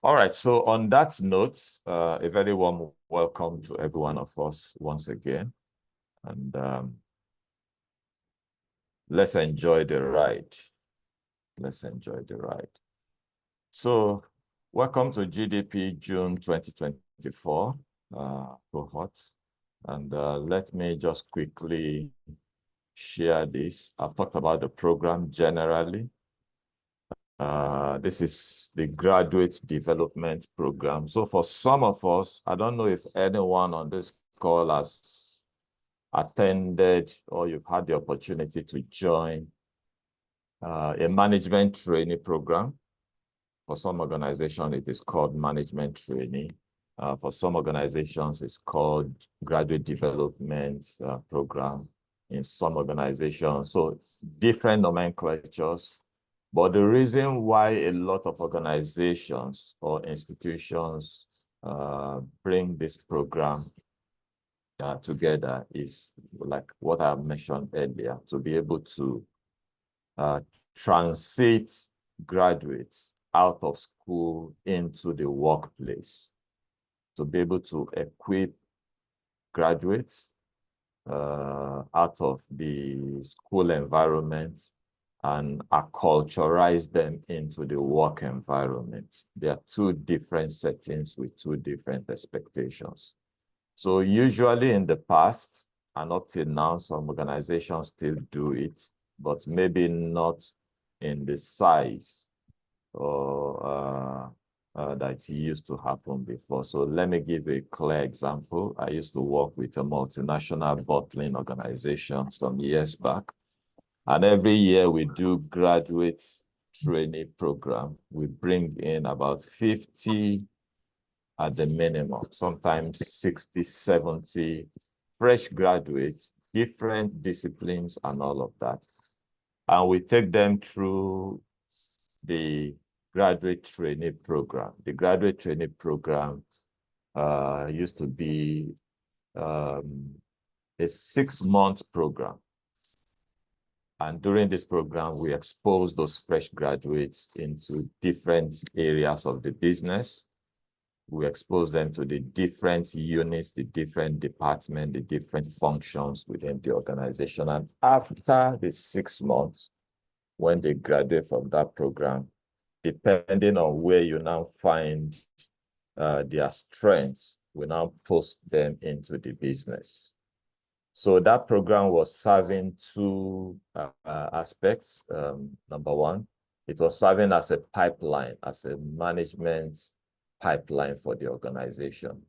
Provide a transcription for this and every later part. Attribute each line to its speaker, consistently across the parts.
Speaker 1: All right, so on that note, a very warm welcome to every one of us once again. And let's enjoy the ride. Let's enjoy the ride. So welcome to GDP June 2024 cohort. And let me just quickly share this. I've talked about the program generally. This is the Graduate Development Program. So for some of us, I don't know if anyone on this call has attended or you've had the opportunity to join a management training program. For some organizations, it is called management training. For some organizations, it's called graduate development program in some organizations. So different nomenclatures. But the reason why a lot of organizations or institutions bring this program together is like what I mentioned earlier, to be able to transit graduates out of school into the workplace, to be able to equip graduates out of the school environment and acculturize them into the work environment. There are two different settings with two different expectations. So usually in the past, and up till now, some organizations still do it, but maybe not in the size or that it used to happen before. So let me give a clear example. I used to work with a multinational bottling organization some years back. And every year we do graduate training program. We bring in about 50 at the minimum, sometimes 60, 70 fresh graduates, different disciplines and all of that. And we take them through the graduate training program. The graduate training program used to be a 6-month program. And during this program, we expose those fresh graduates into different areas of the business. We expose them to the different units, the different departments, the different functions within the organization. And after the 6 months, when they graduate from that program, depending on where you now find their strengths, we now post them into the business. So that program was serving two aspects. Number one, it was serving as a pipeline, as a management pipeline for the organization.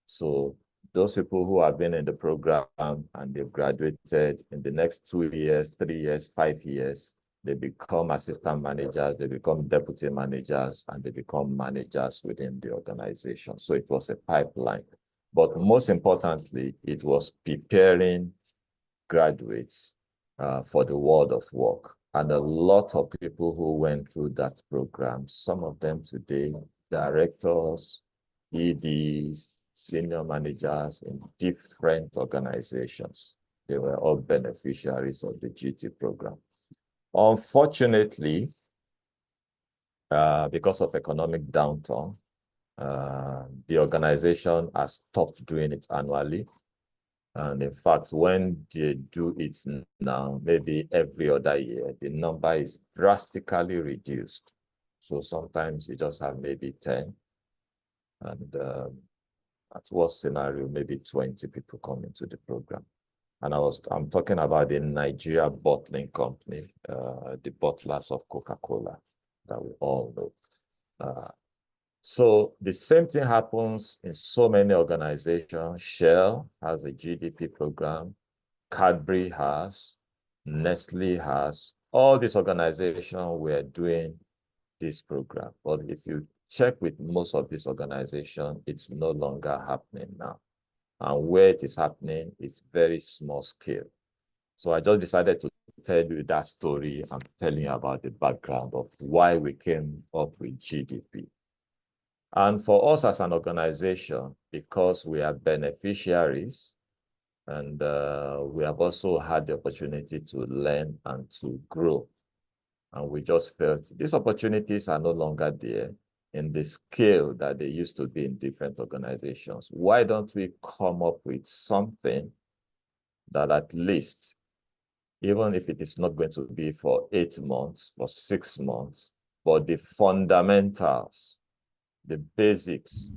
Speaker 1: So those people who have been in the program and they've graduated in the next 2 years, 3 years, 5 years, they become assistant managers, they become deputy managers, and they become managers within the organization. So it was a pipeline. But most importantly, it was preparing graduates for the world of work. And a lot of people who went through that program, some of them today, directors, EDs, senior managers in different organizations, they were all beneficiaries of the GT program. Unfortunately, because of economic downturn, the organization has stopped doing it annually. And in fact, when they do it now, maybe every other year, the number is drastically reduced. So sometimes you just have maybe 10. And at worst scenario, maybe 20 people come into the program. And I'm talking about the Nigeria bottling company, the bottlers of Coca-Cola that we all know. So the same thing happens in so many organizations. Shell has a GDP program, Cadbury has, Nestle has. All these organizations were doing this program. But if you check with most of these organizations, it's no longer happening now. And where it is happening, it's very small scale. So I just decided to tell you that story. I'm telling you about the background of why we came up with GDP. And for us as an organization, because we are beneficiaries and we have also had the opportunity to learn and to grow. And we just felt these opportunities are no longer there. in the scale that they used to be in different organizations. Why don't we come up with something that at least, even if it is not going to be for 8 months, for 6 months, but the fundamentals, the basics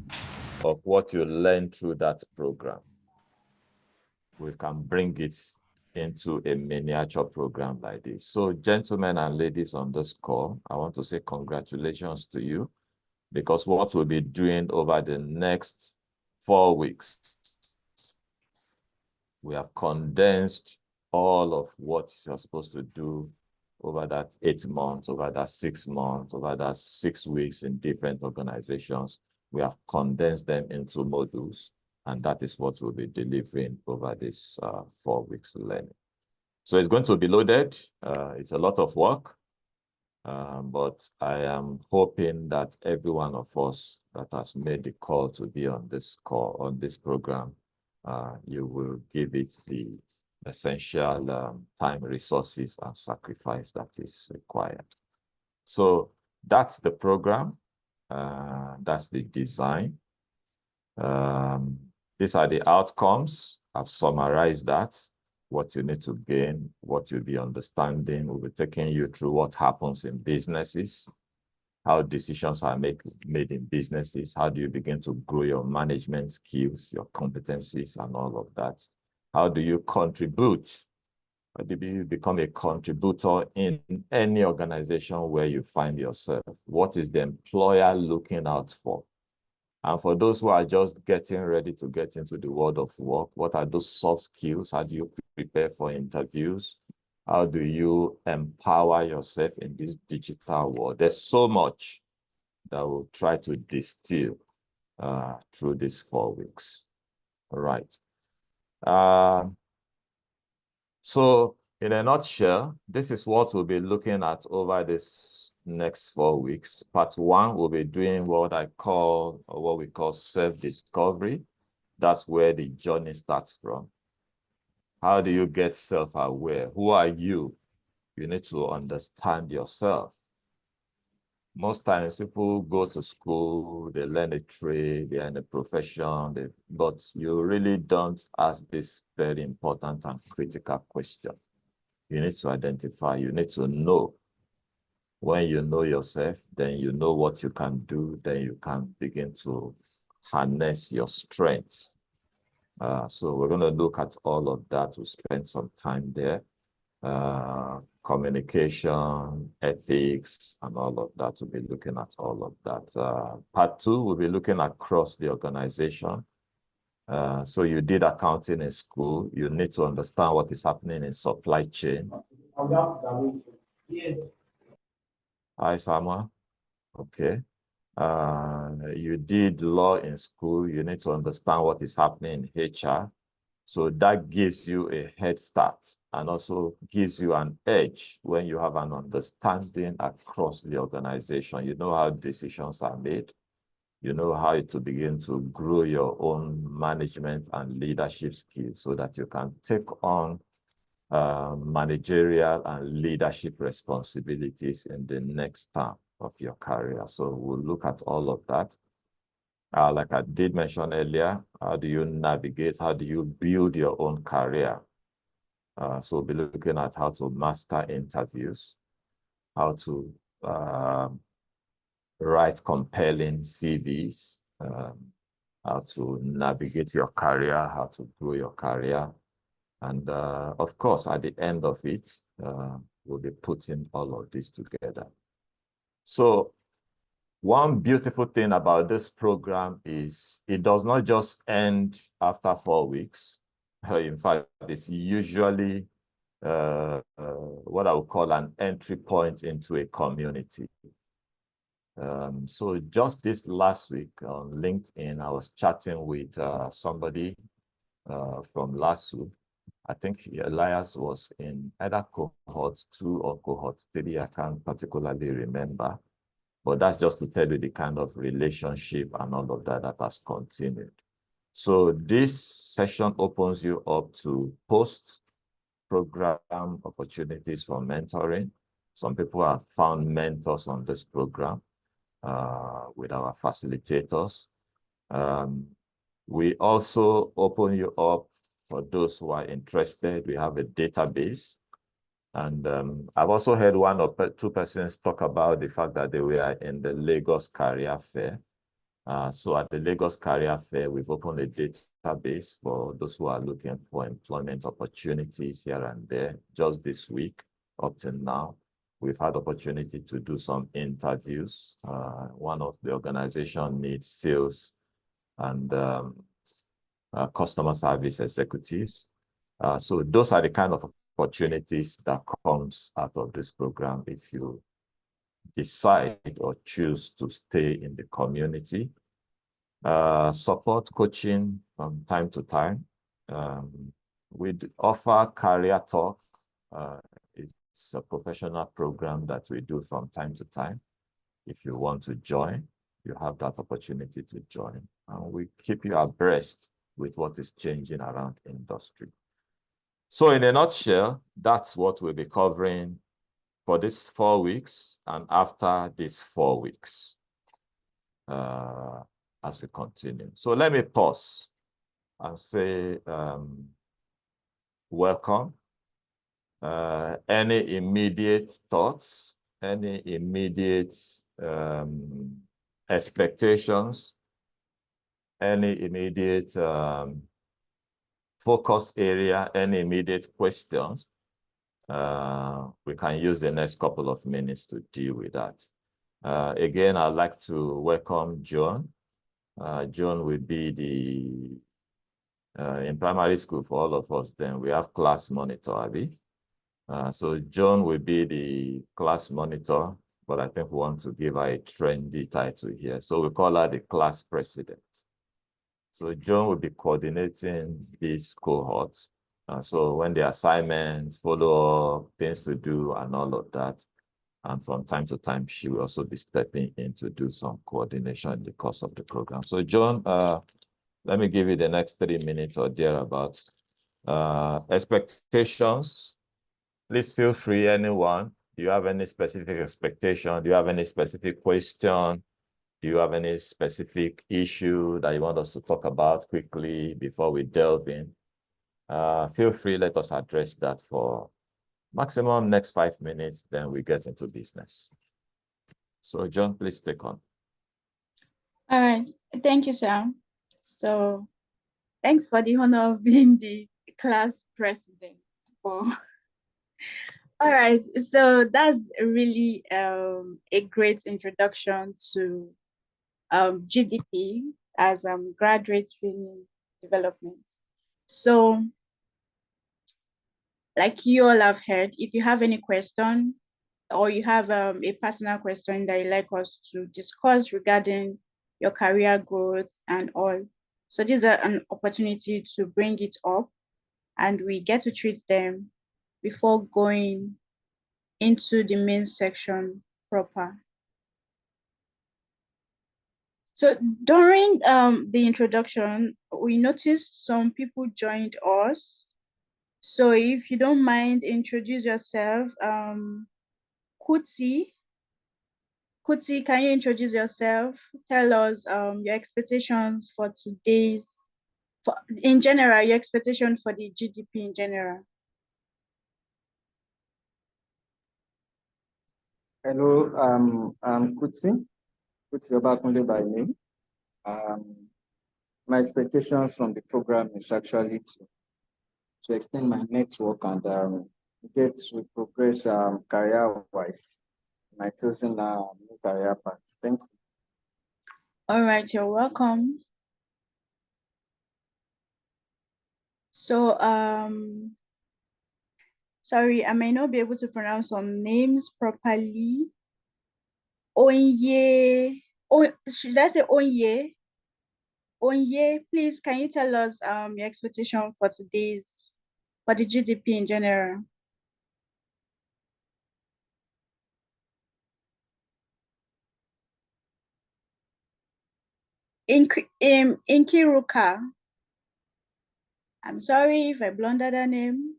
Speaker 1: of what you learn through that program, we can bring it into a miniature program like this. So gentlemen and ladies on this call, I want to say congratulations to you, because what we'll be doing over the next 4 weeks, we have condensed all of what you're supposed to do over that 8 months, over that 6 months, over that 6 weeks in different organizations. We have condensed them into modules, and that is what we'll be delivering over this 4 weeks learning. So it's going to be loaded. It's a lot of work, but I am hoping that every one of us that has made the call to be on this call, on this program, you will give it the essential time, resources, and sacrifice that is required. So that's the program. That's the design. These are the outcomes. I've summarized that, what you need to gain, what you'll be understanding. We'll be taking you through what happens in businesses, how decisions are made in businesses, how do you begin to grow your management skills, your competencies, and all of that. How do you contribute? How do you become a contributor in any organization where you find yourself? What is the employer looking out for? And for those who are just getting ready to get into the world of work, what are those soft skills? How do you prepare for interviews? How do you empower yourself in this digital world? There's so much that we'll try to distill through these 4 weeks. All right. So in a nutshell, this is what we'll be looking at over this next 4 weeks. Part 1, we'll be doing what we call self-discovery. That's where the journey starts from. How do you get self-aware? Who are you? You need to understand yourself. Most times people go to school, they learn a trade, they learn a profession, but you really don't ask this very important and critical question. You need to identify, you need to know. When you know yourself, then you know what you can do, then you can begin to harness your strengths. So we're going to look at all of that. We'll spend some time there. Communication, ethics, and all of that. We'll be looking at all of that. Part 2, we'll be looking across the organization. So you did accounting in school. You need to understand what is happening in supply chain. Yes. Hi, Samuel. Okay. You did law in school. You need to understand what is happening in HR. So that gives you a head start and also gives you an edge when you have an understanding across the organization. You know how decisions are made. You know how to begin to grow your own management and leadership skills so that you can take on managerial and leadership responsibilities in the next term of your career. So we'll look at all of that. Like I did mention earlier, how do you navigate? How do you build your own career? So we'll be looking at how to master interviews, how to write compelling CVs, how to navigate your career, how to grow your career. And of course, at the end of it, we'll be putting all of this together. So one beautiful thing about this program is it does not just end after 4 weeks. In fact, it's usually what I would call an entry point into a community. So just this last week on LinkedIn, I was chatting with somebody from LASU. I think Elias was in either cohort 2 or cohort 3. I can't particularly remember. But that's just to tell you the kind of relationship and all of that has continued. So this session opens you up to post-program opportunities for mentoring. Some people have found mentors on this program. with our facilitators. We also open you up for those who are interested. We have a database. And I've also heard one or two persons talk about the fact that they were in the Lagos Career Fair. So at the Lagos Career Fair, we've opened a database for those who are looking for employment opportunities here and there. Just this week, up to now, we've had opportunity to do some interviews. One of the organization needs sales and customer service executives. So those are the kind of opportunities that comes out of this program if you decide or choose to stay in the community. Support coaching from time to time. We offer career talk. It's a professional program that we do from time to time. If you want to join, you have that opportunity to join. And we keep you abreast with what is changing around industry. So in a nutshell, that's what we'll be covering for these 4 weeks and after these 4 weeks as we continue. So let me pause and say welcome. Any immediate thoughts, any immediate expectations, any immediate focus area, any immediate questions? We can use the next couple of minutes to deal with that. Again, I'd like to welcome John. John will be the, in primary school for all of us, then we have class monitor, Abby. So John will be the class monitor, but I think we want to give her a trendy title here. So we call her the class president. So John will be coordinating this cohort. So when the assignments, follow-up, things to do, and all of that, and from time to time, she will also be stepping in to do some coordination in the course of the program. So John, let me give you the next 3 minutes or thereabouts. Expectations, please feel free, anyone. Do you have any specific expectation? Do you have any specific question? Do you have any specific issue that you want us to talk about quickly before we delve in? Feel free, let us address that for maximum next 5 minutes, then we get into business. So John, please take on.
Speaker 2: All right, thank you, Sam. So thanks for the honor of being the class president. All right, so that's really a great introduction to GDP as graduate training development. So like you all have heard, if you have any question or you have a personal question that you'd like us to discuss regarding your career growth and all, so this is an opportunity to bring it up and we get to treat them before going into the main section proper. So during the introduction, we noticed some people joined us. So if you don't mind, introduce yourself. Kuti, can you introduce yourself? Tell us your expectations for today's, in general, your expectation for the GDP in general.
Speaker 3: Hello, I'm Kuti Obakunle by name. My expectations from the program is actually to extend my network and get to progress career-wise. My chosen new career path. Thank you.
Speaker 2: All right, you're welcome. So sorry, I may not be able to pronounce some names properly. Onye, should I say Onye? Onye, please, can you tell us your expectation for for the GDP in general? Inkiruka. I'm sorry if I blundered her name.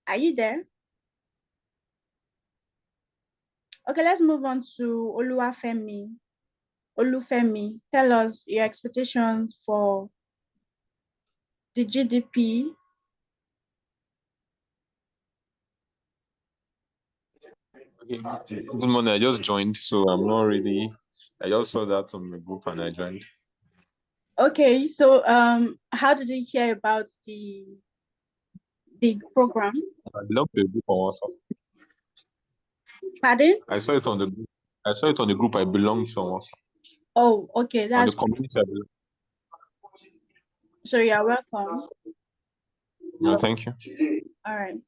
Speaker 2: Are you there? Okay, let's move on to Olufemi. Olufemi, tell us your expectations for the GDP.
Speaker 4: Okay, good morning. I just joined, so I'm not really. I just saw that on the group and I joined.
Speaker 2: Okay, so how did you hear about the program?
Speaker 4: I belong to a group on WhatsApp.
Speaker 2: Pardon?
Speaker 4: I saw it on the group. I saw it on the group I belong to on WhatsApp.
Speaker 2: Oh, okay,
Speaker 4: On
Speaker 2: that's
Speaker 4: the community I belong.
Speaker 2: so you're welcome.
Speaker 4: Yeah, thank you.
Speaker 2: All right.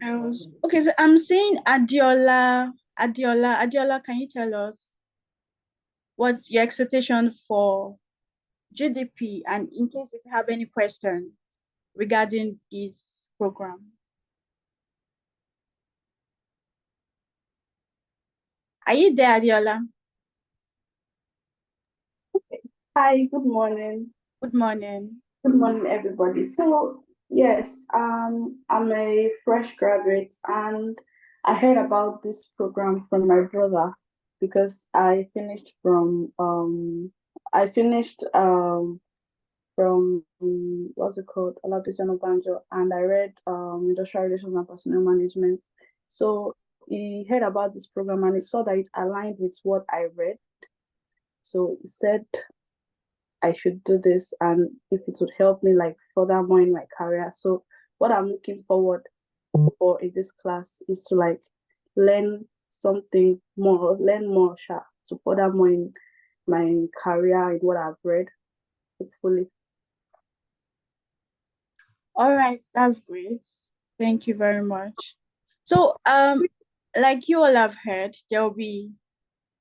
Speaker 2: Else. Okay, so I'm saying Adiola. Adiola, can you tell us what's your expectation for GDP, and in case if you have any question regarding this program? Are you there, Adiola?
Speaker 5: Hi, good morning.
Speaker 2: Good morning.
Speaker 5: Good morning, everybody. So, yes, I'm a fresh graduate and I heard about this program from my brother because I finished from what's it called? Olabisi Banjo, and I read industrial relations and personnel management. So he heard about this program and he saw that it aligned with what I read. So he said I should do this and if it would help me like furthermore in my career. So what I'm looking forward for in this class is to like learn something more, learn more to furthermore in my career in what I've read, hopefully.
Speaker 2: All right, that's great. Thank you very much. So like you all have heard, there will be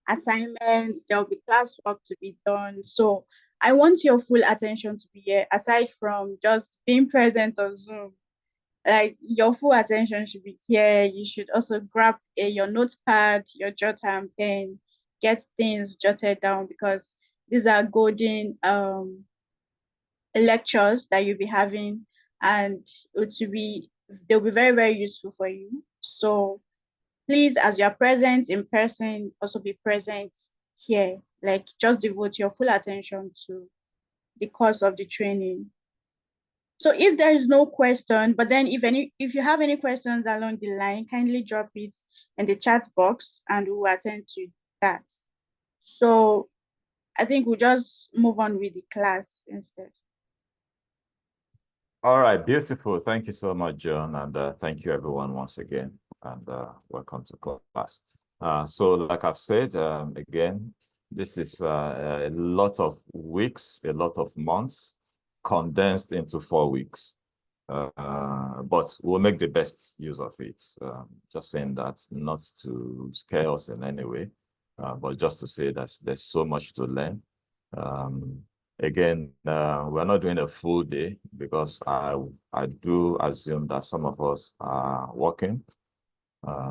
Speaker 2: assignments, there will be classwork to be done. So I want your full attention to be here, aside from just being present on Zoom. Like your full attention should be here. You should also grab your notepad, your jotter and pen, get things jotted down, because these are golden lectures that you'll be having, and they'll be very, very useful for you. So please, as you're present in person, also be present here. Like just devote your full attention to the course of the training. So if there is no question, but then if you have any questions along the line, kindly drop it in the chat box and we'll attend to that. So I think we'll just move on with the class instead.
Speaker 1: All right, beautiful. Thank you so much, John, and thank you everyone once again, and welcome to class. So like I've said, again, this is a lot of weeks, a lot of months condensed into 4 weeks. But we'll make the best use of it. Just saying that not to scare us in any way, but just to say that there's so much to learn. Again, we're not doing a full day because I do assume that some of us are working.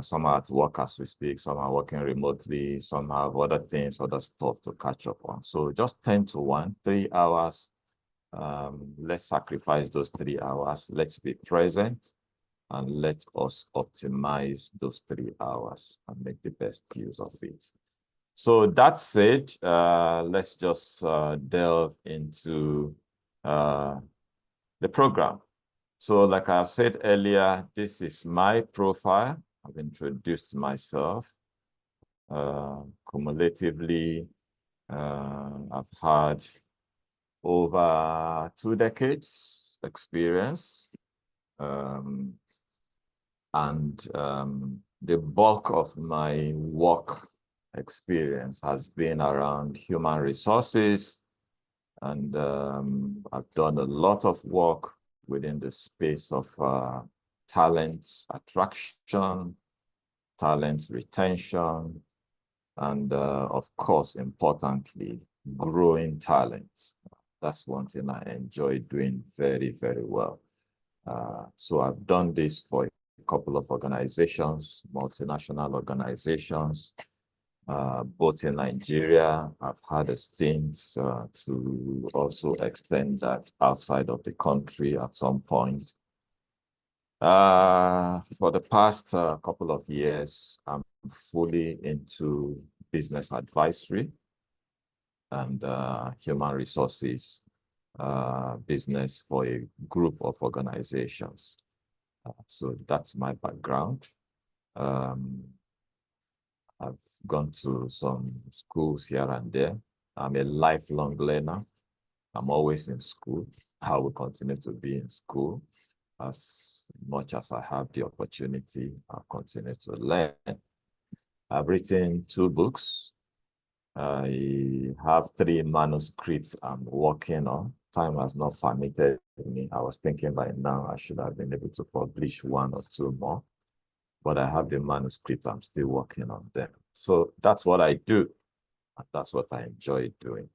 Speaker 1: Some are at work as we speak, some are working remotely, some have other things, other stuff to catch up on. So just 10 to 1, 3 hours. Let's sacrifice those 3 hours. Let's be present and let us optimize those 3 hours and make the best use of it. So that said, let's just delve into the program. So like I've said earlier, this is my profile. I've introduced myself. Cumulatively, I've had over 2 decades experience. The bulk of my work experience has been around human resources, and I've done a lot of work within the space of talent attraction, talent retention, and of course, importantly, growing talent. That's one thing I enjoy doing very, very well. So I've done this for a couple of organizations, multinational organizations, both in Nigeria. I've had a stint to also extend that outside of the country at some point. For the past couple of years, I'm fully into business advisory and human resources business for a group of organizations. So that's my background. I've gone to some schools here and there. I'm a lifelong learner. I'm always in school. I will continue to be in school. As much as I have the opportunity, I'll continue to learn. I've written 2 books. I have 3 manuscripts I'm working on. Time has not permitted me. I was thinking by now I should have been able to publish 1 or 2 more, but I have the manuscript. I'm still working on them. So that's what I do, and that's what I enjoy doing.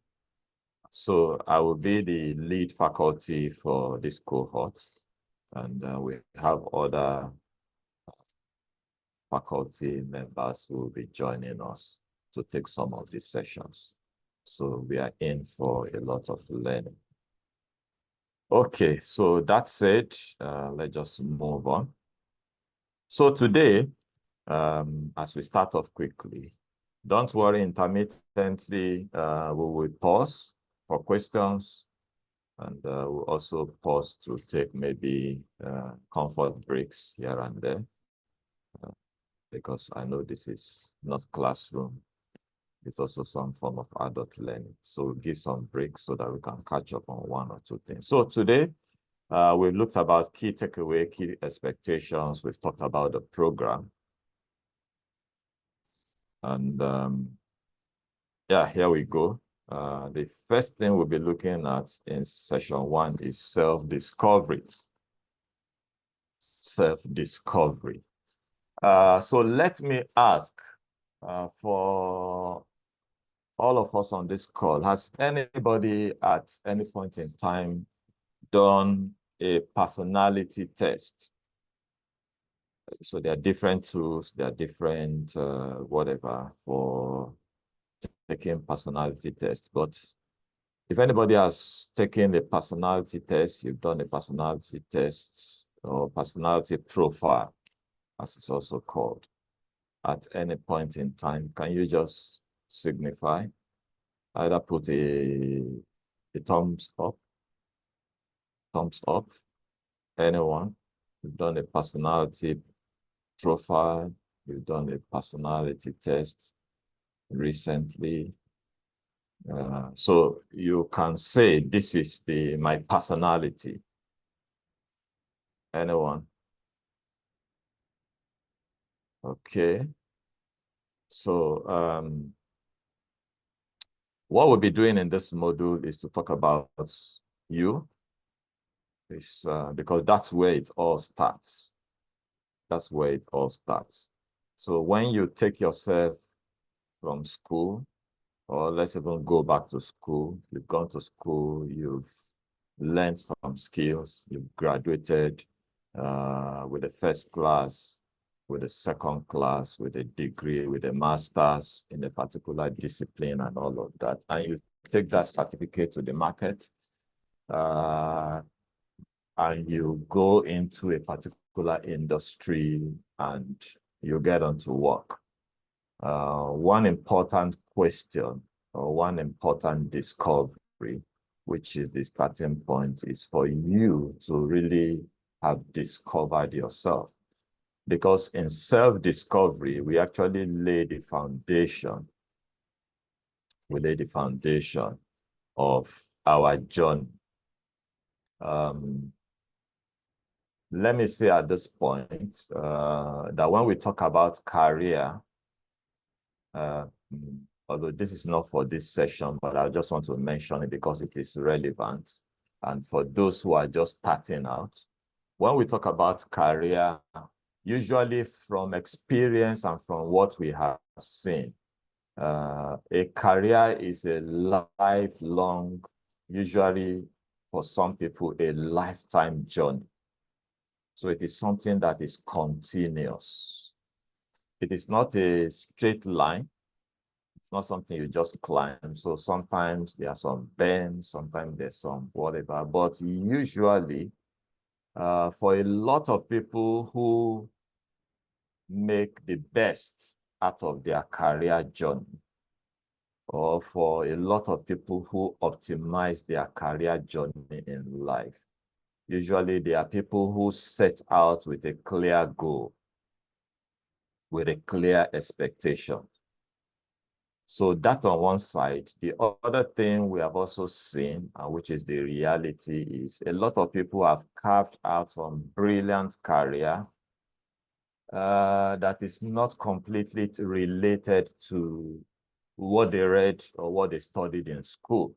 Speaker 1: So I will be the lead faculty for this cohort, and we have other faculty members who will be joining us to take some of these sessions. So we are in for a lot of learning. Okay, so that said, let's just move on. So today, as we start off quickly, don't worry, intermittently, we will pause for questions, and we'll also pause to take maybe comfort breaks here and there, because I know this is not classroom. It's also some form of adult learning. So we'll give some breaks so that we can catch up on 1 or 2 things. So today, we've looked about key takeaway, key expectations. We've talked about the program. And yeah, here we go. The first thing we'll be looking at in session 1 is self-discovery. Self-discovery. So let me ask, for all of us on this call, has anybody at any point in time done a personality test? So there are different tools, there are different whatever for taking personality tests. But if anybody has taken a personality test, you've done a personality test or personality profile, as it's also called, at any point in time, can you just signify? Either put a thumbs up, anyone. You've done a personality profile, you've done a personality test recently. So you can say, this is my personality. Anyone? Okay. So what we'll be doing in this module is to talk about you. Because that's where it all starts. That's where it all starts. So when you take yourself from school, or let's even go back to school, you've gone to school, you've learned some skills, you've graduated with a first class, with a second class, with a degree, with a master's in a particular discipline and all of that. And you take that certificate to the market, and you go into a particular industry and you get onto work. One important question or one important discovery, which is the starting point, is for you to really have discovered yourself. Because in self-discovery, we actually lay the foundation. We lay the foundation of our journey. Let me say at this point that when we talk about career, although this is not for this session, but I just want to mention it because it is relevant. And for those who are just starting out, when we talk about career, usually from experience and from what we have seen, a career is a lifelong, usually for some people, a lifetime journey. So it is something that is continuous. It is not a straight line. It's not something you just climb. So sometimes there are some bends, sometimes there's some whatever. But usually, for a lot of people who make the best out of their career journey, or for a lot of people who optimize their career journey in life, usually they are people who set out with a clear goal, with a clear expectation. So that on one side. The other thing we have also seen, which is the reality, is a lot of people have carved out some brilliant career that is not completely related to what they read or what they studied in school.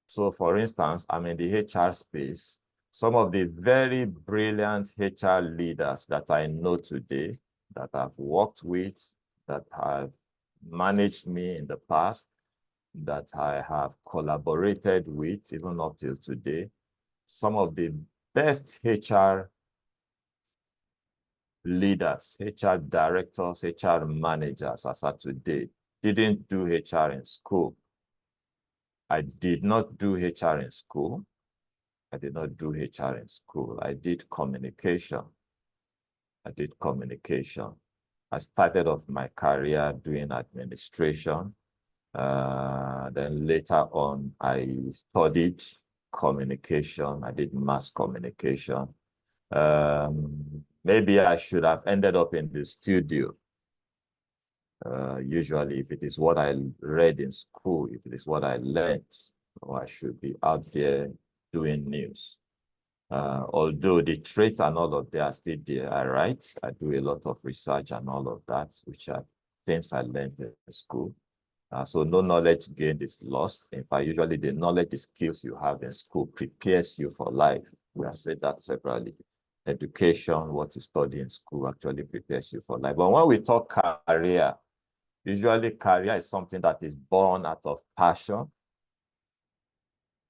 Speaker 1: So for instance, I'm in the HR space. Some of the very brilliant HR leaders that I know today, that I've worked with, that have managed me in the past, that I have collaborated with even up till today, some of the best HR leaders, HR directors, HR managers as of today didn't do HR in school. I did not do HR in school. I did not do HR in school. I did communication. I did communication. I started off my career doing administration. Then later on, I studied communication. I did mass communication. Maybe I should have ended up in the studio. Usually, if it is what I read in school, if it is what I learned, or I should be out there doing news. Although the traits and all of that are still there, I write, I do a lot of research and all of that, which are things I learned in school. So no knowledge gained is lost. In fact, usually the knowledge, the skills you have in school prepares you for life. We have said that separately. Education, what you study in school actually prepares you for life. But when we talk career, usually career is something that is born out of passion,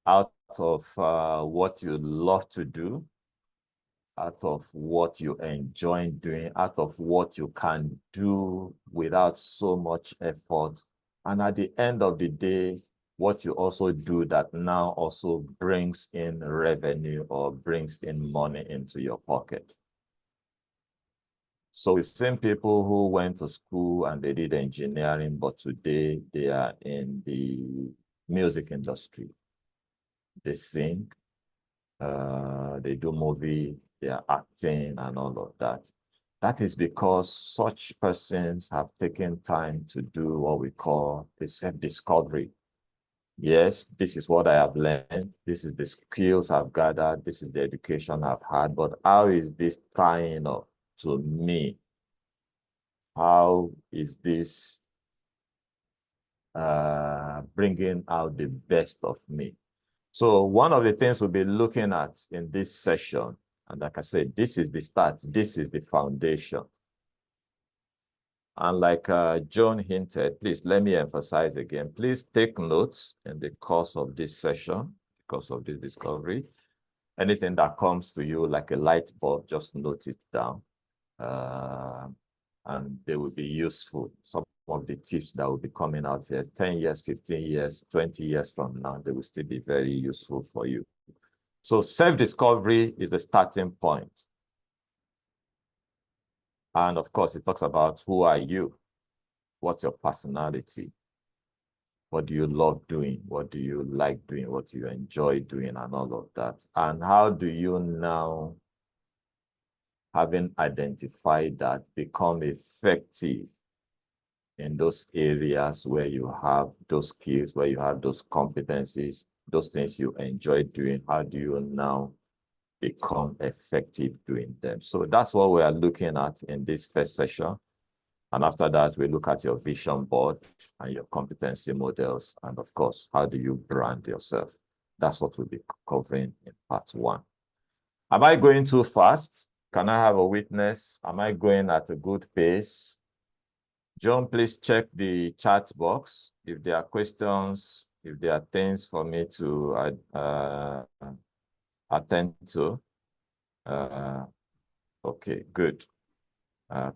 Speaker 1: out of what you love to do, out of what you enjoy doing, out of what you can do without so much effort. And at the end of the day, what you also do that now also brings in revenue or brings in money into your pocket. So we've seen people who went to school and they did engineering, but today they are in the music industry. They sing, they do movie, they are acting and all of that. That is because such persons have taken time to do what we call a self-discovery. Yes, this is what I have learned. This is the skills I've gathered. This is the education I've had. But how is this tying up to me? How is this bringing out the best of me? So one of the things we'll be looking at in this session, and like I said, this is the start, this is the foundation. And like John hinted, please let me emphasize again, please take notes in the course of this session, because of this discovery. Anything that comes to you like a light bulb, just note it down. And they will be useful. Some of the tips that will be coming out here 10 years, 15 years, 20 years from now, they will still be very useful for you. So self-discovery is the starting point. And of course, it talks about who are you? What's your personality? What do you love doing? What do you like doing? What do you enjoy doing and all of that? And how do you now, having identified that, become effective in those areas where you have those skills, where you have those competencies, those things you enjoy doing? How do you now become effective doing them? So that's what we are looking at in this first session. And after that, we look at your vision board and your competency models. And of course, how do you brand yourself? That's what we'll be covering in part one. Am I going too fast? Can I have a witness? Am I going at a good pace? John, please check the chat box. If there are questions, if there are things for me to attend to. Okay, good.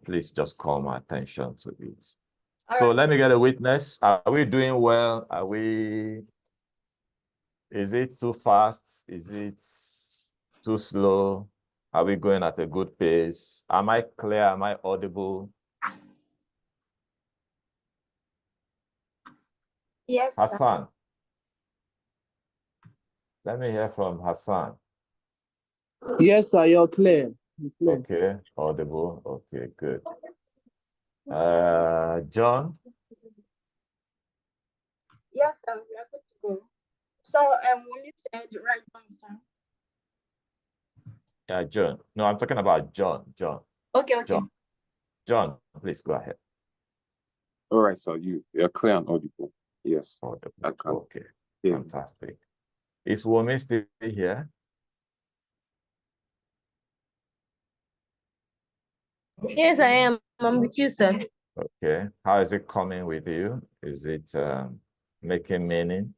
Speaker 1: Please just call my attention to it. So let me get a witness. Are we doing well? Is it too fast? Is it too slow? Are we going at a good pace? Am I clear? Am I audible?
Speaker 2: Yes, sir.
Speaker 1: Hassan. Let me hear from Hassan.
Speaker 6: Yes, sir, you're clear. You're clear.
Speaker 1: Okay, audible. Okay, good. John?
Speaker 2: Yes, sir. We are good to go. So we need to write down, sir.
Speaker 1: Yeah, John. No, I'm talking about John.
Speaker 2: Okay, okay.
Speaker 1: John, please go ahead.
Speaker 4: All right, so you're clear and audible. Yes.
Speaker 1: Audible.
Speaker 4: I can.
Speaker 1: Okay,
Speaker 4: Yeah.
Speaker 1: fantastic. Is Wumi still here?
Speaker 7: Yes, I am. I'm with you, sir.
Speaker 1: Okay. How is it coming with you? Is it making meaning?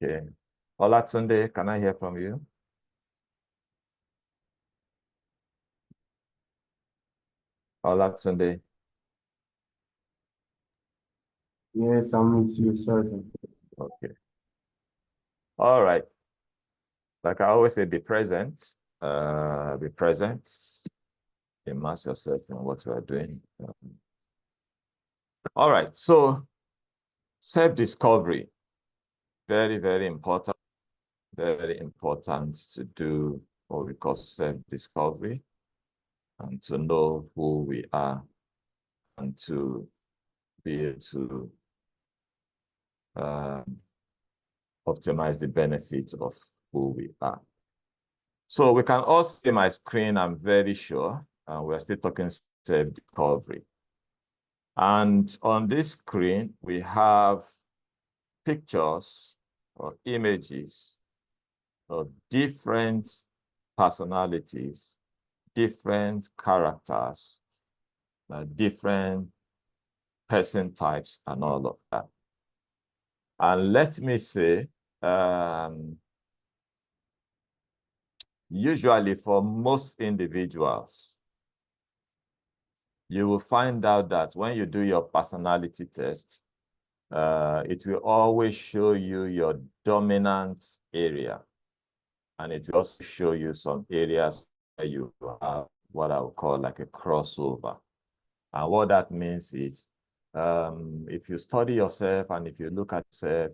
Speaker 1: Okay. Olatunde, can I hear from you? Olatunde.
Speaker 6: Yes, I'm with you, sir.
Speaker 1: Okay. All right. Like I always say, be present. Be present. Immerse yourself in what you are doing. All right. So self-discovery, very, very important. Very important to do what we call self-discovery and to know who we are and to be able to optimize the benefits of who we are. So we can all see my screen, I'm very sure, and we're still talking self-discovery. And on this screen, we have pictures or images of different personalities, different characters, different person types, and all of that. And let me say, usually for most individuals, you will find out that when you do your personality test, it will always show you your dominant area. And it will also show you some areas where you have what I would call like a crossover. And what that means is, if you study yourself and if you look at yourself,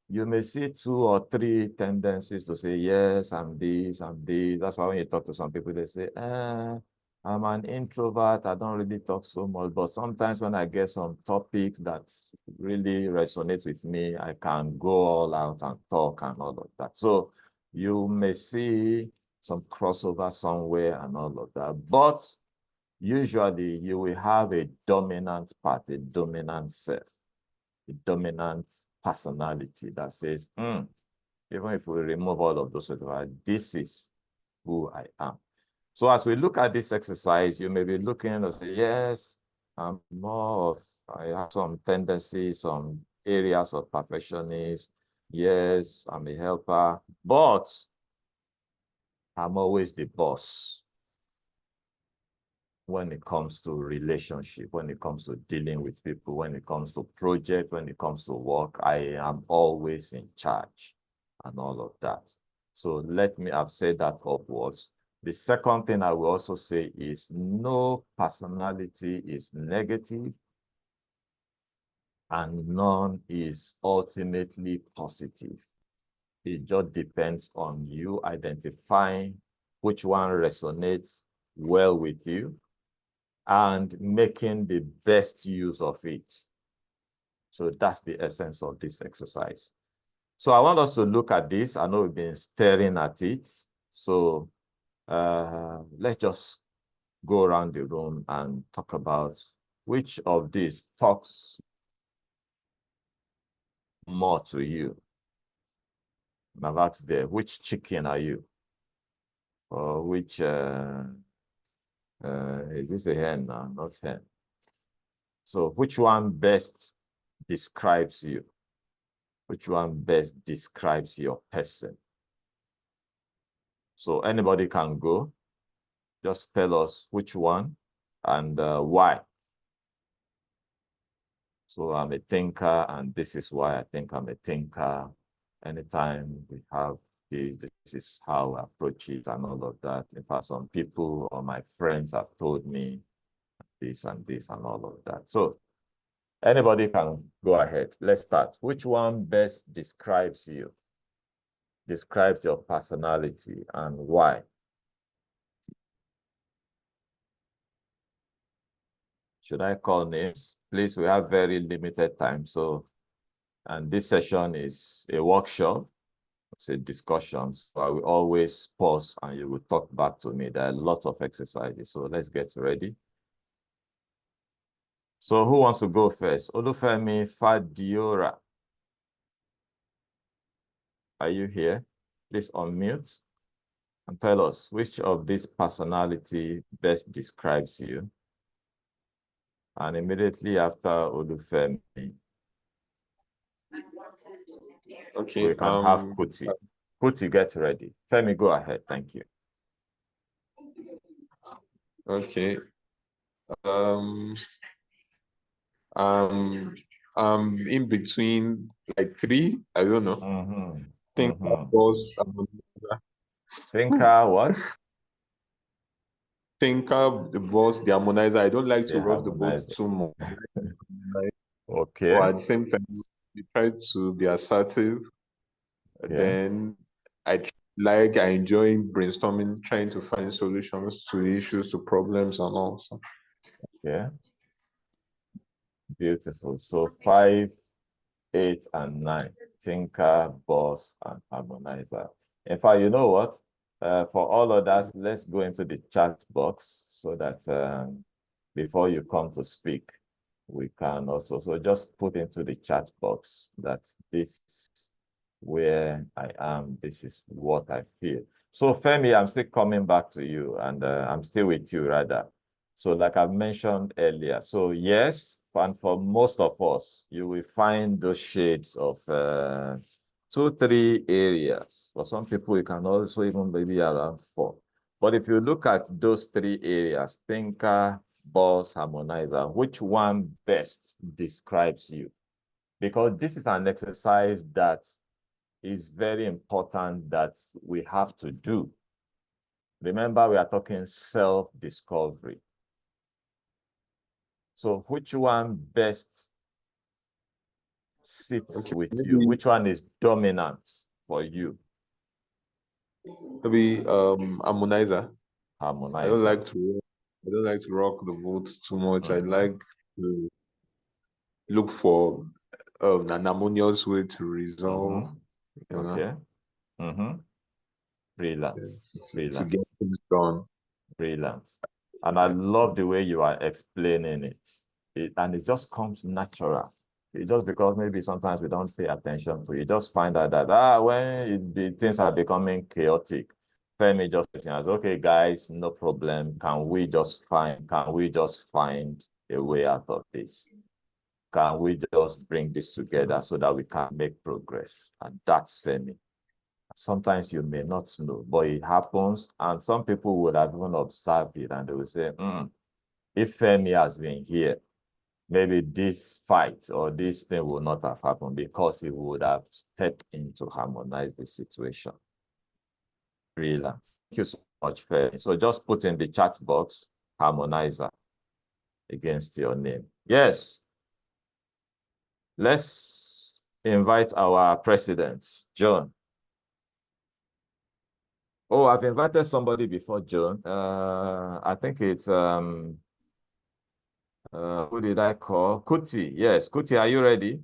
Speaker 1: you may see 2 or 3 tendencies to say, yes, I'm this, I'm this. That's why when you talk to some people, they say, I'm an introvert. I don't really talk so much. But sometimes when I get some topics that really resonate with me, I can go all out and talk and all of that. So you may see some crossover somewhere and all of that. But usually you will have a dominant part, a dominant self, a dominant personality that says, even if we remove all of those, this is who I am. So as we look at this exercise, you may be looking and say, yes, I'm I have some tendencies, some areas of perfectionist. Yes, I'm a helper, but I'm always the boss when it comes to relationship, when it comes to dealing with people, when it comes to project, when it comes to work, I am always in charge and all of that. So I've said that upwards. The second thing I will also say is no personality is negative and none is ultimately positive. It just depends on you identifying which one resonates well with you and making the best use of it. So that's the essence of this exercise. So I want us to look at this. I know we've been staring at it. So let's just go around the room and talk about which of these talks more to you. Now there, which chicken are you? Or which, is this a hen now? Not hen. So which one best describes you? Which one best describes your person? So anybody can go. Just tell us which one and why. So I'm a thinker, and this is why I think I'm a thinker. Anytime we have this is how I approach it and all of that. In fact, some people or my friends have told me this and this and all of that. So anybody can go ahead. Let's start. Which one best describes you? Describes your personality and why? Should I call names? Please, we have very limited time. So, and this session is a workshop. It's a discussion. So I will always pause and you will talk back to me. There are lots of exercises. So let's get ready. So who wants to go first? Olufemi Fadiora. Are you here? Please unmute and tell us which of this personality best describes you. And immediately after Olufemi,
Speaker 4: Okay.
Speaker 1: we can have Kuti. Kuti, get ready. Femi, go ahead. Thank you.
Speaker 4: Okay. In between like 3. I don't know. Think boss.
Speaker 1: Thinker what?
Speaker 4: Thinker, the boss, the harmonizer. I don't like to
Speaker 1: The
Speaker 4: rock the boat
Speaker 1: harmonizer.
Speaker 4: too much.
Speaker 1: Okay.
Speaker 4: Or at the same time, we try to be assertive.
Speaker 1: Yeah.
Speaker 4: Then I enjoy brainstorming, trying to find solutions to issues, to problems, and all. So.
Speaker 1: Yeah. Beautiful. So 5, 8, and 9. Thinker, boss, and harmonizer. In fact, you know what? For all of us, let's go into the chat box so that before you come to speak, we can also, so just put into the chat box that this is where I am, this is what I feel. So Femi, I'm still coming back to you, and I'm still with you rather. So like I mentioned earlier, so yes, and for most of us, you will find those shades of 2, 3 areas. For some people, you can also even maybe around 4. But if you look at those 3 areas, thinker, boss, harmonizer, which one best describes you? Because this is an exercise that is very important that we have to do. Remember, we are talking self-discovery. So which one best sits with you? Which one is dominant for you?
Speaker 4: Maybe harmonizer.
Speaker 1: Harmonizer.
Speaker 4: I don't like to rock the boat too much. I like to look for an harmonious way to resolve.
Speaker 1: Okay. Brilliant.
Speaker 4: To get things done.
Speaker 1: Brilliant. And I love the way you are explaining it. And it just comes natural. It's just because maybe sometimes we don't pay attention to it. You just find out that when the things are becoming chaotic, Femi just says, okay, guys, no problem. Can we just find a way out of this? Can we just bring this together so that we can make progress? And that's Femi. Sometimes you may not know, but it happens. And some people would have even observed it and they will say, if Femi has been here, maybe this fight or this thing will not have happened because he would have stepped in to harmonize the situation. Brilliant. Thank you so much, Femi. So just put in the chat box, harmonizer against your name. Yes. Let's invite our president, John. Oh, I've invited somebody before, John. I think it's who did I call? Kuti. Yes, Kuti, are you ready?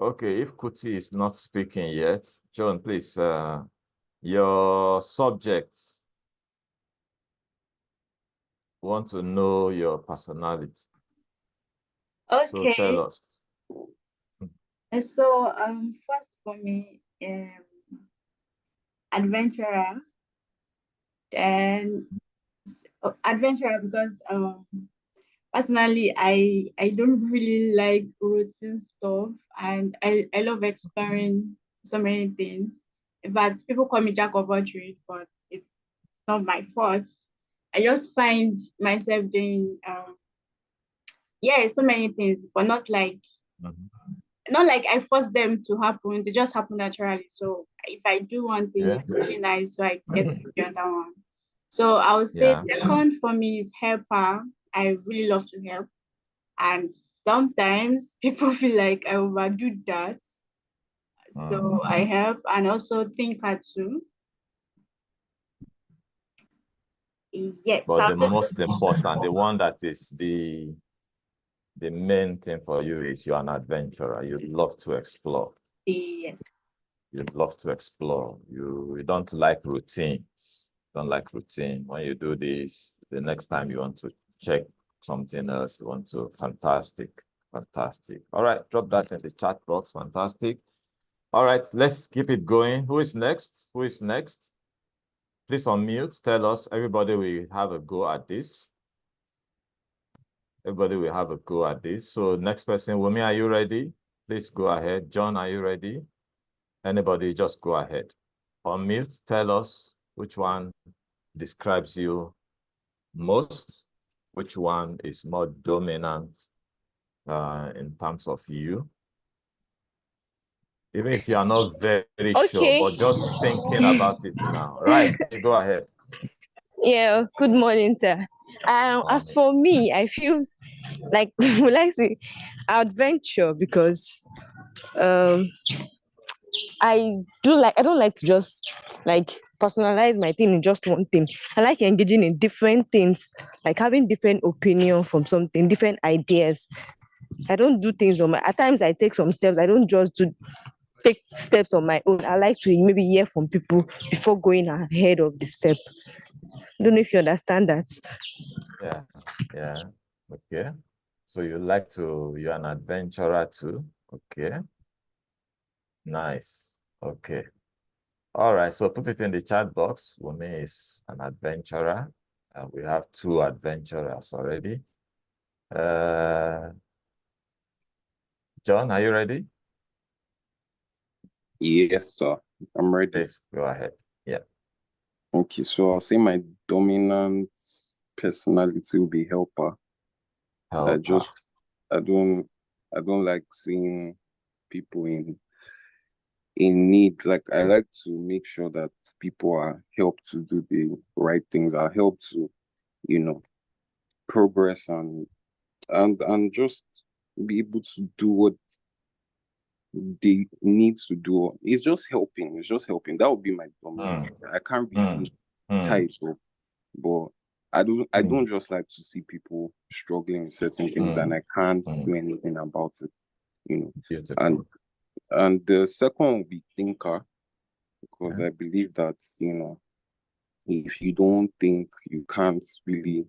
Speaker 1: Okay, if Kuti is not speaking yet, John, please, your subject. Want to know your personality.
Speaker 2: Okay.
Speaker 1: So tell us.
Speaker 2: So first for me, adventurer. Then adventurer because personally, I don't really like routine stuff, and I love exploring so many things. In fact, people call me jack of all trades, but it's not my fault. I just find myself doing yeah, so many things, but
Speaker 1: Mhm.
Speaker 2: not like I force them to happen. They just happen naturally. So if I do one thing,
Speaker 1: Yeah.
Speaker 2: it's really nice. So I get to do the other one. So I would say
Speaker 1: Yeah.
Speaker 2: second for me is helper. I really love to help. And sometimes people feel like I overdo that. So I help and also thinker too. Yeah. So
Speaker 1: But the most important, the one that is the main thing for you is you're an adventurer. You love to explore.
Speaker 2: yes.
Speaker 1: You love to explore. You don't like routines. Don't like routine. When you do this, the next time you want to check something else, you want to fantastic. Fantastic. All right, drop that in the chat box. Fantastic. All right, let's keep it going. Who is next? Who is next? Please unmute. Tell us. Everybody will have a go at this. Everybody will have a go at this. So next person, Wumi, are you ready? Please go ahead. John, are you ready? Anybody, just go ahead. Unmute, tell us which one describes you most, which one is more dominant in terms of you. Even if you are not very sure,
Speaker 7: Okay.
Speaker 1: but just thinking about it now. Right, go ahead.
Speaker 7: Yeah, good morning, sir. As for me, I feel like would like to say adventure because um I don't like to just like personalize my thing in just one thing. I like engaging in different things, like having different opinion from something, different ideas. I don't do things on my at times I take some steps. I don't just take steps on my own. I like to maybe hear from people before going ahead of the step. Don't know if you understand that.
Speaker 1: Yeah, yeah, okay. So you're an adventurer too, okay. Nice, okay. All right, so put it in the chat box. Wumi is an adventurer. We have 2 adventurers already. John, are you ready?
Speaker 8: Yes, sir. I'm ready.
Speaker 1: Please go ahead. Yeah.
Speaker 8: Okay, so I'll say my dominant personality will be helper. I
Speaker 1: Helper.
Speaker 8: I don't like seeing people in need. Like I like to make sure that people are helped to do the right things, are helped to, progress and just be able to do what they need to do. It's just helping. It's just helping. That would be my dominant. I can't really type, but I don't just like to see people struggling with certain things and I can't do anything about it,
Speaker 1: Beautiful.
Speaker 8: And the second one would be thinker, because I believe that, if you don't think, you can't really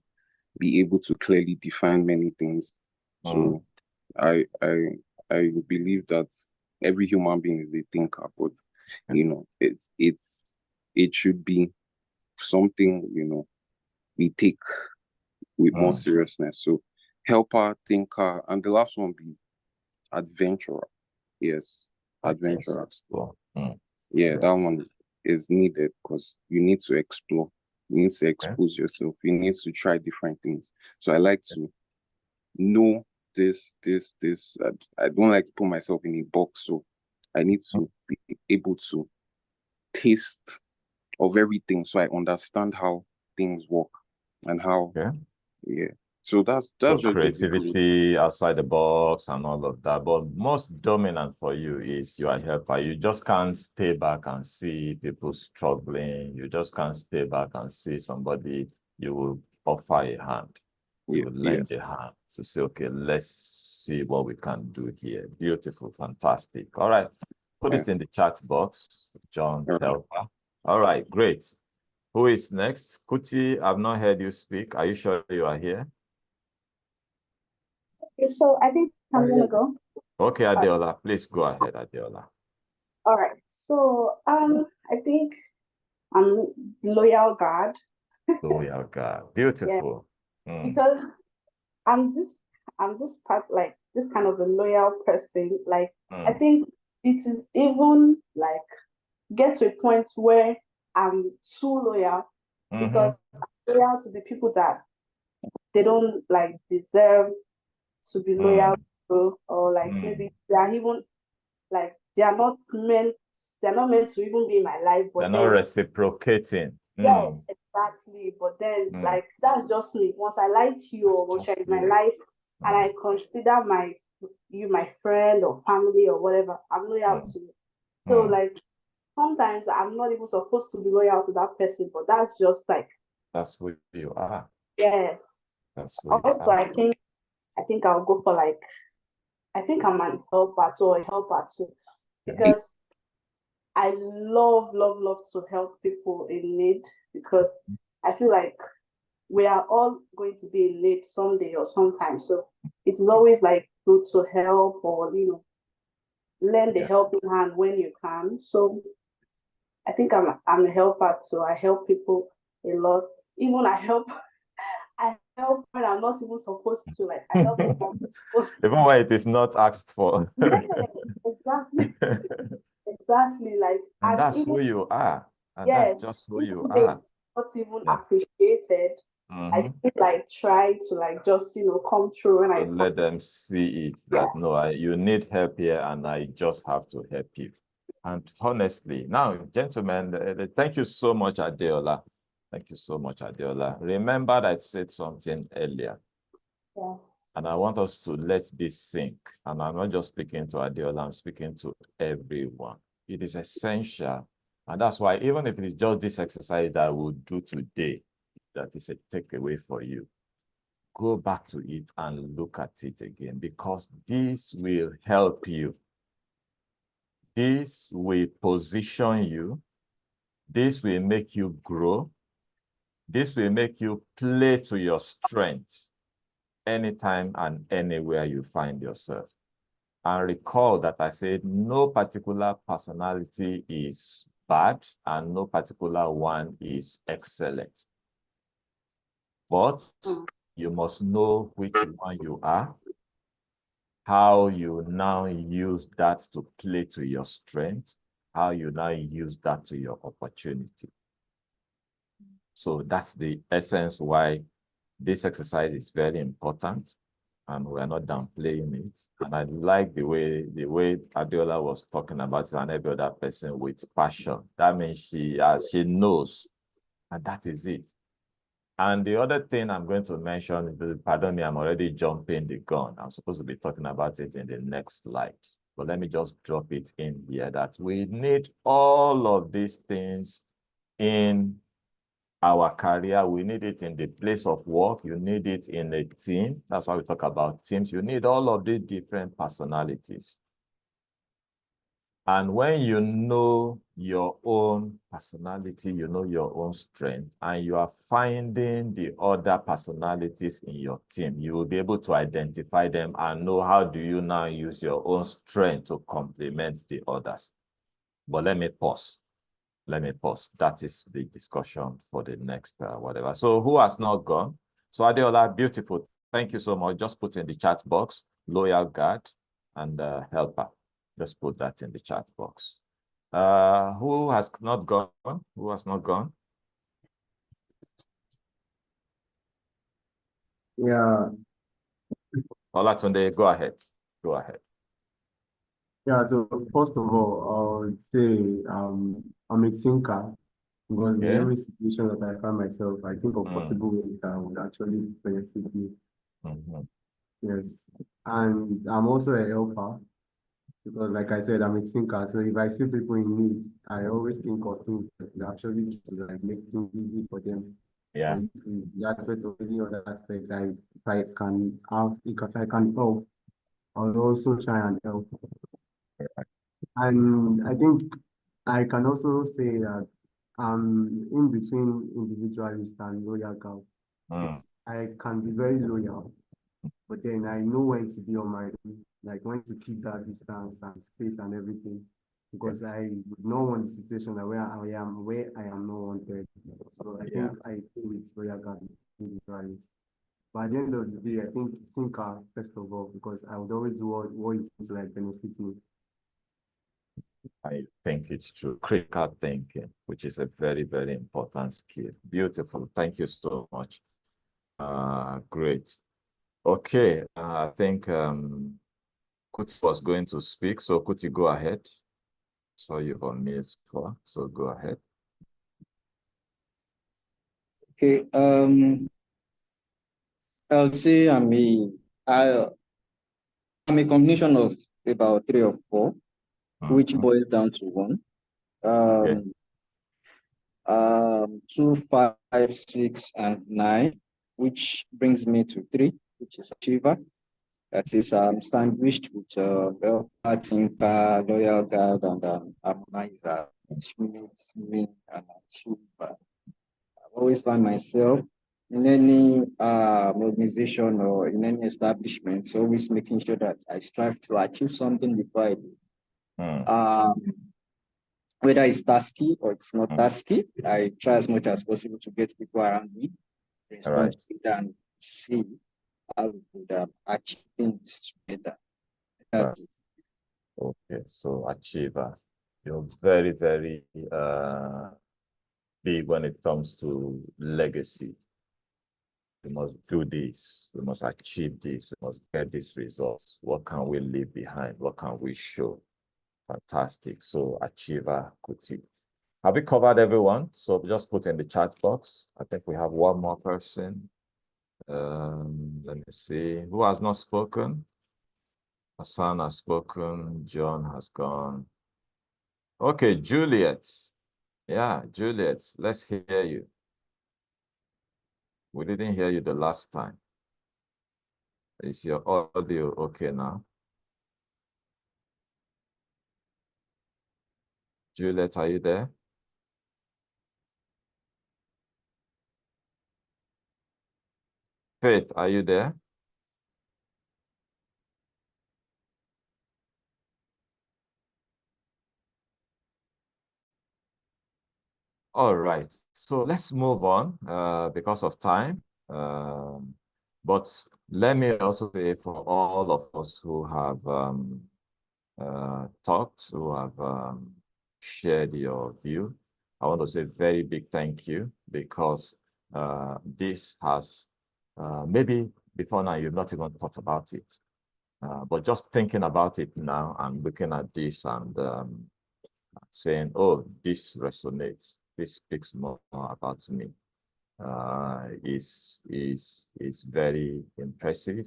Speaker 8: be able to clearly define many things. So I believe that every human being is a thinker, but it should be something we take with more seriousness. So helper, thinker, and the last one be adventurer. Yes, adventurer. Yeah, that one is needed because you need to explore. You need to expose yourself. You need to try different things. So I like to know this. I don't like to put myself in a box. So I need to be able to taste of everything so I understand how things work and how, yeah. So that's just
Speaker 1: creativity outside the box and all of that. But most dominant for you is you are a helper. You just can't stay back and see people struggling. You just can't stay back and see somebody. You will offer a hand. You will lend a hand to say, okay, let's see what we can do here. Beautiful, fantastic. All right. Put it in the chat box, John Helper. All right, great. Who is next? Kuti, I've not heard you speak. Are you sure you are here?
Speaker 5: So I think I'm gonna go.
Speaker 1: Okay, Adeola, please go ahead, Adeola.
Speaker 5: All right. So I think I'm loyal guard.
Speaker 1: Loyal guard. Beautiful.
Speaker 5: Because I'm this part, like this kind of a loyal person. Like I think it is even like get to a point where I'm too loyal because I'm loyal to the people that they don't like deserve to be loyal to, or like maybe they are even like they're not meant to even be in my life, but
Speaker 1: they're not reciprocating.
Speaker 5: yes, exactly. But then like that's just me. Once I like you or once you're in my life and I consider you my friend or family or whatever, I'm loyal to you. So like sometimes I'm not even supposed to be loyal to that person, but that's just like
Speaker 1: that's who you are.
Speaker 5: yes.
Speaker 1: That's who you
Speaker 5: Also,
Speaker 1: are.
Speaker 5: I think I'll go for like I think I'm an helper too, or a helper too, because I love to help people in need because I feel like we are all going to be in need someday or sometime. So it is always like good to help or lend a helping hand when you can. So I think I'm a helper too. I help people a lot. Even I help when I'm not even supposed to. Like I help when I'm supposed to.
Speaker 1: Even when it is not asked for.
Speaker 5: Yeah, exactly. Exactly. Like
Speaker 1: And that's
Speaker 5: even,
Speaker 1: who you are. And
Speaker 5: yes,
Speaker 1: that's just who
Speaker 5: even
Speaker 1: you
Speaker 5: though
Speaker 1: are.
Speaker 5: it's not even appreciated, I still like try to like just come through when I
Speaker 1: And let them see it that no, you need help here and I just have to help you. And honestly, now, gentlemen, thank you so much, Adeola. Thank you so much, Adeola. Remember that I said something earlier.
Speaker 5: Yeah.
Speaker 1: And I want us to let this sink. And I'm not just speaking to Adeola, I'm speaking to everyone. It is essential. And that's why even if it is just this exercise that we'll do today, that is a takeaway for you, go back to it and look at it again, because this will help you. This will position you. This will make you grow. This will make you play to your strength anytime and anywhere you find yourself. And recall that I said no particular personality is bad and no particular one is excellent. But you must know which one you are, how you now use that to play to your strength, how you now use that to your opportunity. So that's the essence why this exercise is very important, and we're not downplaying it. And I like the way Adeola was talking about it, and every other person with passion. That means she knows, and that is it. And the other thing I'm going to mention, pardon me, I'm already jumping the gun. I'm supposed to be talking about it in the next slide. But let me just drop it in here that we need all of these things in our career. We need it in the place of work. You need it in a team. That's why we talk about teams. You need all of these different personalities. And when you know your own personality, you know your own strength, and you are finding the other personalities in your team, you will be able to identify them and know how do you now use your own strength to complement the others. But let me pause. Let me pause. That is the discussion for the next whatever. So who has not gone? So Adeola, beautiful. Thank you so much. Just put in the chat box, loyal guard and helper. Just put that in the chat box. Who has not gone? Who has not gone?
Speaker 9: Yeah.
Speaker 1: Olatunde, go ahead. Go ahead.
Speaker 9: Yeah, so first of all, I would say I'm a thinker because in every situation that I find myself, I think of possible ways that would actually benefit me. Yes. And I'm also a helper because, like I said, I'm a thinker. So if I see people in need, I always think of things that will actually like make things easy for them.
Speaker 1: Yeah.
Speaker 9: So if the aspect of any other aspect, if I can help, I'll also try and help. And I think I can also say that I'm in between individualist and loyal girl. I can be very loyal, but then I know when to be on my own, like when to keep that distance and space and everything, because I would not want the situation where I am not wanted. So I think I feel with loyal girl individualist. But at the end of the day, I think thinker first of all, because I would always do what is going to like benefit me.
Speaker 1: I think it's true. Critical thinking, which is a very, very important skill. Beautiful. Thank you so much. Great. Okay, I think Kuti was going to speak, so Kuti, go ahead. So you've unmuted for, so go ahead.
Speaker 3: Okay, I'll say I'm a combination of about 3 or 4, which boils down to 1.
Speaker 1: Okay.
Speaker 3: 2, 5, 6, and 9, which brings me to 3, which is achiever. That is sandwiched with helper, thinker, loyal guide, and harmonizer, which makes me an achiever. I always find myself in any organization or in any establishment, always making sure that I strive to achieve something before I do. Whether it's tasky or it's not tasky, I try as much as possible to get people around me, for instance, and see how we could achieve things together. That's it.
Speaker 1: Okay, so achiever, you're very, very big when it comes to legacy. We must do this, we must achieve this, we must get these results. What can we leave behind? What can we show? Fantastic. So achiever, Kuti. Have we covered everyone? So just put in the chat box. I think we have one more person. Let me see. Who has not spoken? Hassan has spoken. John has gone. Okay, Juliet. Yeah, Juliet, let's hear you. We didn't hear you the last time. Is your audio okay now? Juliet, are you there? Faith, are you there? All right, so let's move on because of time. But let me also say for all of us who have talked, who have shared your view, I want to say very big thank you, because this has, maybe before now you've not even thought about it, but just thinking about it now and looking at this and saying, oh, this resonates, this speaks more about me, is very impressive.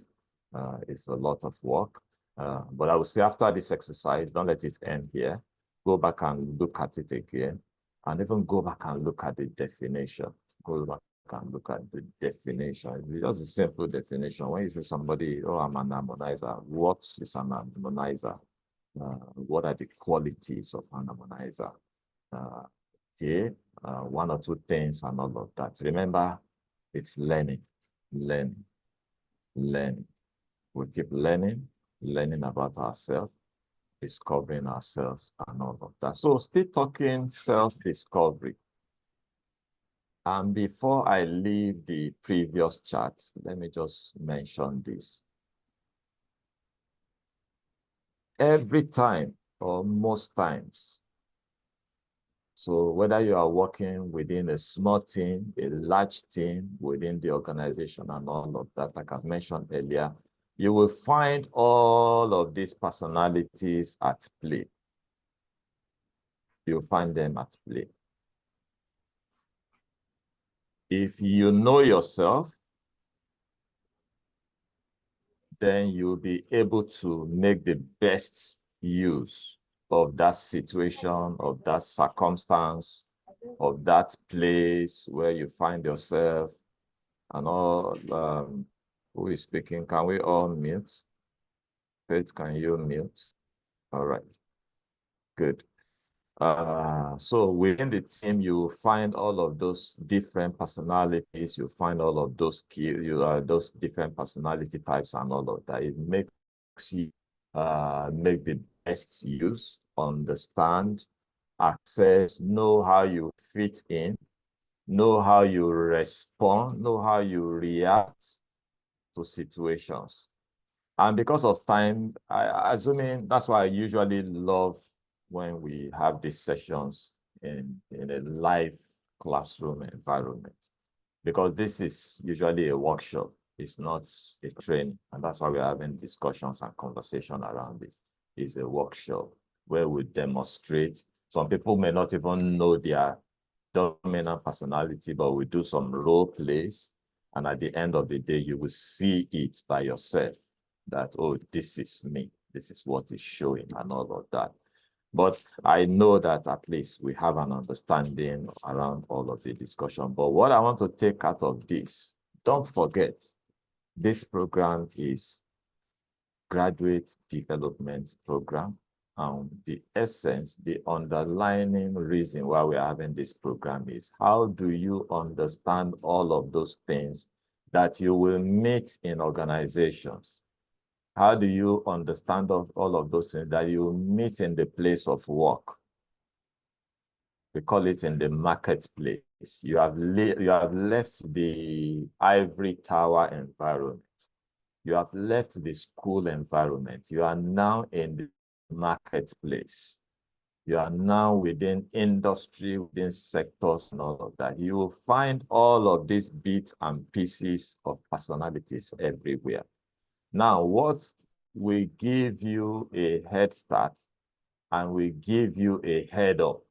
Speaker 1: It's a lot of work. But I would say after this exercise, don't let it end here. Go back and look at it again, and even go back and look at the definition. Go back and look at the definition. It's just a simple definition. When you say somebody, oh, I'm an harmonizer, what is an harmonizer? What are the qualities of an harmonizer? Okay, 1 or 2 things and all of that. Remember, it's learning. We keep learning about ourselves, discovering ourselves and all of that. So still talking self-discovery. And before I leave the previous chart, let me just mention this. Every time, or most times, so whether you are working within a small team, a large team within the organization and all of that, like I mentioned earlier, you will find all of these personalities at play. You'll find them at play. If you know yourself, then you'll be able to make the best use of that situation, of that circumstance, of that place where you find yourself, and all. Who is speaking? Can we all mute? Faith, can you mute? All right, good. So within the team, you find all of those different personalities, you find all of those skills, those different personality types and all of that. It makes you make the best use, understand, access, know how you fit in, know how you respond, know how you react, to situations. And because of time, assuming that's why I usually love when we have these sessions in a live classroom environment, because this is usually a workshop. It's not a training. And that's why we're having discussions and conversation around it. It's a workshop where we demonstrate. Some people may not even know their dominant personality, but we do some role plays. And at the end of the day, you will see it by yourself that, oh, this is me. This is what is showing and all of that. But I know that at least we have an understanding around all of the discussion. But what I want to take out of this, don't forget, this program is Graduate Development Program. And the essence, the underlying reason why we're having this program is how do you understand all of those things that you will meet in organizations? How do you understand all of those things that you meet in the place of work? We call it in the marketplace. You have left the ivory tower environment. You have left the school environment. You are now in the marketplace. You are now within industry, within sectors and all of that. You will find all of these bits and pieces of personalities everywhere. Now, what will give you a head start and will give you a head up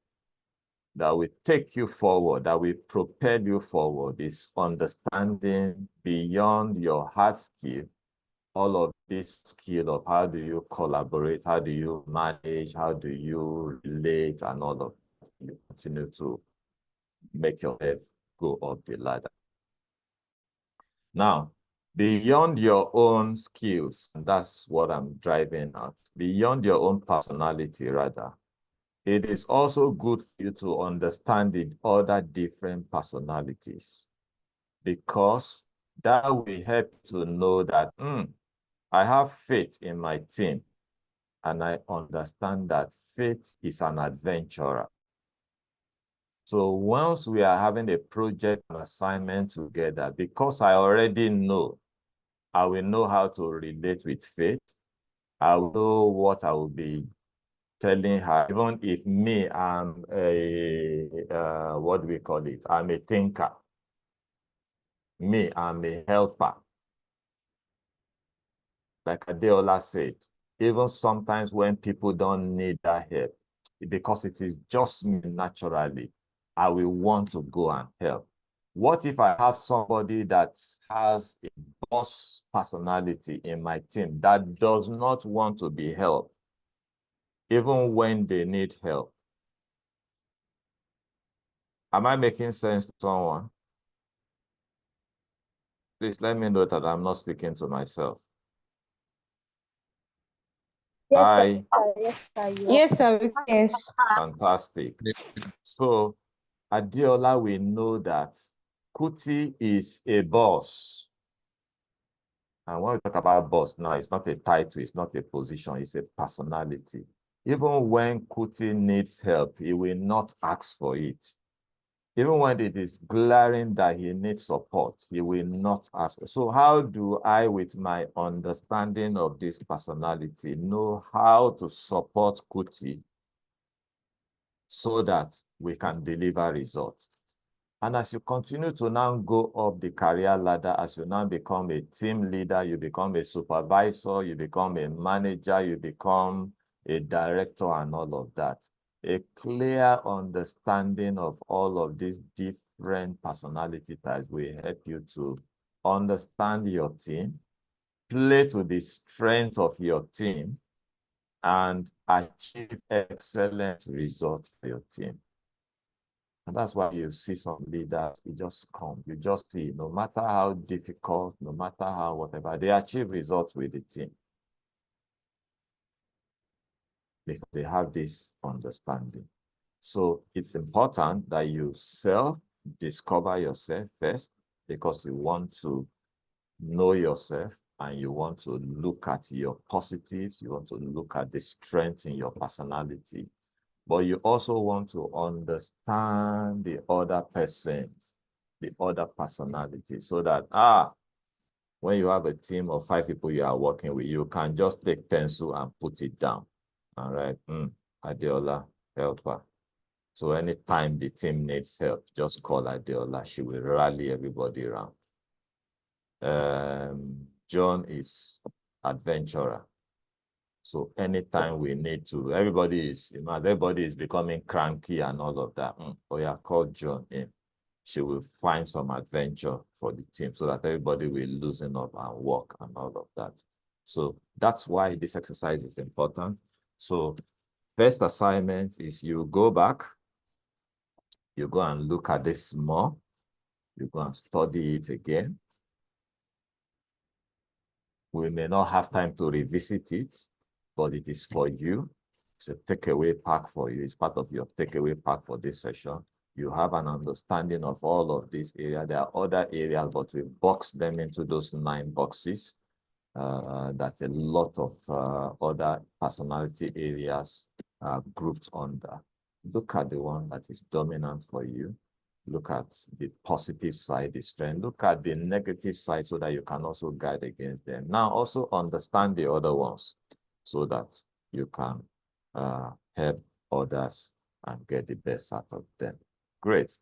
Speaker 1: that will take you forward, that will propel you forward is understanding beyond your hard skill, all of this skill of how do you collaborate, how do you manage, how do you relate, and all of that. You continue to make yourself go up the ladder. Now, beyond your own skills, and that's what I'm driving at, beyond your own personality, rather, it is also good for you to understand the other different personalities, because that will help you to know that, I have faith in my team, and I understand that faith is an adventurer. So once we are having a project and assignment together, because I already know, I will know how to relate with faith. I will know what I will be telling her, even if me, I'm a, what do we call it? I'm a thinker. Me, I'm a helper. Like Adeola said, even sometimes when people don't need that help, because it is just me naturally, I will want to go and help. What if I have somebody that has a boss personality in my team that does not want to be helped, even when they need help? Am I making sense to someone? Please let me know that I'm not speaking to myself.
Speaker 5: Yes,
Speaker 1: Hi.
Speaker 5: yes, sir.
Speaker 7: Yes, sir. Yes.
Speaker 1: Fantastic. So Adeola, we know that Kuti is a boss. And when we talk about boss now, it's not a title, it's not a position, it's a personality. Even when Kuti needs help, he will not ask for it. Even when it is glaring that he needs support, he will not ask. So how do I, with my understanding of this personality, know how to support Kuti so that we can deliver results? And as you continue to now go up the career ladder, as you now become a team leader, you become a supervisor, you become a manager, you become a director and all of that, a clear understanding of all of these different personality types will help you to understand your team, play to the strength of your team, and achieve excellent results for your team. And that's why you see some leaders, you just come, you just see, no matter how difficult, no matter how whatever, they achieve results with the team. Because they have this understanding. So it's important that you self-discover yourself first, because you want to know yourself and you want to look at your positives, you want to look at the strength in your personality, but you also want to understand the other persons, the other personality, so that, when you have a team of 5 people you are working with, you can just take pencil and put it down. All right. Adeola, helper. So anytime the team needs help, just call Adeola. She will rally everybody around. John is adventurer. So anytime we need to, everybody is becoming cranky and all of that. Oh yeah, call John in. She will find some adventure for the team so that everybody will loosen up and work and all of that. So that's why this exercise is important. So first assignment is you go back, you go and look at this more, you go and study it again. We may not have time to revisit it, but it is for you. It's a takeaway pack for you. It's part of your takeaway pack for this session. You have an understanding of all of these areas. There are other areas, but we box them into those 9 boxes. That a lot of other personality areas are grouped under. Look at the one that is dominant for you. Look at the positive side, the strength. Look at the negative side so that you can also guide against them. Now also understand the other ones so that you can help others and get the best out of them. Great.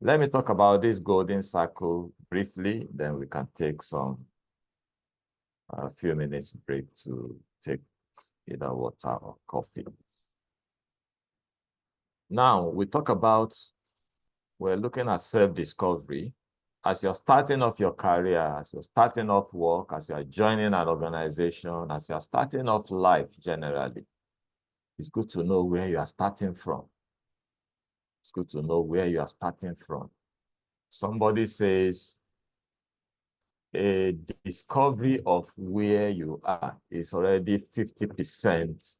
Speaker 1: Let me talk about this golden circle briefly, then we can take a few minutes break to take either water or coffee. Now we talk about, we're looking at self-discovery. As you're starting off your career, as you're starting off work, as you're joining an organization, as you're starting off life generally, it's good to know where you are starting from. It's good to know where you are starting from. Somebody says, a discovery of where you are is already 50%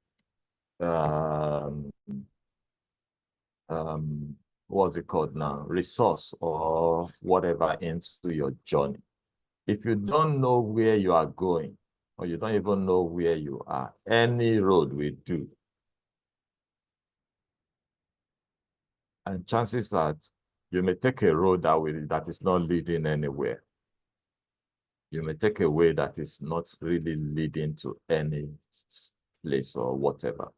Speaker 1: what's it called now? Resource or whatever into your journey. If you don't know where you are going, or you don't even know where you are, any road will do. And chances are you may take a road that is not leading anywhere. You may take a way that is not really leading to any place or whatever.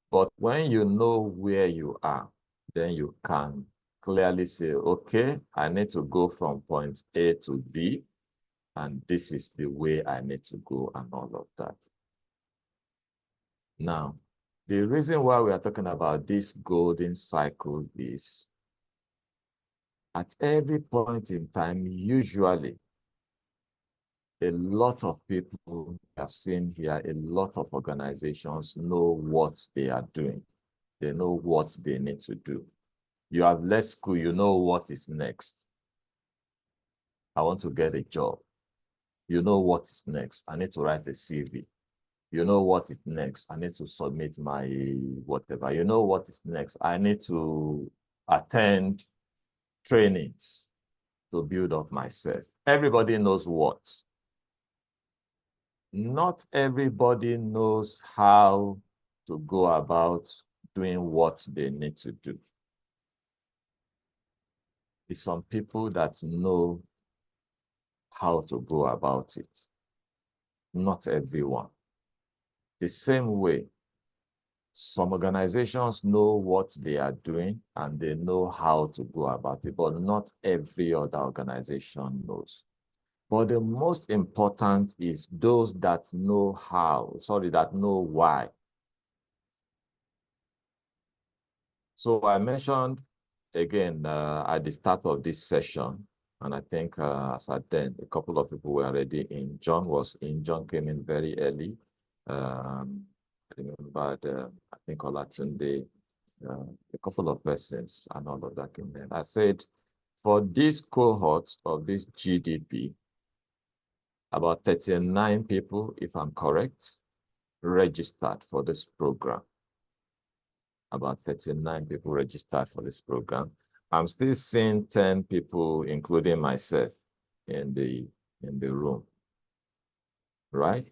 Speaker 1: But when you know where you are, then you can clearly say, okay, I need to go from point A to B, and this is the way I need to go and all of that. Now, the reason why we are talking about this golden cycle is at every point in time, usually, a lot of people have seen here, a lot of organizations know what they are doing. They know what they need to do. You have left school, you know what is next. I want to get a job. You know what is next. I need to write a CV. You know what is next. I need to submit my whatever. You know what is next. I need to attend trainings to build up myself. Everybody knows what. Not everybody knows how to go about doing what they need to do. It's some people that know how to go about it. Not everyone. The same way, some organizations know what they are doing and they know how to go about it, but not every other organization knows. But the most important is those that know how, that know why. So I mentioned, again, at the start of this session, and I think as at then, a couple of people were already in. John was in. John came in very early. I remember, I think Olatunde, a couple of persons and all of that came in. I said, for this cohort of this GDP, about 39 people, if I'm correct, registered for this program. About 39 people registered for this program. I'm still seeing 10 people, including myself, in the room, right?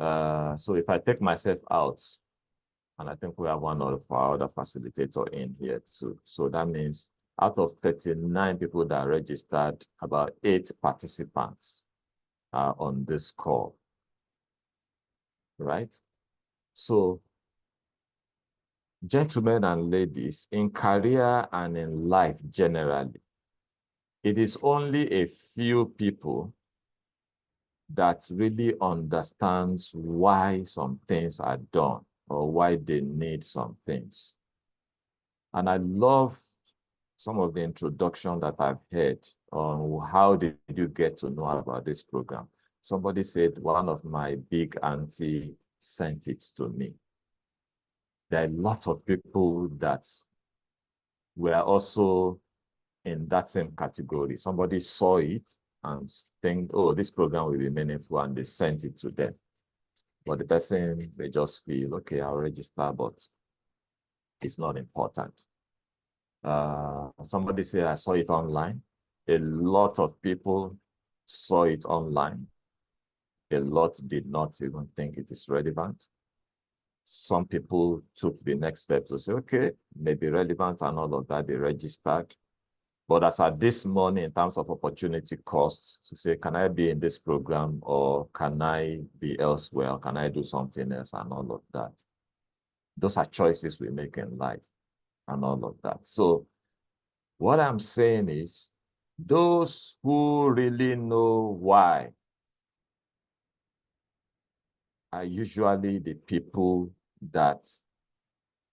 Speaker 1: So if I take myself out, and I think we have one of our other facilitator in here too. So that means out of 39 people that registered, about 8 participants are on this call, right? So, gentlemen and ladies, in career and in life generally, it is only a few people that really understands why some things are done or why they need some things. And I love some of the introduction that I've heard on how did you get to know about this program. Somebody said one of my big auntie sent it to me. There are a lot of people that were also in that same category. Somebody saw it and think, oh, this program will be meaningful, and they sent it to them. But the person, they just feel, okay, I'll register, but it's not important. Somebody said, I saw it online. A lot of people saw it online. A lot did not even think it is relevant. Some people took the next step to say, okay, maybe relevant and all of that, they registered. But as at this morning, in terms of opportunity costs, to say, can I be in this program or can I be elsewhere? Or can I do something else and all of that? Those are choices we make in life and all of that. So what I'm saying is, those who really know why are usually the people that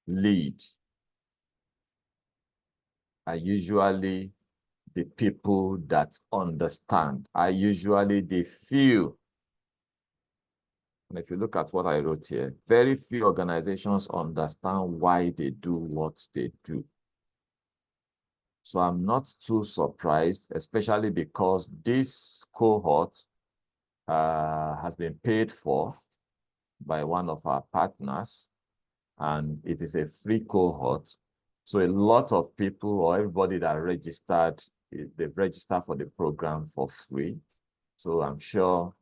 Speaker 1: lead, are usually the people that understand, are usually the few. And if you look at what I wrote here, very few organizations understand why they do what they do. So I'm not too surprised, especially because this cohort has been paid for by one of our partners, and it is a free cohort. So a lot of people or everybody that registered, they've registered for the program for free. So I'm sure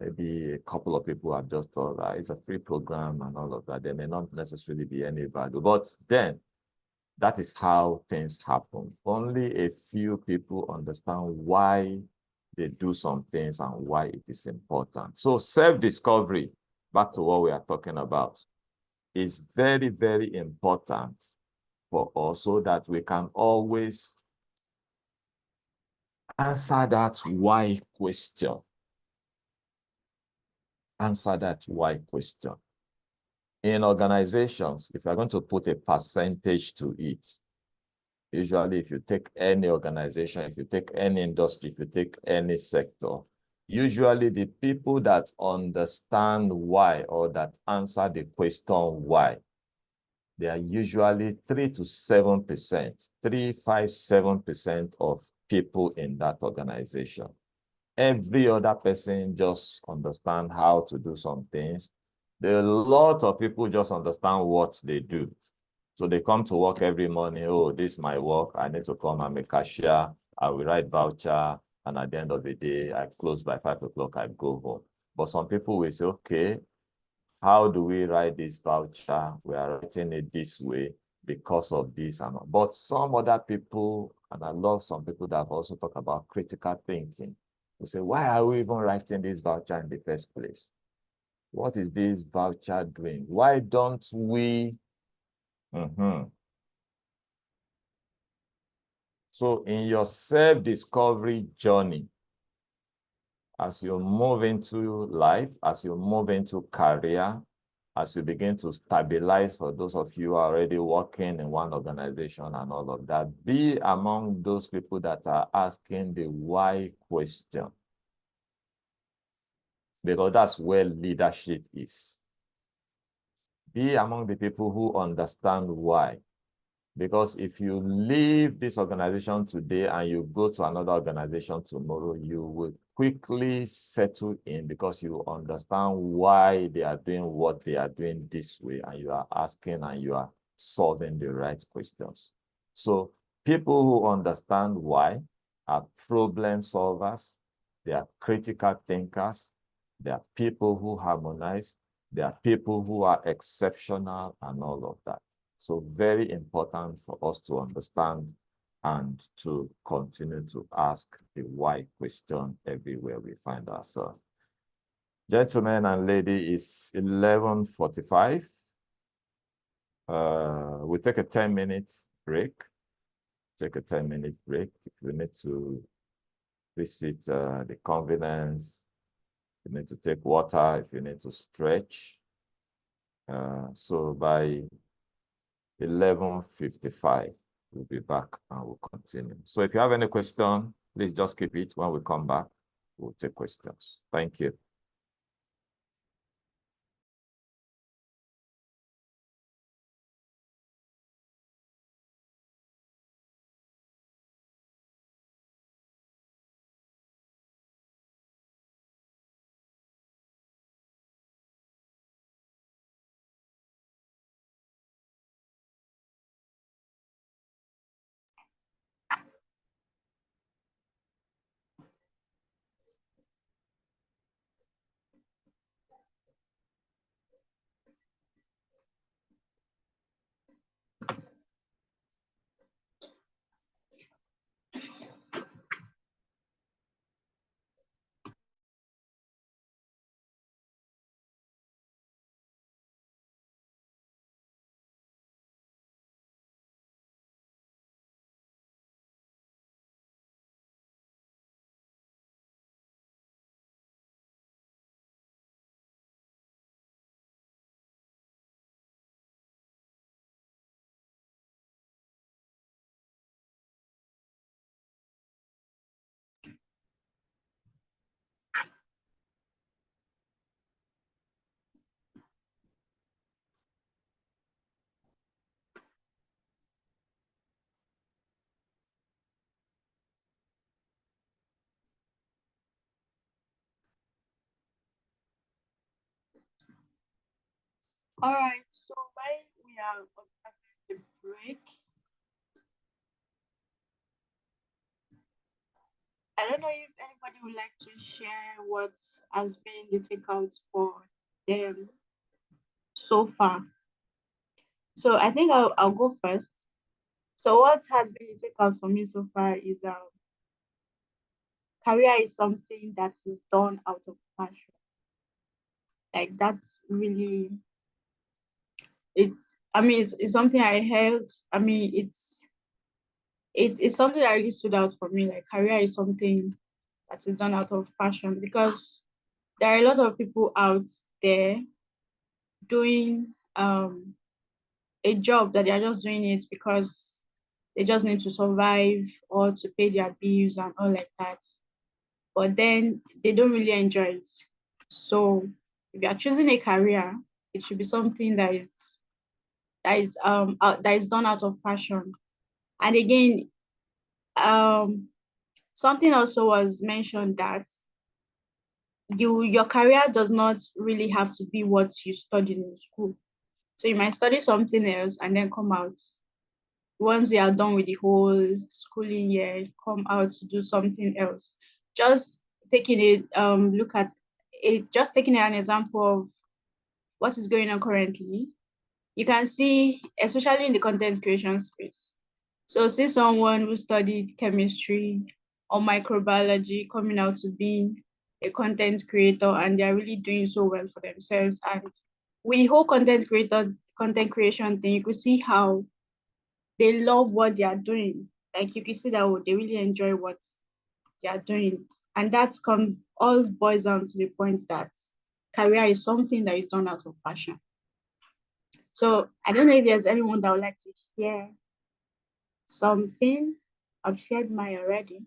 Speaker 1: maybe a couple of people have just thought that it's a free program and all of that. There may not necessarily be any value, but then that is how things happen. Only a few people understand why they do some things and why it is important. So self-discovery, back to what we are talking about, is very, very important for us so that we can always answer that why question. Answer that why question. In organizations, if you're going to put a percentage to it, usually if you take any organization, if you take any industry, if you take any sector, usually the people that understand why or that answer the question why, they are usually 3 to 7%, 3, 5, 7% of people in that organization. Every other person just understand how to do some things. There are a lot of people just understand what they do. So they come to work every morning. Oh, this is my work. I need to come. I'm a cashier. I will write voucher. And at the end of the day, I close by 5 o'clock. I go home. But some people will say, okay, how do we write this voucher? We are writing it this way because of this and all. But some other people, and I love some people that have also talked about critical thinking. We say, why are we even writing this voucher in the first place? What is this voucher doing? Why don't we? So in your self-discovery journey, as you move into life, as you move into career, as you begin to stabilize, for those of you who are already working in one organization and all of that, be among those people that are asking the why question. Because that's where leadership is. Be among the people who understand why. Because if you leave this organization today and you go to another organization tomorrow, you will quickly settle in because you understand why they are doing what they are doing this way, and you are asking and you are solving the right questions. So people who understand why are problem solvers, they are critical thinkers, they are people who harmonize, they are people who are exceptional and all of that. So very important for us to understand and to continue to ask the why question everywhere we find ourselves. Gentlemen and lady, it's 11:45. We'll take a 10-minute break. Take a 10-minute break. If you need to visit the convenience, if you need to take water, if you need to stretch. So by 11:55, we'll be back and we'll continue. So if you have any question, please just keep it. When we come back, we'll take questions. Thank you.
Speaker 2: All right, so while we are observing the break, I don't know if anybody would like to share what has been the takeout for them so far. So I think I'll go first. So what has been the takeout for me so far is career is something that is done out of passion. Like that's really it's something I held. It's something that really stood out for me. Like career is something that is done out of passion because there are a lot of people out there doing a job that they are just doing it because they just need to survive or to pay their bills and all like that. But then they don't really enjoy it. So if you are choosing a career, it should be something that is done out of passion. And again, something also was mentioned that your career does not really have to be what you studied in school. So you might study something else and then come out. Once you are done with the whole schooling year, come out to do something else. Just taking it, look at it, just taking an example of what is going on currently. You can see, especially in the content creation space. So see someone who studied chemistry or microbiology coming out to being a content creator, and they're really doing so well for themselves. And with the whole content creation thing, you could see how they love what they are doing. Like you can see that they really enjoy what they are doing. And that's all boils down to the point that career is something that is done out of passion. So I don't know if there's anyone that would like to share something. I've shared mine already.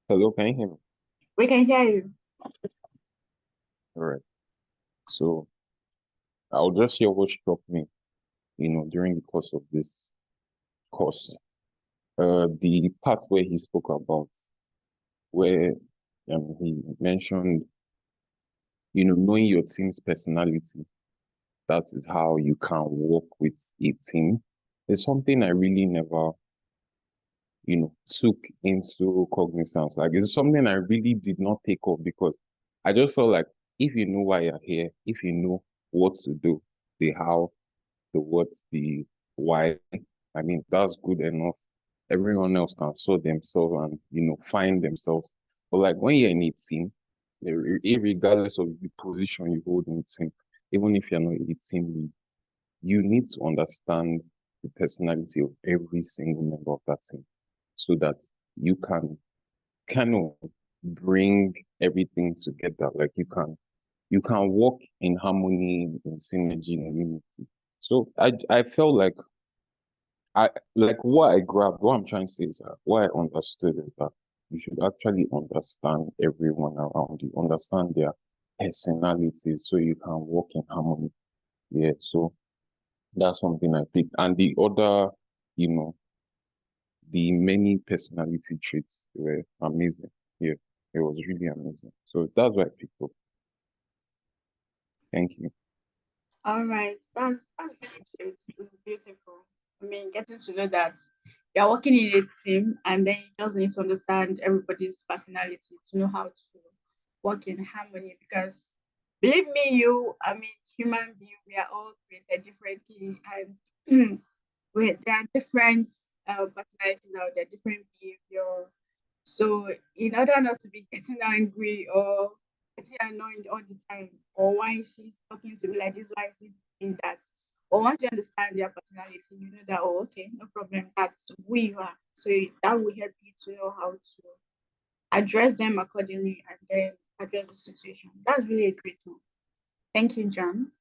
Speaker 8: Hello, can you hear me?
Speaker 2: We can hear you.
Speaker 8: All right. So I'll just share what struck me, during the course of this course. The part where he spoke about, where he mentioned, knowing your team's personality. That is how you can work with a team. It's something I really never, took into cognizance. Like it's something I really did not take up because I just felt like if you know why you're here, if you know what to do, the how, the what, the why. I mean, that's good enough. Everyone else can sort themselves and, find themselves. But like when you're in a team, regardless of the position you hold in the team, even if you're not a team lead, you need to understand the personality of every single member of that team so that you can kind of bring everything together. Like you can work in harmony, in synergy, and unity. So I felt like what I grabbed, what I'm trying to say is that what I understood is that you should actually understand everyone around you, understand their personalities so you can work in harmony. Yeah, so that's something I picked. And the other, the many personality traits were amazing. Yeah, it was really amazing. So that's what I picked up. Thank you.
Speaker 2: All right, that's really great. It's beautiful. I mean, getting to know that you're working in a team and then you just need to understand everybody's personality to know how to work in harmony. Because believe me, human beings, we are all created differently, and there are different personalities out there, different behavior. So in order not to be getting angry or getting annoyed all the time, or why she's talking to me like this, why is she doing that? Or once you understand their personality, you know that, oh, okay, no problem, that's who you are. So that will help you to know how to address them accordingly and then address the situation. That's really a great one. Thank you, John.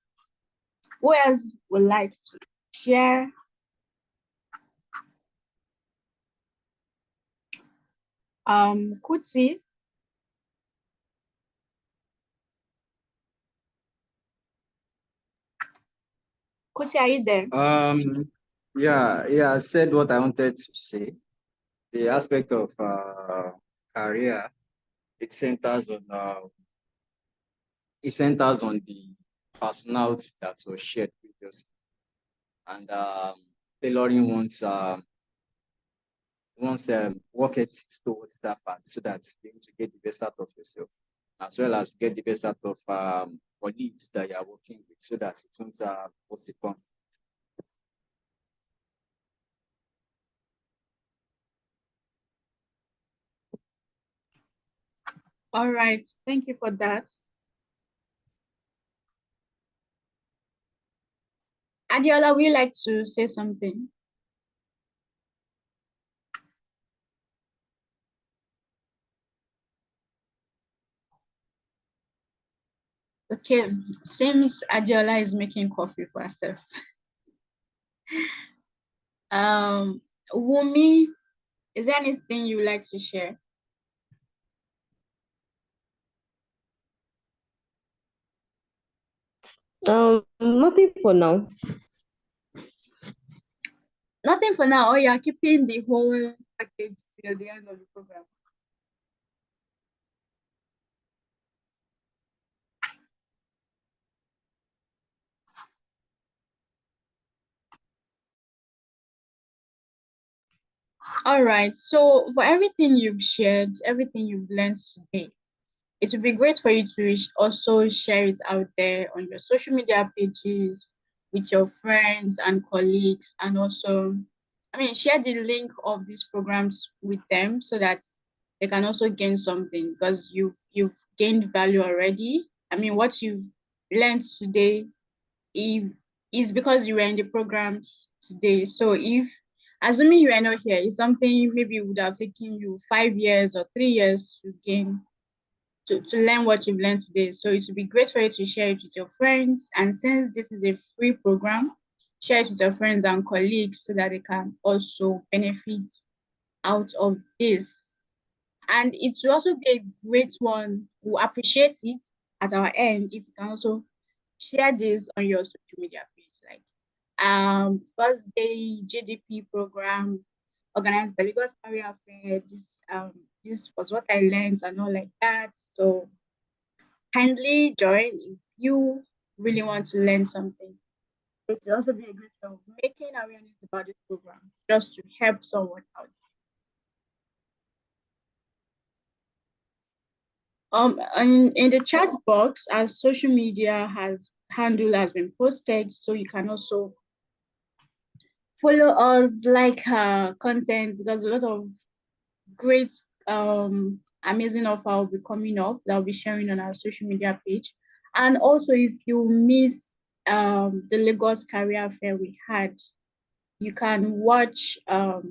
Speaker 2: Who else would like to share? Kuti. Kuti, are you there?
Speaker 3: Yeah, I said what I wanted to say. The aspect of career, it centers on the personality that was shared previously, and tailoring one's work ethics towards that part so that you're able to get the best out of yourself, as well as get the best out of colleagues that you are working with, so that it won't cause a conflict.
Speaker 2: All right, thank you for that. Adiola, would you like to say something? Okay, seems Adiola is making coffee for herself. Wumi, is there anything you would like to share?
Speaker 7: Nothing for now.
Speaker 2: Nothing for now. Oh, you're keeping the whole package till the end of the program. All right. So for everything you've shared, everything you've learned today, it would be great for you to also share it out there on your social media pages with your friends and colleagues, and also, share the link of these programs with them so that they can also gain something, because you've gained value already. What you've learned today if is because you were in the program today. So if assuming you are not here, it's something maybe would have taken you 5 years or 3 years to gain to learn what you've learned today. So it would be great for you to share it with your friends. And since this is a free program, share it with your friends and colleagues so that they can also benefit out of this. And it will also be a great one. We'll appreciate it at our end if you can also share this on your social media page, like first day GDP program organized by Lagos Career Fair. This was what I learned and all like that. So kindly join if you really want to learn something. It will also be a great way of making awareness about this program, just to help someone out. In the chat box, our social media handle has been posted, so you can also follow us, like content, because a lot of great amazing offer will be coming up that will be sharing on our social media page. And also, if you miss the Lagos Career Fair we had, you can watch the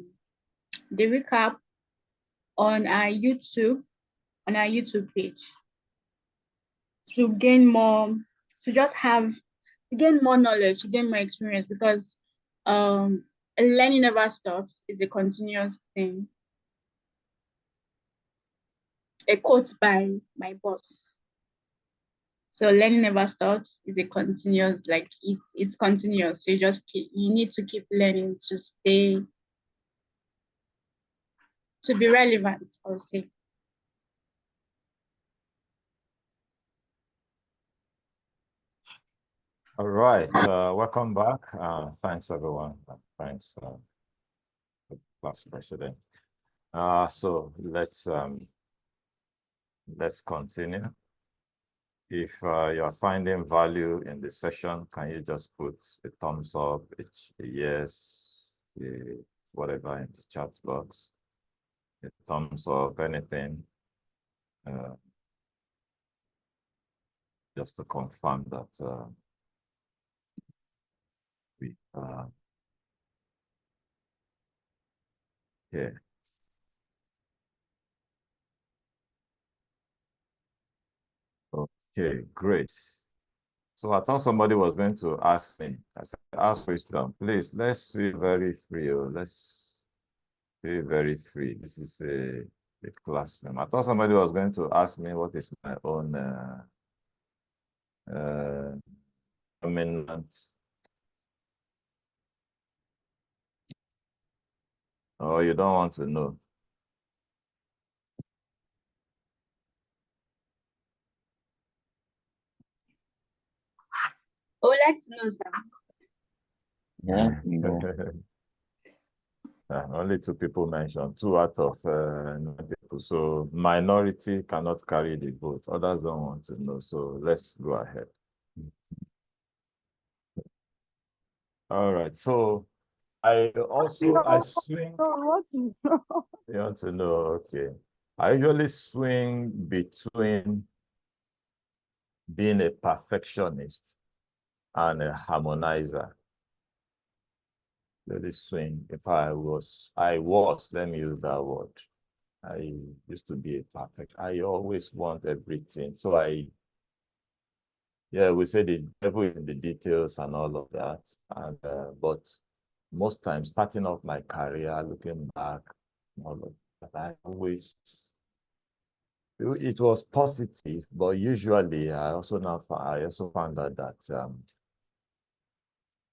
Speaker 2: recap on our YouTube page to gain more, to just have to gain more knowledge, to gain more experience, because learning never stops. It's a continuous thing. A quote by my boss. So learning never stops. It's a continuous, like it's continuous. So you need to keep learning to be relevant, I would say.
Speaker 1: All right, welcome back. Thanks everyone. Thanks, class president. So let's continue. If you're finding value in the session, can you just put a thumbs up, a yes, whatever in the chat box, a thumbs up, anything, just to confirm that we are here. Okay, great. So I thought somebody was going to ask me. I said, ask Wisdom, please, let's feel very free. Let's feel very free. This is a classroom. I thought somebody was going to ask me what is my own dominant. Oh, you don't want to know.
Speaker 2: I would like to know, sir.
Speaker 1: Yeah, only 2 people mentioned, 2 out of 9 people. So minority cannot carry the vote. Others don't want to know. So let's go ahead. All right. So I swing. You want to know? Okay. I usually swing between being a perfectionist and a harmonizer. Let it swing. If I was, let me use that word. I used to be a perfect. I always want everything. So we say the devil is in the details and all of that. And but most times, starting off my career, looking back, all of that, I always, it was positive, but usually I also found out that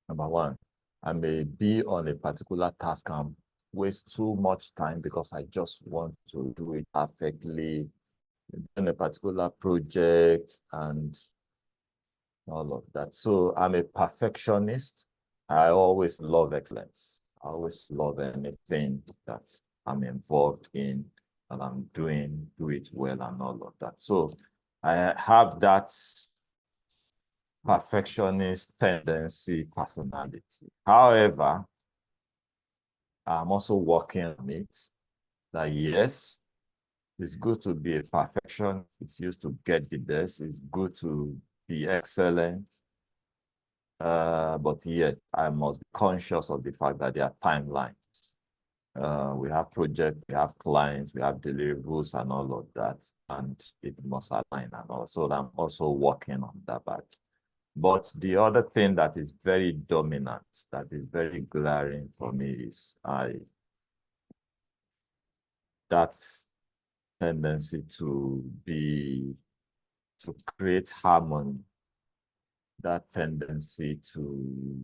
Speaker 1: number one, I may be on a particular task and waste too much time because I just want to do it perfectly in a particular project and all of that. So I'm a perfectionist. I always love excellence. I always love anything that I'm involved in and I'm doing, do it well and all of that. So I have that perfectionist tendency, personality. However, I'm also working on it. That yes, it's good to be a perfectionist. It's used to get the best. It's good to be excellent. But yet, I must be conscious of the fact that there are timelines. We have projects, we have clients, we have deliverables and all of that, and it must align and all. So I'm also working on that part. But the other thing that is very dominant, that is very glaring for me is that tendency to create harmony, that tendency to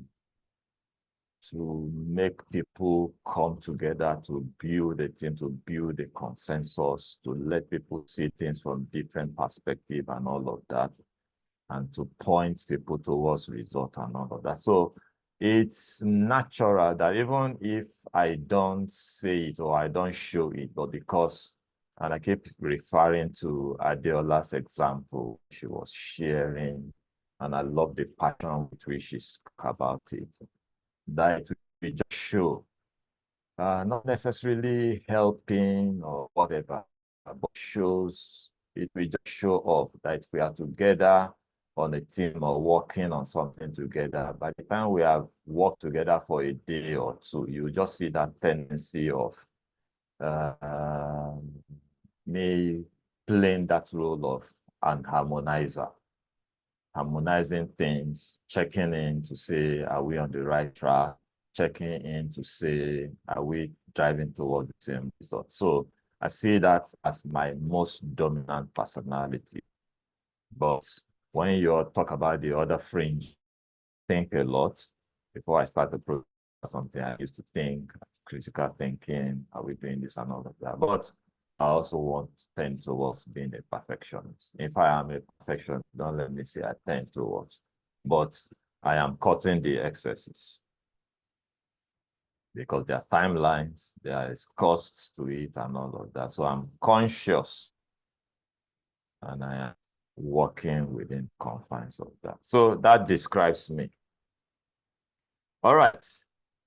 Speaker 1: make people come together, to build a team, to build a consensus, to let people see things from different perspectives and all of that, and to point people towards result and all of that. So it's natural that even if I don't say it or I don't show it, but because, and I keep referring to Adeola's example, she was sharing and I love the passion with which she spoke about it. That it will just show, not necessarily helping or whatever, but it will just show off that if we are together on a team or working on something together, by the time we have worked together for a day or two, you just see that tendency of me playing that role of an harmonizer, harmonizing things, checking in to say, are we on the right track? Checking in to say, are we driving toward the same result? So I see that as my most dominant personality. But when you talk about the other fringe, think a lot. Before I start the program or something, I used to think, critical thinking, are we doing this and all of that? But I also want to tend towards being a perfectionist. If I am a perfectionist, don't let me say I tend towards, but I am cutting the excesses because there are timelines, there is costs to it and all of that. So I'm conscious and I am working within confines of that. So that describes me. All right.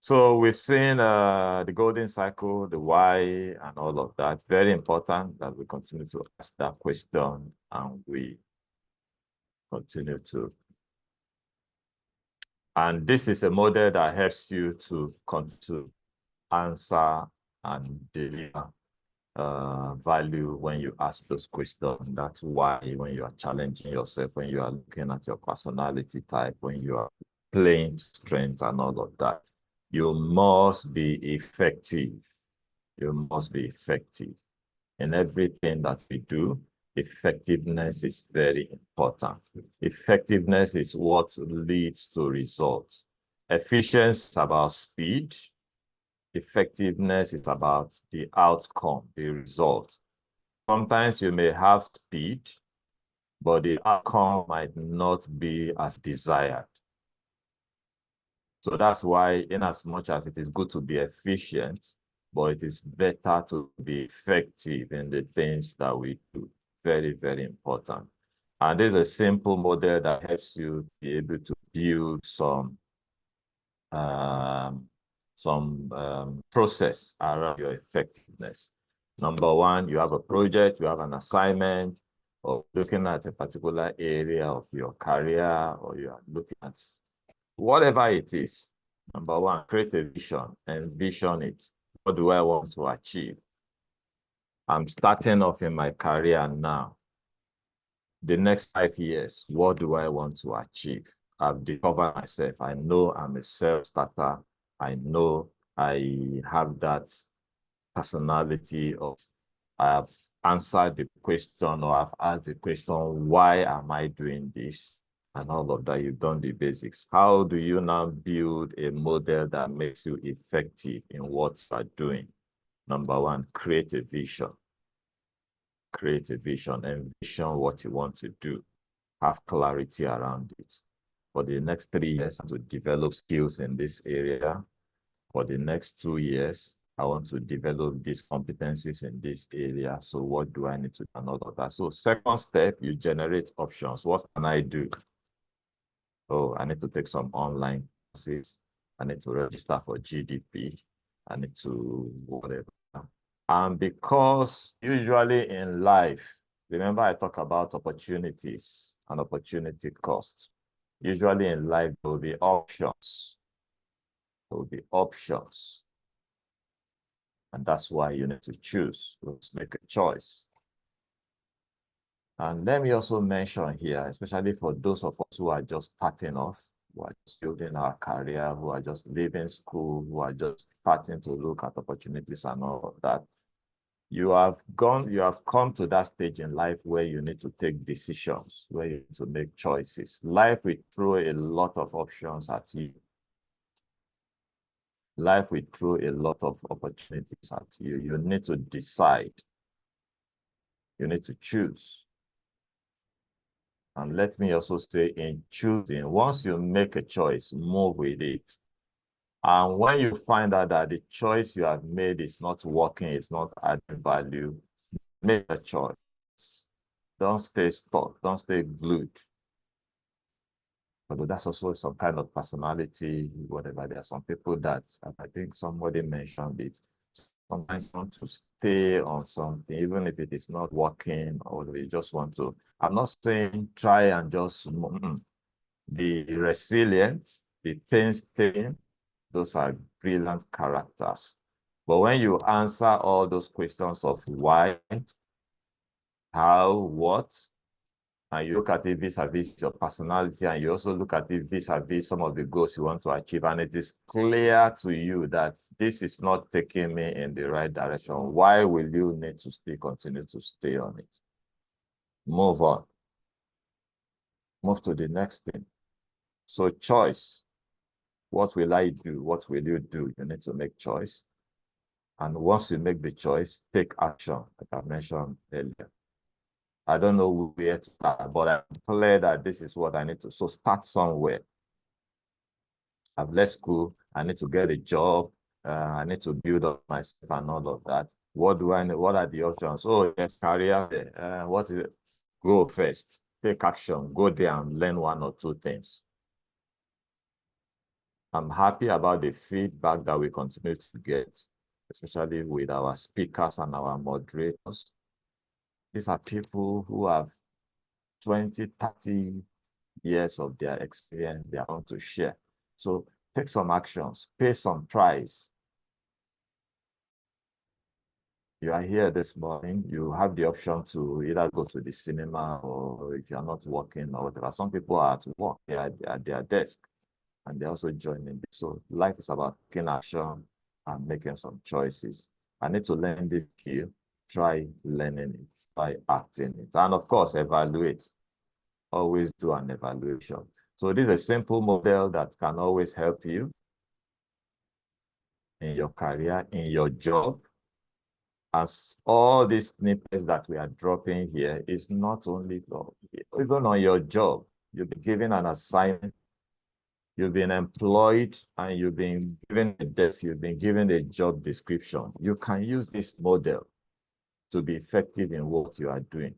Speaker 1: So we've seen the golden cycle, the why, and all of that. Very important that we continue to ask that question and we continue to. And this is a model that helps you to answer and deliver value when you ask those questions. That's why when you are challenging yourself, when you are looking at your personality type, when you are playing strength and all of that, you must be effective. You must be effective in everything that we do. Effectiveness is very important. Effectiveness is what leads to results. Efficiency is about speed. Effectiveness is about the outcome, the result. Sometimes you may have speed, but the outcome might not be as desired. So that's why, in as much as it is good to be efficient, but it is better to be effective in the things that we do. Very, very important. And there's a simple model that helps you be able to build some process around your effectiveness. Number one, you have a project, you have an assignment, or looking at a particular area of your career, or you are looking at whatever it is. Number one, create a vision, envision it. What do I want to achieve? I'm starting off in my career now. The next 5 years, what do I want to achieve? I've discovered myself. I know I'm a self-starter. I know I have that personality of, I have answered the question or I've asked the question, why am I doing this? And all of that, you've done the basics. How do you now build a model that makes you effective in what you are doing? Number one, create a vision. Create a vision, envision what you want to do. Have clarity around it. For the next 3 years, to develop skills in this area. For the next 2 years, I want to develop these competencies in this area. So what do I need to do and all of that? So second step, you generate options. What can I do? Oh, I need to take some online courses. I need to register for GDP. I need to whatever. And because usually in life, remember I talk about opportunities and opportunity costs. Usually in life, there will be options. There will be options. And that's why you need to choose. Let's make a choice. And let me also mention here, especially for those of us who are just starting off, who are just building our career, who are just leaving school, who are just starting to look at opportunities and all of that. You have come to that stage in life where you need to take decisions, where you need to make choices. Life will throw a lot of options at you. Life will throw a lot of opportunities at you. You need to decide. You need to choose. And let me also say, in choosing, once you make a choice, move with it. And when you find out that the choice you have made is not working, it's not adding value, make a choice. Don't stay stuck. Don't stay glued. Although that's also some kind of personality, whatever. There are some people that, I think somebody mentioned it, sometimes want to stay on something, even if it is not working, or they just want to. I'm not saying try and just be resilient, be painstaking. Those are brilliant characters. But when you answer all those questions of why, how, what, and you look at it vis-a-vis your personality, and you also look at it vis-a-vis some of the goals you want to achieve, and it is clear to you that this is not taking me in the right direction, why will you need to still continue to stay on it? Move on. Move to the next thing. So choice. What will I do? What will you do? You need to make choice. And once you make the choice, take action, like I mentioned earlier. I don't know where to start, but I'm clear that this is what I need to. So start somewhere. I've left school. I need to get a job. I need to build up myself and all of that. What do I need? What are the options? Oh, yes, career. What is it? Go first. Take action. Go there and learn one or two things. I'm happy about the feedback that we continue to get, especially with our speakers and our moderators. These are people who have 20, 30 years of their experience they are going to share. So take some actions, pay some price. You are here this morning, you have the option to either go to the cinema, or if you're not working or whatever. Some people are at work, they are at their desk, and they're also joining. So life is about taking action and making some choices. I need to learn this skill, try learning it, try acting it. And of course, evaluate. Always do an evaluation. So this is a simple model that can always help you in your career, in your job. As all these snippets that we are dropping here is not only, even on your job, you'll be given an assignment, you've been employed, and you've been given a desk, you've been given a job description. You can use this model to be effective in what you are doing.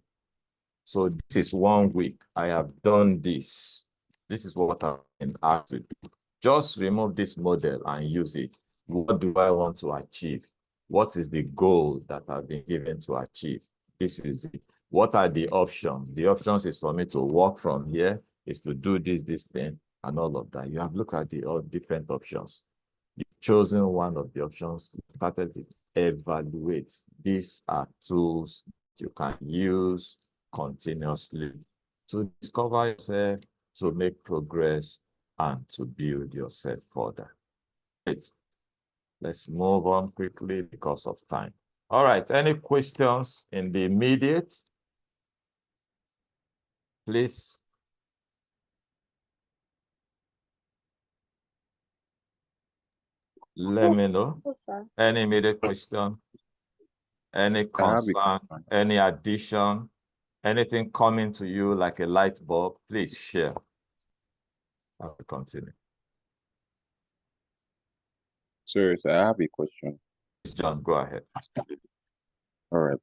Speaker 1: So this is 1 week. I have done this. This is what I've been asked to do. Just remove this model and use it. What do I want to achieve? What is the goal that I've been given to achieve? This is it. What are the options? The options is for me to walk from here, is to do this thing, and all of that. You have looked at the all different options. You've chosen one of the options, you started to evaluate. These are tools you can use continuously to discover yourself, to make progress, and to build yourself further. Right. Let's move on quickly because of time. All right, any questions in the immediate? Please. Let me know. Any immediate question? Any concern? Any addition? Anything coming to you like a light bulb? Please share. I will continue.
Speaker 8: Sir, I have a question.
Speaker 1: John, go ahead.
Speaker 8: All right.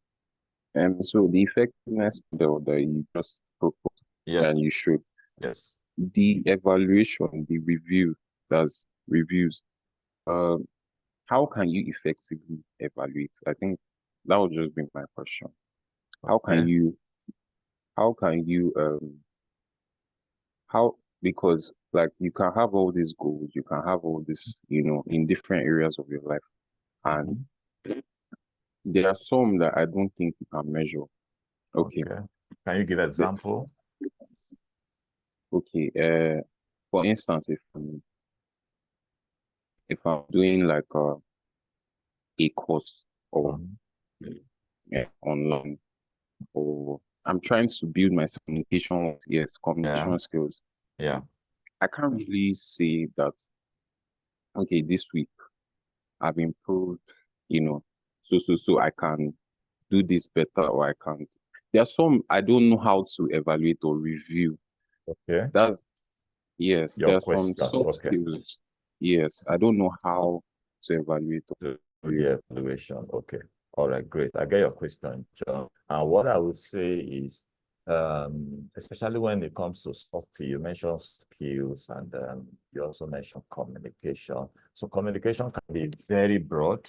Speaker 8: So the effectiveness model that you just proposed,
Speaker 1: yes,
Speaker 8: and you should.
Speaker 1: Yes.
Speaker 8: The evaluation, the review, that's reviews. How can you effectively evaluate? I think that would just be my question. How can you because like you can have all these goals, you can have all this, in different areas of your life. And there are some that I don't think you can measure. Okay.
Speaker 1: Can you give an example?
Speaker 8: Okay. For instance, if I'm doing like a course or online, or I'm trying to build my communication skills.
Speaker 1: Yeah.
Speaker 8: I can't really say that, okay, this week I've improved, so I can do this better, or I can't. There are some I don't know how to evaluate or review.
Speaker 1: Okay.
Speaker 8: Yes, there are some soft skills. Yes, I don't know how to evaluate.
Speaker 1: The evaluation. Okay. All right, great. I get your question, John. And what I would say is, especially when it comes to soft skills. You mentioned skills, and you also mentioned communication. So communication can be very broad,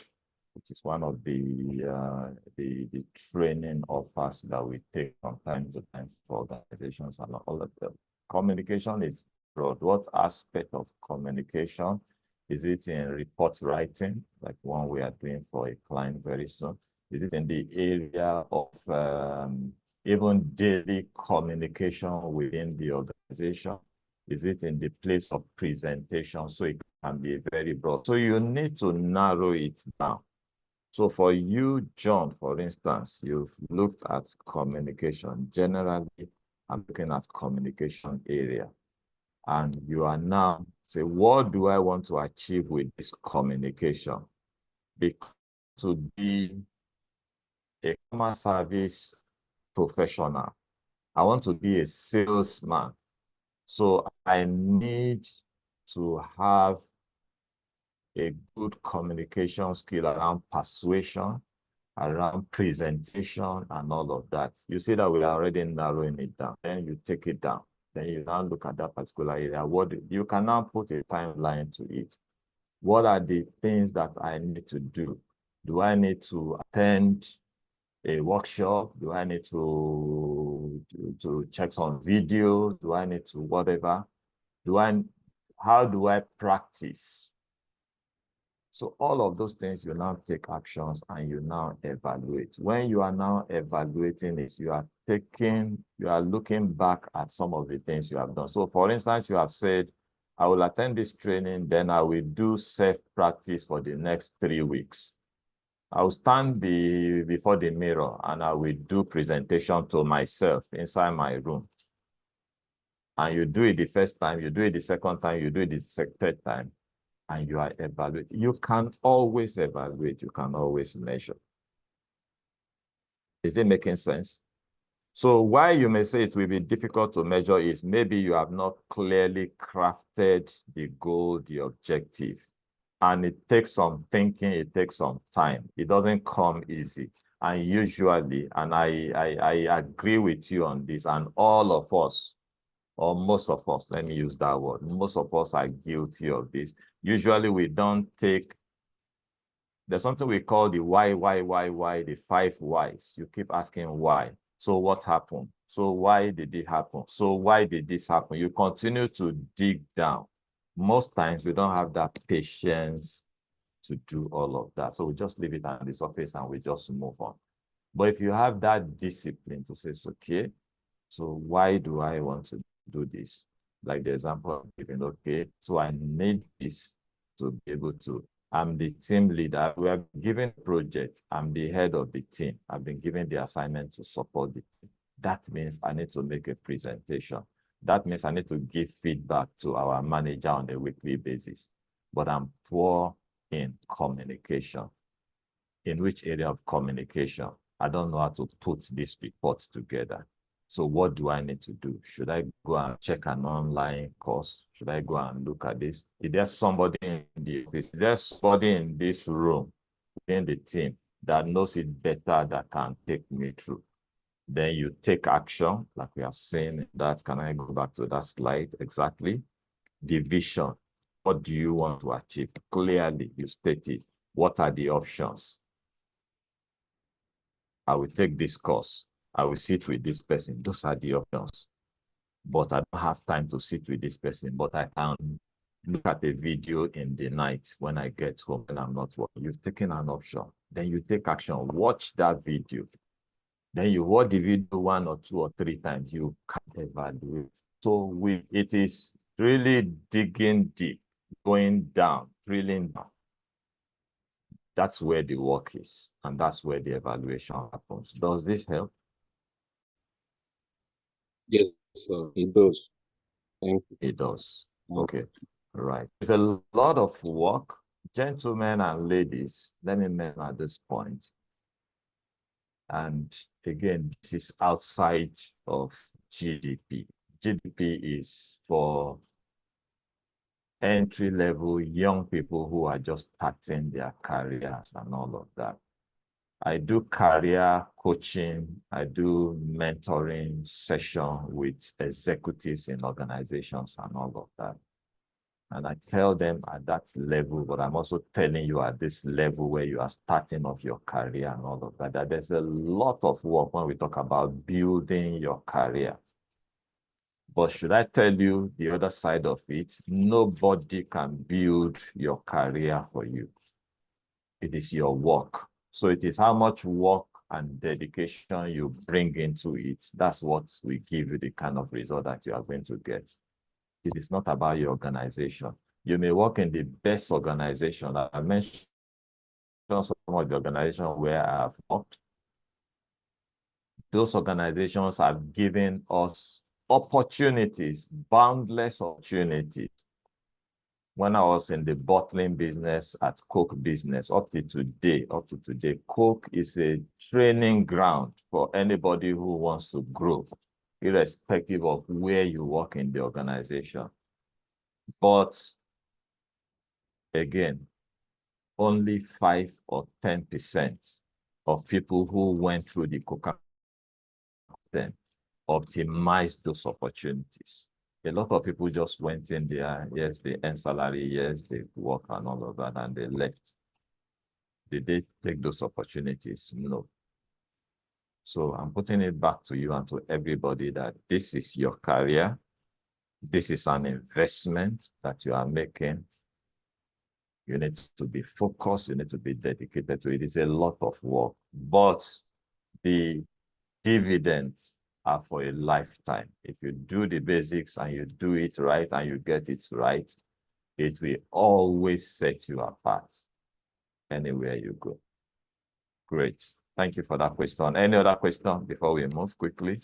Speaker 1: which is one of the training offers that we take from time to time for organizations and all of them. Communication is broad. What aspect of communication? Is it in report writing, like one we are doing for a client very soon? Is it in the area of even daily communication within the organization? Is it in the place of presentation? So it can be very broad. So you need to narrow it down. So for you, John, for instance, you've looked at communication. Generally, I'm looking at communication area. And you are now say, what do I want to achieve with this communication? Because to be a customer service professional, I want to be a salesman. So I need to have a good communication skill around persuasion, around presentation, and all of that. You see that we are already narrowing it down. Then you take it down. Then you now look at that particular area. What you can now put a timeline to it. What are the things that I need to do? Do I need to attend a workshop? Do I need to check some videos? Do I need to whatever? How do I practice? So all of those things, you now take actions and you now evaluate. When you are now evaluating it, you are looking back at some of the things you have done. So for instance, you have said, I will attend this training, then I will do self-practice for the next 3 weeks. I will stand before the mirror and I will do presentation to myself inside my room. And you do it the first time, you do it the second time, you do it the third time, and you are evaluating. You can always evaluate, you can always measure. Is it making sense? So why you may say it will be difficult to measure is maybe you have not clearly crafted the goal, the objective. And it takes some thinking, it takes some time. It doesn't come easy. And usually, and I agree with you on this, and all of us, or most of us, let me use that word, most of us are guilty of this. Usually we don't take, there's something we call the why, the 5 whys. You keep asking why. So what happened? So why did it happen? So why did this happen? You continue to dig down. Most times we don't have that patience to do all of that. So we just leave it on the surface and we just move on. But if you have that discipline to say, okay, so why do I want to do this? Like the example I'm giving, okay, so I need this to be able to, I'm the team leader. We are given a project. I'm the head of the team. I've been given the assignment to support the team. That means I need to make a presentation. That means I need to give feedback to our manager on a weekly basis. But I'm poor in communication. In which area of communication? I don't know how to put these reports together. So what do I need to do? Should I go and check an online course? Should I go and look at this? Is there somebody in the office? Is there somebody in this room, in the team, that knows it better, that can take me through? Then you take action, like we have seen that. Can I go back to that slide? Exactly. The vision. What do you want to achieve? Clearly, you state it. What are the options? I will take this course. I will sit with this person. Those are the options. But I don't have time to sit with this person. But I can look at a video in the night when I get home and I'm not working. You've taken an option. Then you take action. Watch that video. Then you watch the video 1 or 2 or 3 times. You can evaluate. So it is really digging deep, going down, drilling down. That's where the work is. And that's where the evaluation happens. Does this help?
Speaker 8: Yes, sir, it does. Thank you.
Speaker 1: It does. Okay. Right. It's a lot of work. Gentlemen and ladies, let me mention at this point. And again, this is outside of GDP. GDP is for entry-level young people who are just starting their careers and all of that. I do career coaching, I do mentoring session with executives in organizations and all of that. And I tell them at that level, but I'm also telling you at this level where you are starting off your career and all of that, that there's a lot of work when we talk about building your career. But should I tell you the other side of it? Nobody can build your career for you. It is your work. So it is how much work and dedication you bring into it. That's what will give you the kind of result that you are going to get. It is not about your organization. You may work in the best organization. I mentioned some of the organizations where I have worked. Those organizations have given us opportunities, boundless opportunities. When I was in the bottling business at Coke business, up to today, Coke is a training ground for anybody who wants to grow, irrespective of where you work in the organization. But again, only 5 or 10% of people who went through the Coca then optimized those opportunities. A lot of people just went in there, yes, they earn salary, yes, they work and all of that, and they left. Did they take those opportunities? No. So I'm putting it back to you and to everybody that this is your career. This is an investment that you are making. You need to be focused. You need to be dedicated to it. It's a lot of work, but the dividends are for a lifetime. If you do the basics and you do it right and you get it right, it will always set you apart anywhere you go. Great. Thank you for that question. Any other question before we move quickly?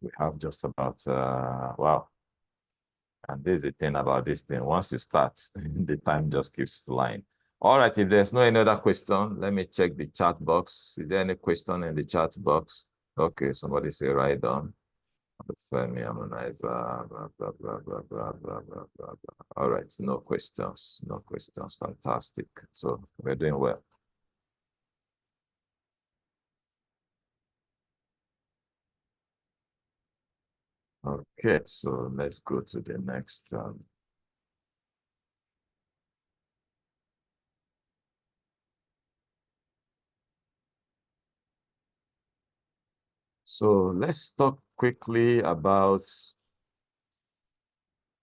Speaker 1: We have just about, wow. And there's the thing about this thing. Once you start, the time just keeps flying. All right, if there's no any other question, let me check the chat box. Is there any question in the chat box? Okay, somebody say right on. Fermi harmonizer, blah, blah, blah, blah, blah, blah, blah, blah. All right, no questions, no questions. Fantastic. So we're doing well. Okay, so let's go to the next. So let's talk quickly about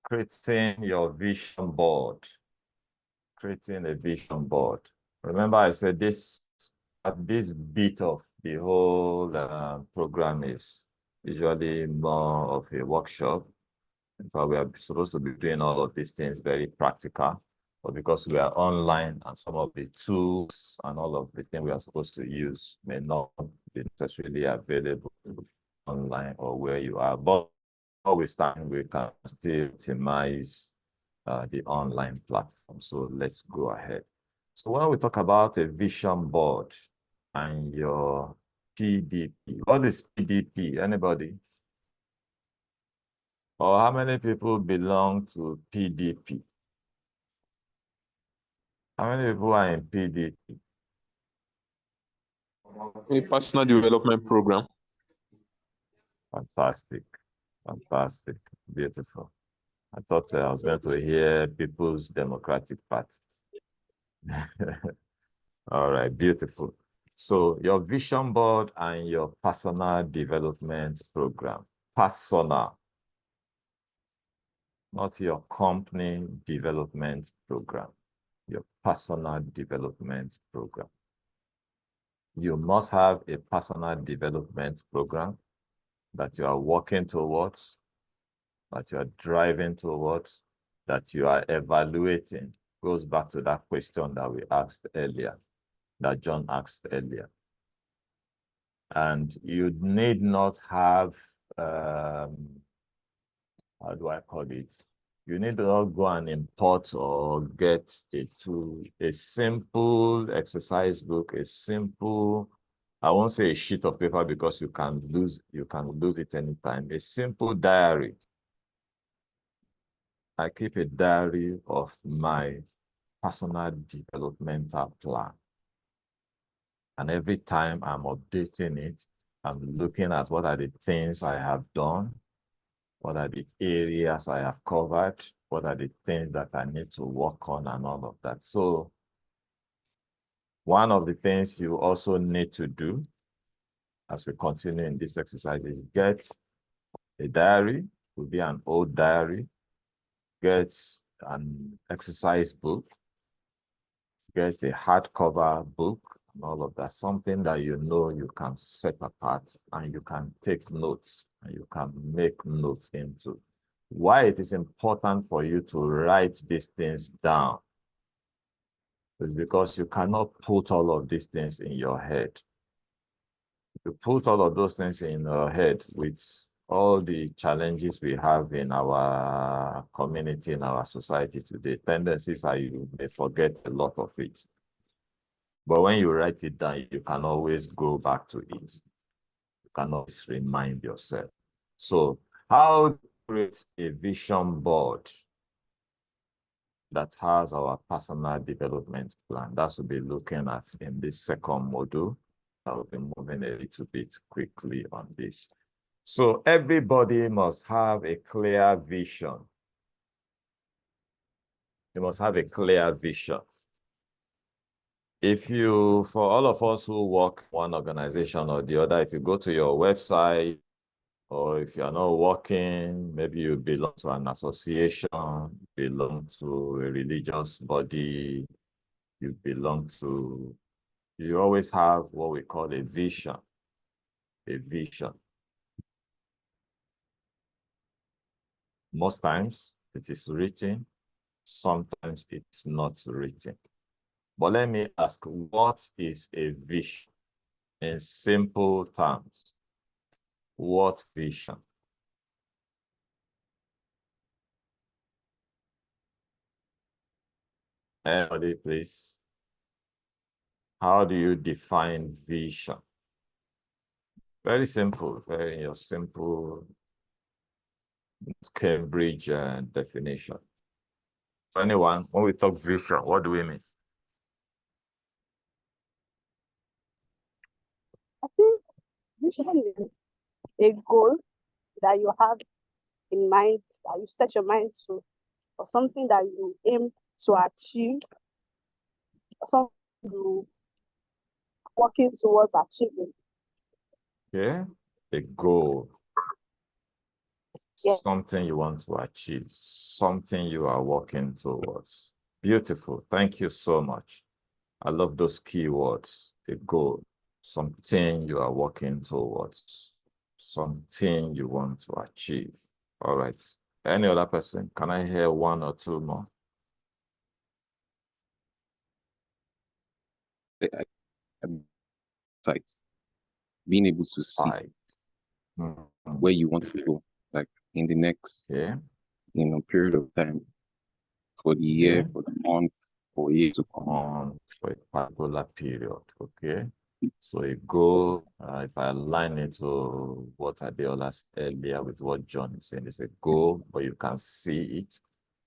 Speaker 1: creating your vision board. Creating a vision board. Remember, I said this bit of the whole program is usually more of a workshop. In fact, we are supposed to be doing all of these things very practical, but because we are online and some of the tools and all of the things we are supposed to use may not be necessarily available online or where you are, but notwithstanding, we can still optimize the online platform. So let's go ahead. So when we talk about a vision board and your PDP, what is PDP? Anybody? Or how many people belong to PDP? How many people are in PDP?
Speaker 4: A personal development program.
Speaker 1: Fantastic. Fantastic. Beautiful. I thought I was going to hear People's Democratic Party. All right, beautiful. So your vision board and your personal development program. Personal, not your company development program. Your personal development program. You must have a personal development program that you are working towards, that you are driving towards, that you are evaluating. Goes back to that question that we asked earlier, that John asked earlier. And you need not have, how do I call it? You need not go and import or get a tool, a simple exercise book, a simple, I won't say a sheet of paper because you can lose it anytime. A simple diary. I keep a diary of my personal developmental plan. And every time I'm updating it, I'm looking at what are the things I have done, what are the areas I have covered, what are the things that I need to work on and all of that. So one of the things you also need to do as we continue in this exercise is get a diary. It will be an old diary. Get an exercise book. Get a hardcover book and all of that. Something that you know you can set apart and you can take notes and you can make notes into. Why it is important for you to write these things down is because you cannot put all of these things in your head. You put all of those things in your head with all the challenges we have in our community, in our society today. Tendencies are you may forget a lot of it. But when you write it down, you can always go back to it. You can always remind yourself. So how to create a vision board that has our personal development plan? That's what we'll be looking at in this second module. I will be moving a little bit quickly on this. So everybody must have a clear vision. You must have a clear vision. If you, for all of us who work one organization or the other, if you go to your website, or if you're not working, maybe you belong to an association, belong to a religious body, you belong to, you always have what we call a vision. A vision. Most times it is written, sometimes it's not written. But let me ask, what is a vision? In simple terms, what vision? Anybody, please? How do you define vision? Very simple, very your simple Cambridge definition. So anyone, when we talk vision, what do we mean?
Speaker 5: I think vision is a goal that you have in mind, that you set your mind to, or something that you aim to achieve, or something you working towards achieving.
Speaker 1: Yeah, a goal.
Speaker 5: Yeah.
Speaker 1: Something you want to achieve, something you are working towards. Beautiful. Thank you so much. I love those keywords. A goal, something you are working towards, something you want to achieve. All right. Any other person? Can I hear one or two more?
Speaker 8: Sites, being able to see where you want to go, like in the next period of time, for the year, for the month, for a year to come.
Speaker 1: On for a particular period, okay? So a goal, if I align it to what Adeola said earlier with what John is saying, it's a goal, but you can see it,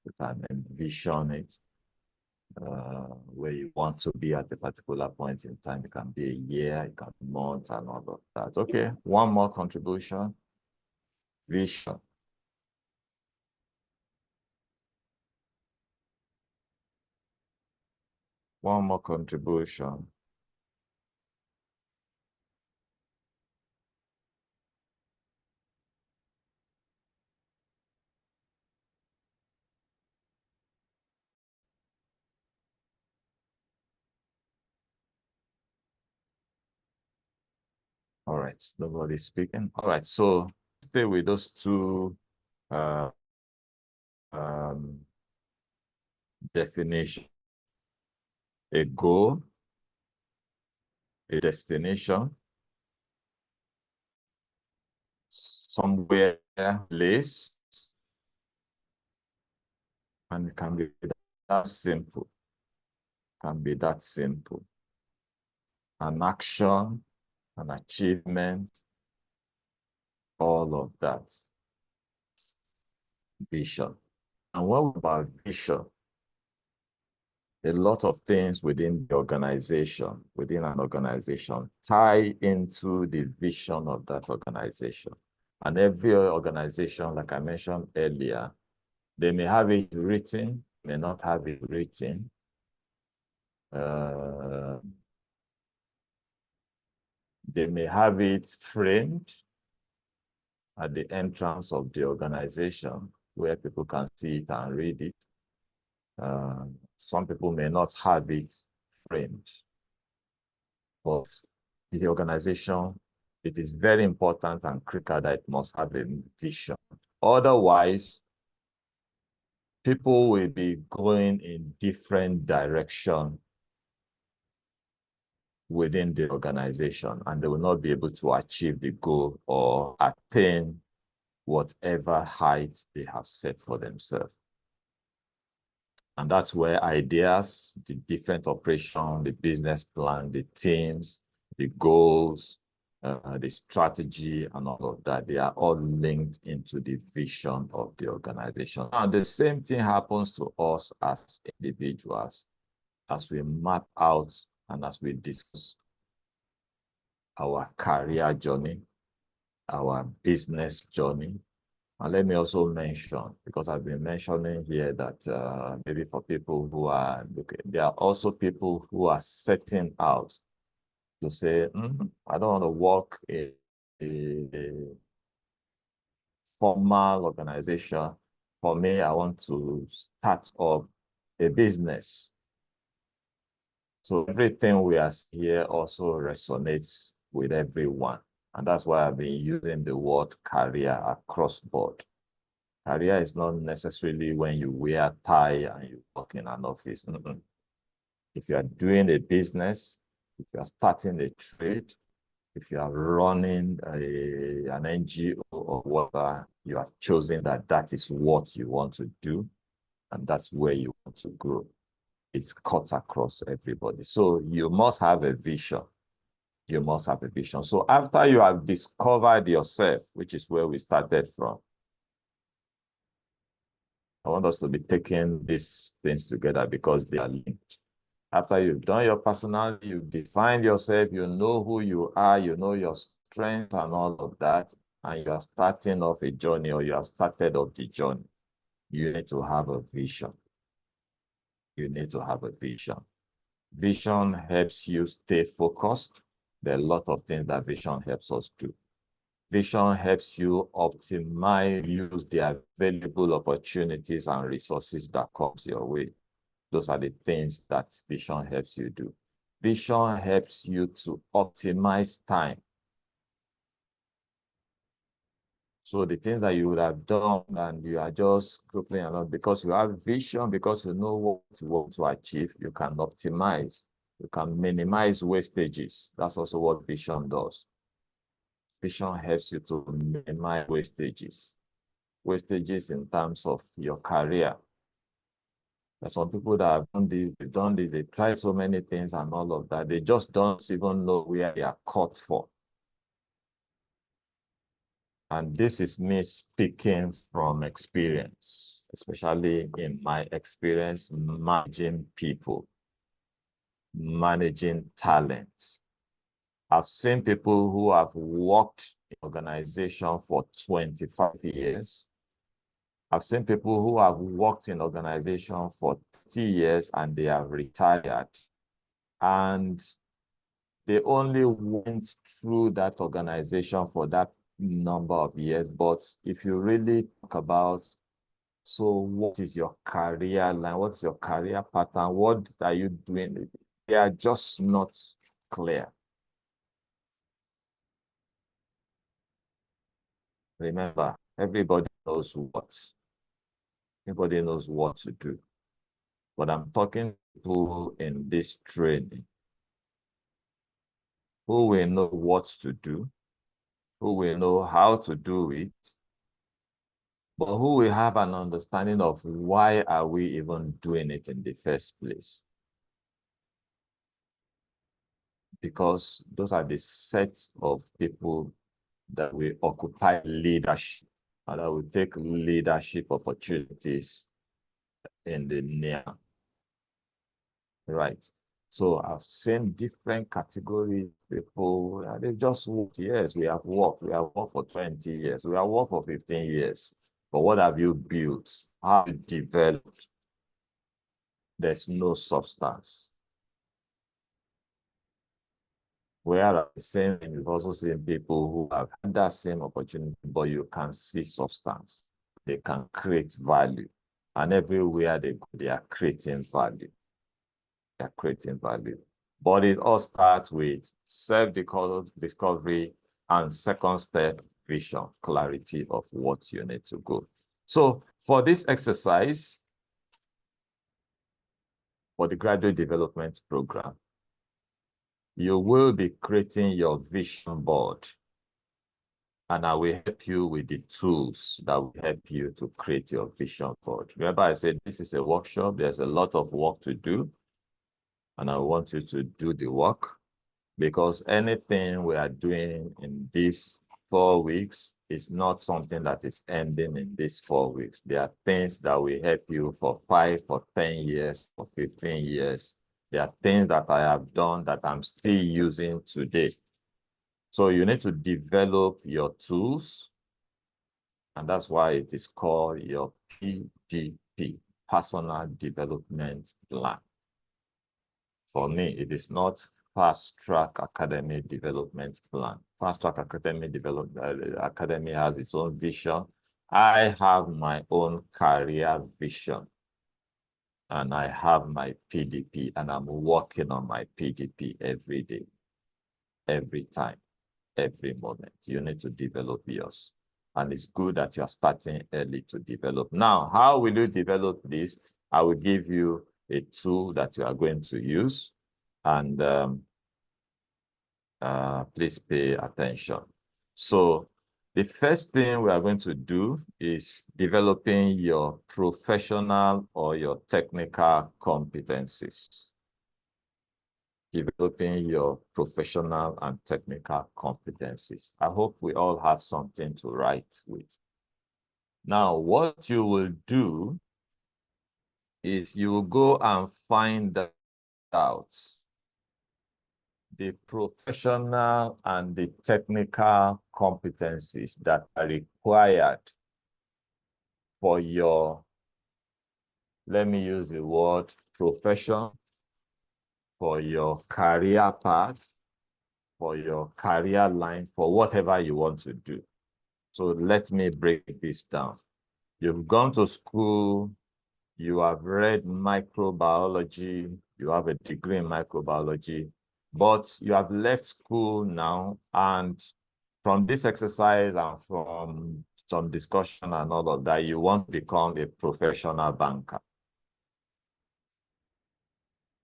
Speaker 1: you can envision it, where you want to be at a particular point in time. It can be a year, it can be months and all of that. Okay, one more contribution. Vision. One more contribution. All right, nobody's speaking. All right, so stay with those two definition. A goal, a destination, somewhere place, and it can be that simple. Can be that simple. An action, an achievement, all of that. Vision. And what about vision? a lot of things within an organization, tie into the vision of that organization. And every organization, like I mentioned earlier, they may have it written, may not have it written. They may have it framed at the entrance of the organization where people can see it and read it. Some people may not have it framed, but the organization, it is very important and critical that it must have a vision. Otherwise, people will be going in different directions within the organization, and they will not be able to achieve the goal or attain whatever height they have set for themselves. And that's where ideas, the different operations, the business plan, the teams, the goals, the strategy, and all of that, they are all linked into the vision of the organization. And the same thing happens to us as individuals, as we map out and as we discuss our career journey, our business journey. And let me also mention, because I've been mentioning here that maybe for people who are looking, there are also people who are setting out to say, I don't want to work in a formal organization. For me, I want to start up a business. So everything we are here also resonates with everyone. And that's why I've been using the word career across board. Career is not necessarily when you wear a tie and you work in an office. If you are doing a business, if you are starting a trade, if you are running an NGO or whatever, you have chosen that that is what you want to do, and that's where you want to grow. It cuts across everybody. So you must have a vision. You must have a vision. So after you have discovered yourself, which is where we started from, I want us to be taking these things together because they are linked. After you've done your personality, you've defined yourself, you know who you are, you know your strengths and all of that, and you are starting off a journey or you have started off the journey, you need to have a vision. You need to have a vision. Vision helps you stay focused. There are a lot of things that vision helps us do. Vision helps you optimize, use the available opportunities and resources that comes your way. Those are the things that vision helps you do. Vision helps you to optimize time. So the things that you would have done and you are just grouping along because you have vision, because you know what you want to achieve, you can optimize, you can minimize wastages. That's also what vision does. Vision helps you to minimize wastages. Wastages in terms of your career. There's some people that have done this, they try so many things and all of that. They just don't even know where they are caught for. And this is me speaking from experience, especially in my experience managing people, managing talent. I've seen people who have worked in organization for 25 years. I've seen people who have worked in organization for 30 years and they have retired. And they only went through that organization for that number of years. But if you really talk about, so what is your career line? What's your career pattern? What are you doing? They are just not clear. Remember, everybody knows what. Everybody knows what to do. But I'm talking to people in this training who will know what to do, who will know how to do it, but who will have an understanding of why are we even doing it in the first place. Because those are the sets of people that will occupy leadership and that will take leadership opportunities in the near right? So I've seen different categories, people, they just worked. Yes, we have worked for 20 years, we have worked for 15 years. But what have you built? How have you developed? There's no substance. Whereas the same, you've also seen people who have had that same opportunity, but you can see substance. They can create value. And everywhere they go, they are creating value. They are creating value. But it all starts with self-discovery and second step, vision, clarity of what you need to go. So for this exercise, for the graduate development program, you will be creating your vision board. And I will help you with the tools that will help you to create your vision board. Remember, I said this is a workshop. There's a lot of work to do. And I want you to do the work, because anything we are doing in these 4 weeks is not something that is ending in these 4 weeks. There are things that will help you for 5, for 10 years, for 15 years. There are things that I have done that I'm still using today. So you need to develop your tools, and that's why it is called your PDP, Personal Development Plan. For me, it is not Fast Track Academy Development Plan. Fast Track Academy Academy has its own vision. I have my own career vision, and I have my PDP, and I'm working on my PDP every day, every time, every moment. You need to develop yours. And it's good that you're starting early to develop. Now, how will you develop this? I will give you a tool that you are going to use. And please pay attention. So the first thing we are going to do is developing your professional or your technical competencies. Developing your professional and technical competencies. I hope we all have something to write with. Now, what you will do is you will go and find out the professional and the technical competencies that are required for your, let me use the word profession, for your career path, for your career line, for whatever you want to do. So let me break this down. You've gone to school, you have read microbiology, you have a degree in microbiology, but you have left school now, and from this exercise and from some discussion and all of that, you want to become a professional banker.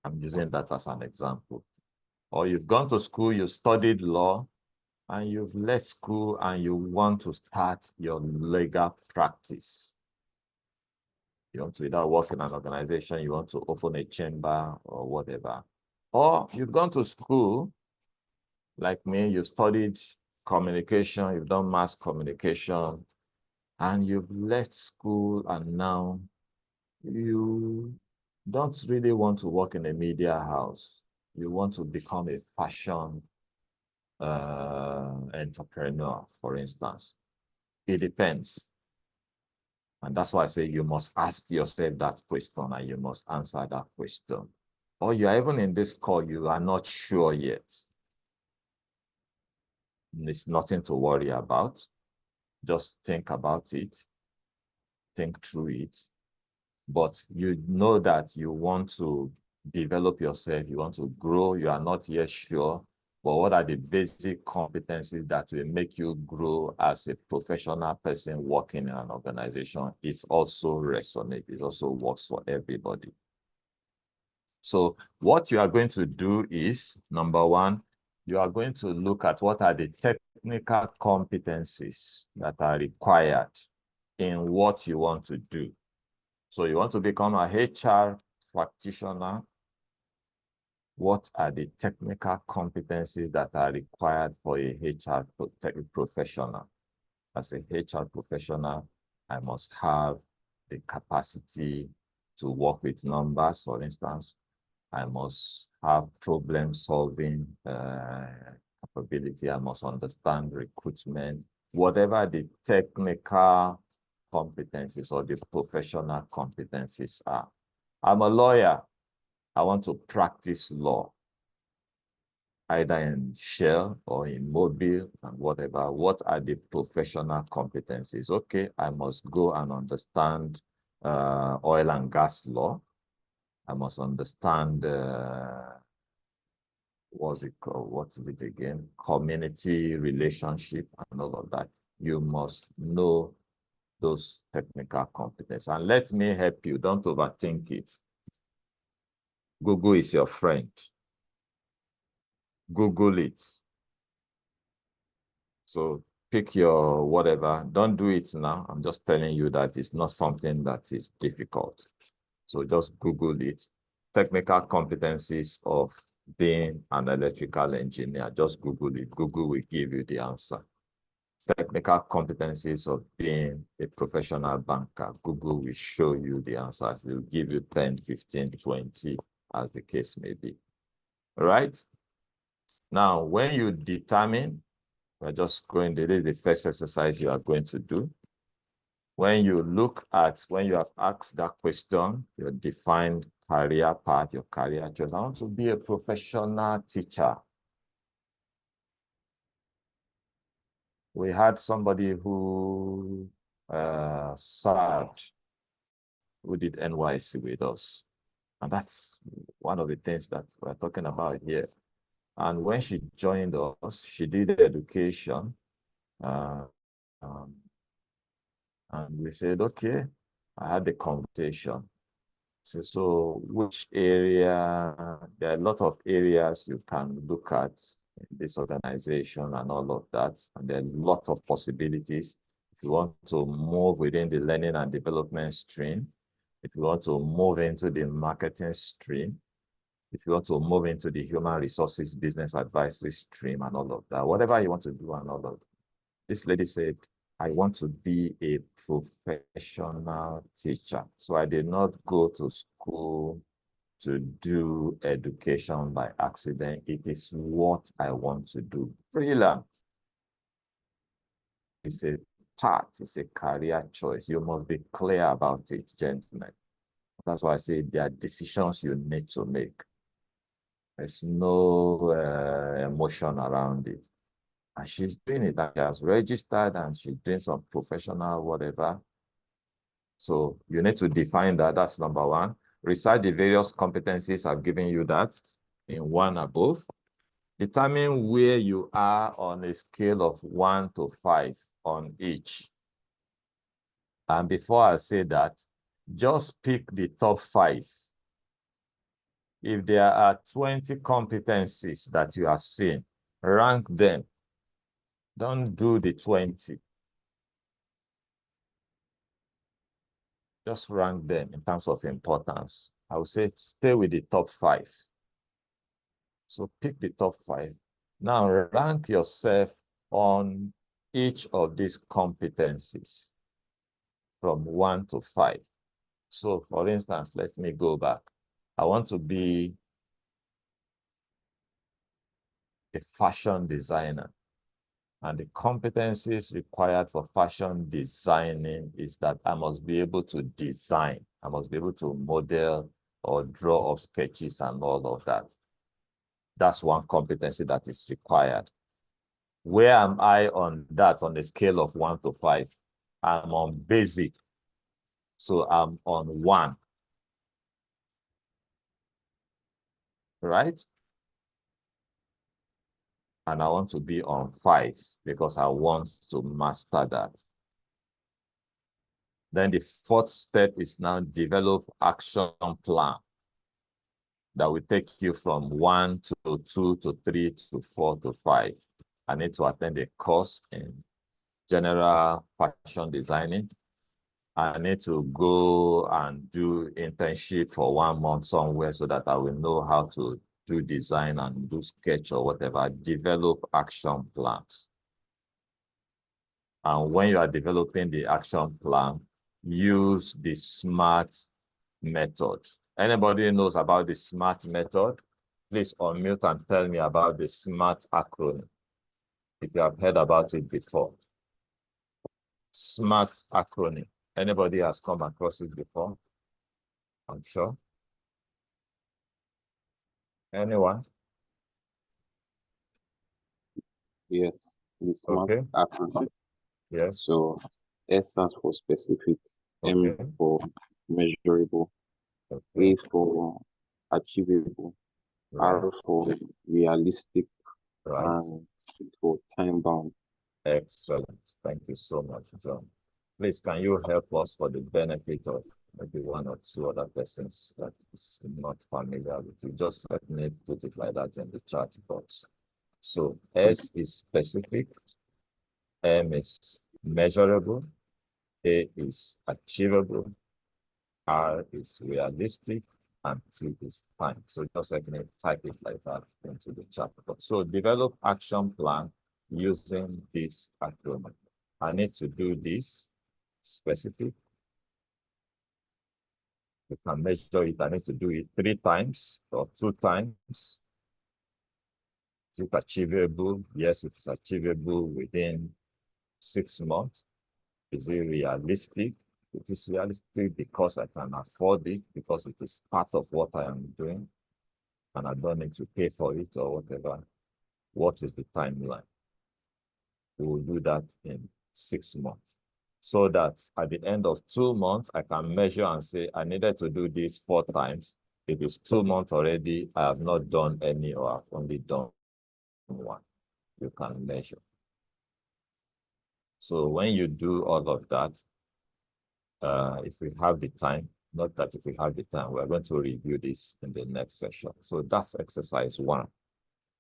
Speaker 1: I'm using that as an example. Or you've gone to school, you studied law, and you've left school and you want to start your legal practice. You want to either work in an organization, you want to open a chamber or whatever. Or you've gone to school, like me, you studied communication, you've done mass communication, and you've left school and now you don't really want to work in a media house. You want to become a fashion entrepreneur, for instance. It depends. And that's why I say you must ask yourself that question and you must answer that question. Or you're even in this call, you are not sure yet. It's nothing to worry about. Just think about it, think through it. But you know that you want to develop yourself, you want to grow, you are not yet sure. But what are the basic competencies that will make you grow as a professional person working in an organization? It also resonates, it also works for everybody. So what you are going to do is, number one, you are going to look at what are the technical competencies that are required in what you want to do. So you want to become a HR practitioner. What are the technical competencies that are required for a HR professional? As a HR professional, I must have the capacity to work with numbers, for instance. I must have problem-solving capability. I must understand recruitment, whatever the technical competencies or the professional competencies are. I'm a lawyer. I want to practice law, either in Shell or in Mobile and whatever. What are the professional competencies? Okay, I must go and understand oil and gas law. I must understand what's it called? What is it again? Community relationship and all of that. You must know those technical competencies. And let me help you. Don't overthink it. Google is your friend. Google it. So pick your whatever. Don't do it now. I'm just telling you that it's not something that is difficult. So just Google it. Technical competencies of being an electrical engineer. Just Google it. Google will give you the answer. Technical competencies of being a professional banker. Google will show you the answers. It will give you 10, 15, 20, as the case may be. All right? Now, when you determine, we're just going, this is the first exercise you are going to do. When you look at, when you have asked that question, your defined career path, your career choice, I want to be a professional teacher. We had somebody who served, who did NYSC with us. And that's one of the things that we're talking about here. And when she joined us, she did education. And we said, okay, I had the conversation. So which area, there are a lot of areas you can look at in this organization and all of that. And there are a lot of possibilities. If you want to move within the learning and development stream, if you want to move into the marketing stream, if you want to move into the human resources business advisory stream and all of that, whatever you want to do and all of that. This lady said, I want to be a professional teacher. So I did not go to school to do education by accident. It is what I want to do. Brilliant. It's a path, it's a career choice. You must be clear about it, gentlemen. That's why I say there are decisions you need to make. There's no emotion around it. And she's doing it. She has registered and she's doing some professional whatever. So you need to define that. That's number one. Recite the various competencies. I've given you that in one above. Determine where you are on a scale of 1 to 5 on each. And before I say that, just pick the top 5. If there are 20 competencies that you have seen, rank them. Don't do the 20. Just rank them in terms of importance. I would say stay with the top 5. So pick the top 5. Now rank yourself on each of these competencies from 1 to 5. So for instance, let me go back. I want to be a fashion designer. And the competencies required for fashion designing is that I must be able to design. I must be able to model or draw up sketches and all of that. That's one competency that is required. Where am I on that on the scale of 1 to 5? I'm on basic. So I'm on 1. Right? And I want to be on 5 because I want to master that. Then the 4th step is now develop action plan that will take you from 1 to 2 to 3 to 4 to 5. I need to attend a course in general fashion designing. I need to go and do internship for 1 month somewhere so that I will know how to do design and do sketch or whatever. Develop action plans. And when you are developing the action plan, use the SMART method. Anybody knows about the SMART method? Please unmute and tell me about the SMART acronym, if you have heard about it before. SMART acronym. Anybody has come across it before? I'm sure. Anyone?
Speaker 8: Yes, the SMART
Speaker 1: Okay.
Speaker 8: acronym.
Speaker 1: Yes.
Speaker 8: So S stands for specific,
Speaker 1: Okay.
Speaker 8: M for measurable,
Speaker 1: Okay.
Speaker 8: A for achievable,
Speaker 1: Right.
Speaker 8: R for realistic,
Speaker 1: Right.
Speaker 8: and C for time bound.
Speaker 1: Excellent. Thank you so much, John. Please, can you help us for the benefit of maybe one or two other persons that is not familiar with it? Just let me put it like that in the chat box. So S is specific, M is measurable, A is achievable, R is realistic, and T is time. So just let me type it like that into the chat box. So develop action plan using this acronym. I need to do this specific. You can measure it. I need to do it 3 times or 2 times. Is it achievable? Yes, it is achievable within 6 months. Is it realistic? It is realistic because I can afford it, because it is part of what I am doing, and I don't need to pay for it or whatever. What is the timeline? We will do that in 6 months. So that at the end of 2 months, I can measure and say, I needed to do this 4 times. If it's 2 months already, I have not done any, or I've only done 1. You can measure. So when you do all of that, if we have the time, not that if we have the time, we're going to review this in the next session. So that's exercise 1.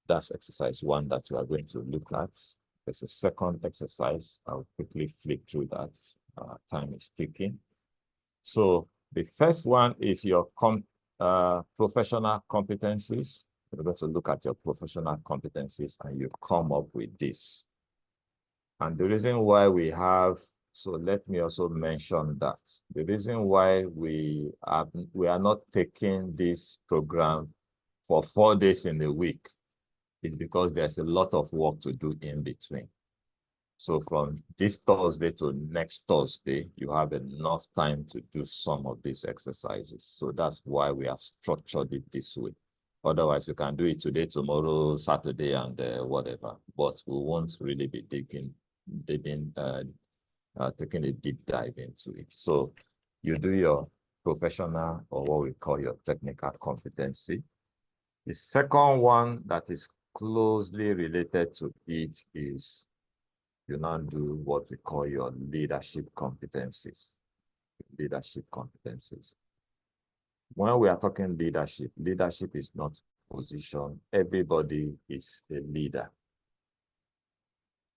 Speaker 1: That's exercise 1 that we are going to look at. There's a second exercise. I'll quickly flip through that. Time is ticking. So the first one is your professional competencies. We're going to look at your professional competencies, and you come up with this. And the reason why we have, so let me also mention that the reason why we are not taking this program for 4 days in a week is because there's a lot of work to do in between. So from this Thursday to next Thursday, you have enough time to do some of these exercises. So that's why we have structured it this way. Otherwise, we can do it today, tomorrow, Saturday, and whatever. But we won't really be taking a deep dive into it. So you do your professional, or what we call your technical competency. The second one that is closely related to it is you now do what we call your leadership competencies. Leadership competencies. When we are talking leadership, leadership is not position. Everybody is a leader.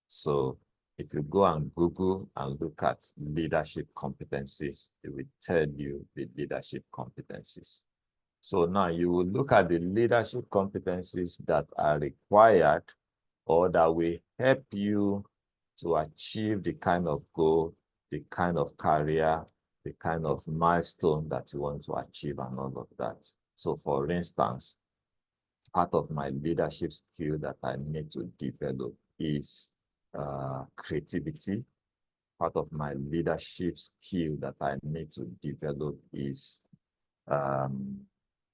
Speaker 1: So if you go and Google and look at leadership competencies, it will tell you the leadership competencies. So now you will look at the leadership competencies that are required or that will help you to achieve the kind of goal, the kind of career, the kind of milestone that you want to achieve, and all of that. So for instance, part of my leadership skill that I need to develop is creativity. Part of my leadership skill that I need to develop is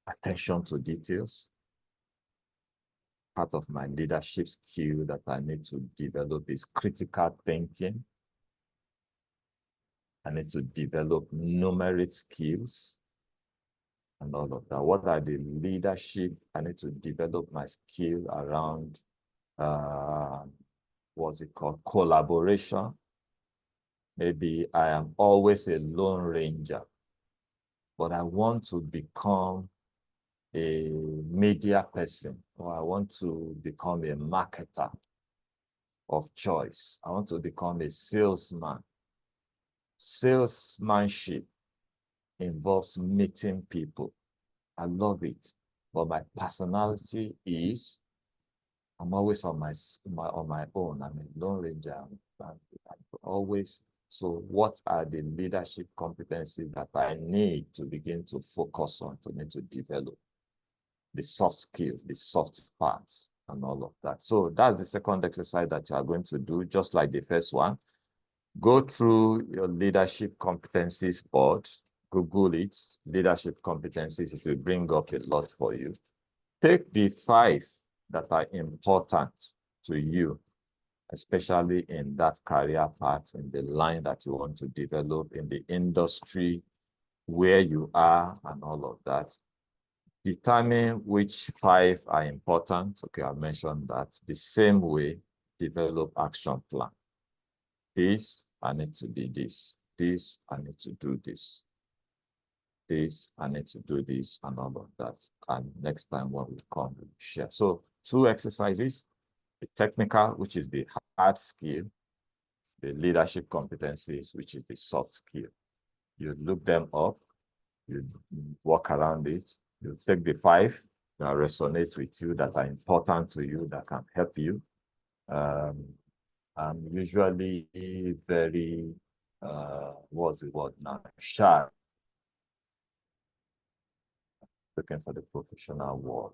Speaker 1: attention to details. Part of my leadership skill that I need to develop is critical thinking. I need to develop numeric skills and all of that. What are the leadership? I need to develop my skill around, what's it called? Collaboration. Maybe I am always a lone ranger, but I want to become a media person, or I want to become a marketer of choice. I want to become a salesman. Salesmanship involves meeting people. I love it, but my personality is I'm always on my own. I'm a lone ranger. I'm always So what are the leadership competencies that I need to begin to focus on, to need to develop? The soft skills, the soft parts, and all of that. So that's the second exercise that you are going to do, just like the first one. Go through your leadership competencies board, Google it, leadership competencies, it will bring up a lot for you. Take the 5 that are important to you, especially in that career path, in the line that you want to develop, in the industry where you are, and all of that. Determine which 5 are important. Okay, I mentioned that. The same way, develop action plan. This, I need to be this. This, I need to do this. This, I need to do this, and all of that. And next time when we come, we'll share. So 2 exercises, the technical, which is the hard skill, the leadership competencies, which is the soft skill. You look them up, you walk around it, you take the 5 that resonate with you, that are important to you, that can help you. I'm usually very, what's the word now? Shy. Looking for the professional word.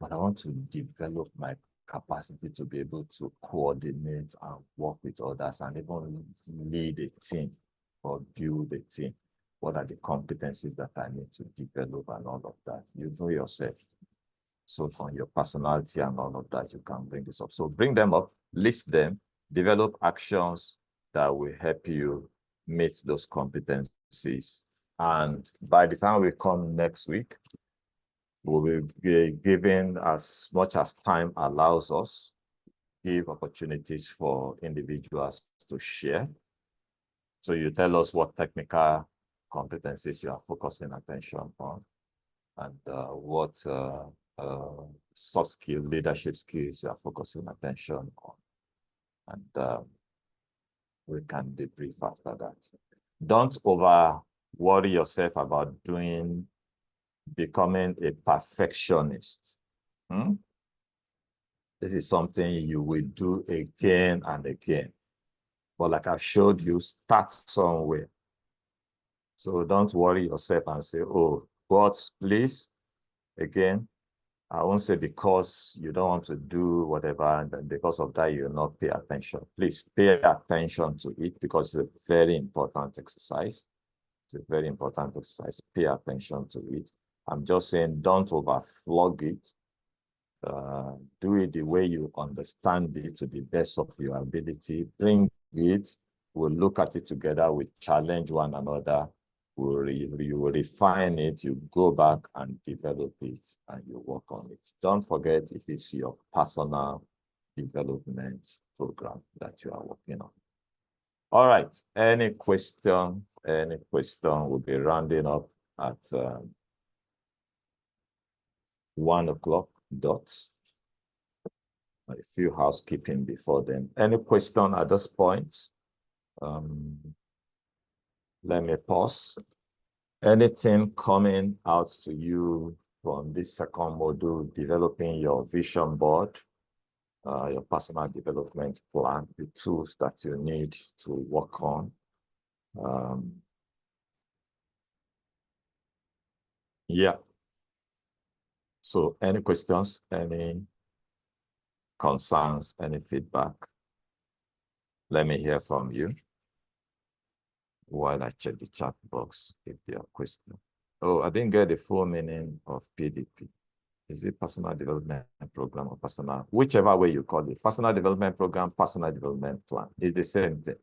Speaker 1: But I want to develop my capacity to be able to coordinate and work with others and even lead a team or build a team. What are the competencies that I need to develop and all of that? You know yourself. So from your personality and all of that, you can bring this up. So bring them up, list them, develop actions that will help you meet those competencies. And by the time we come next week, we will be given as much as time allows us, give opportunities for individuals to share. So you tell us what technical competencies you are focusing attention on, and what soft skill, leadership skills you are focusing attention on. And we can debrief after that. Don't over worry yourself about becoming a perfectionist. This is something you will do again and again. But like I've showed you, start somewhere. So don't worry yourself and say, oh, but please, again, I won't say because you don't want to do whatever, and then because of that, you'll not pay attention. Please pay attention to it because it's a very important exercise. It's a very important exercise. Pay attention to it. I'm just saying, don't overflog it. Do it the way you understand it to the best of your ability. Bring it. We'll look at it together. We challenge one another. You will refine it. You go back and develop it, and you work on it. Don't forget, it is your personal development program that you are working on. All right. Any question? Any question? We'll be rounding up at 1 o'clock dots. A few housekeeping before then. Any question at this point? Let me pause. Anything coming out to you from this second module, developing your vision board, your personal development plan, the tools that you need to work on? Yeah. So any questions, any concerns, any feedback? Let me hear from you while I check the chat box if there are questions. Oh, I didn't get the full meaning of PDP. Is it personal development program or personal, whichever way you call it, personal development program, personal development plan, it's the same thing.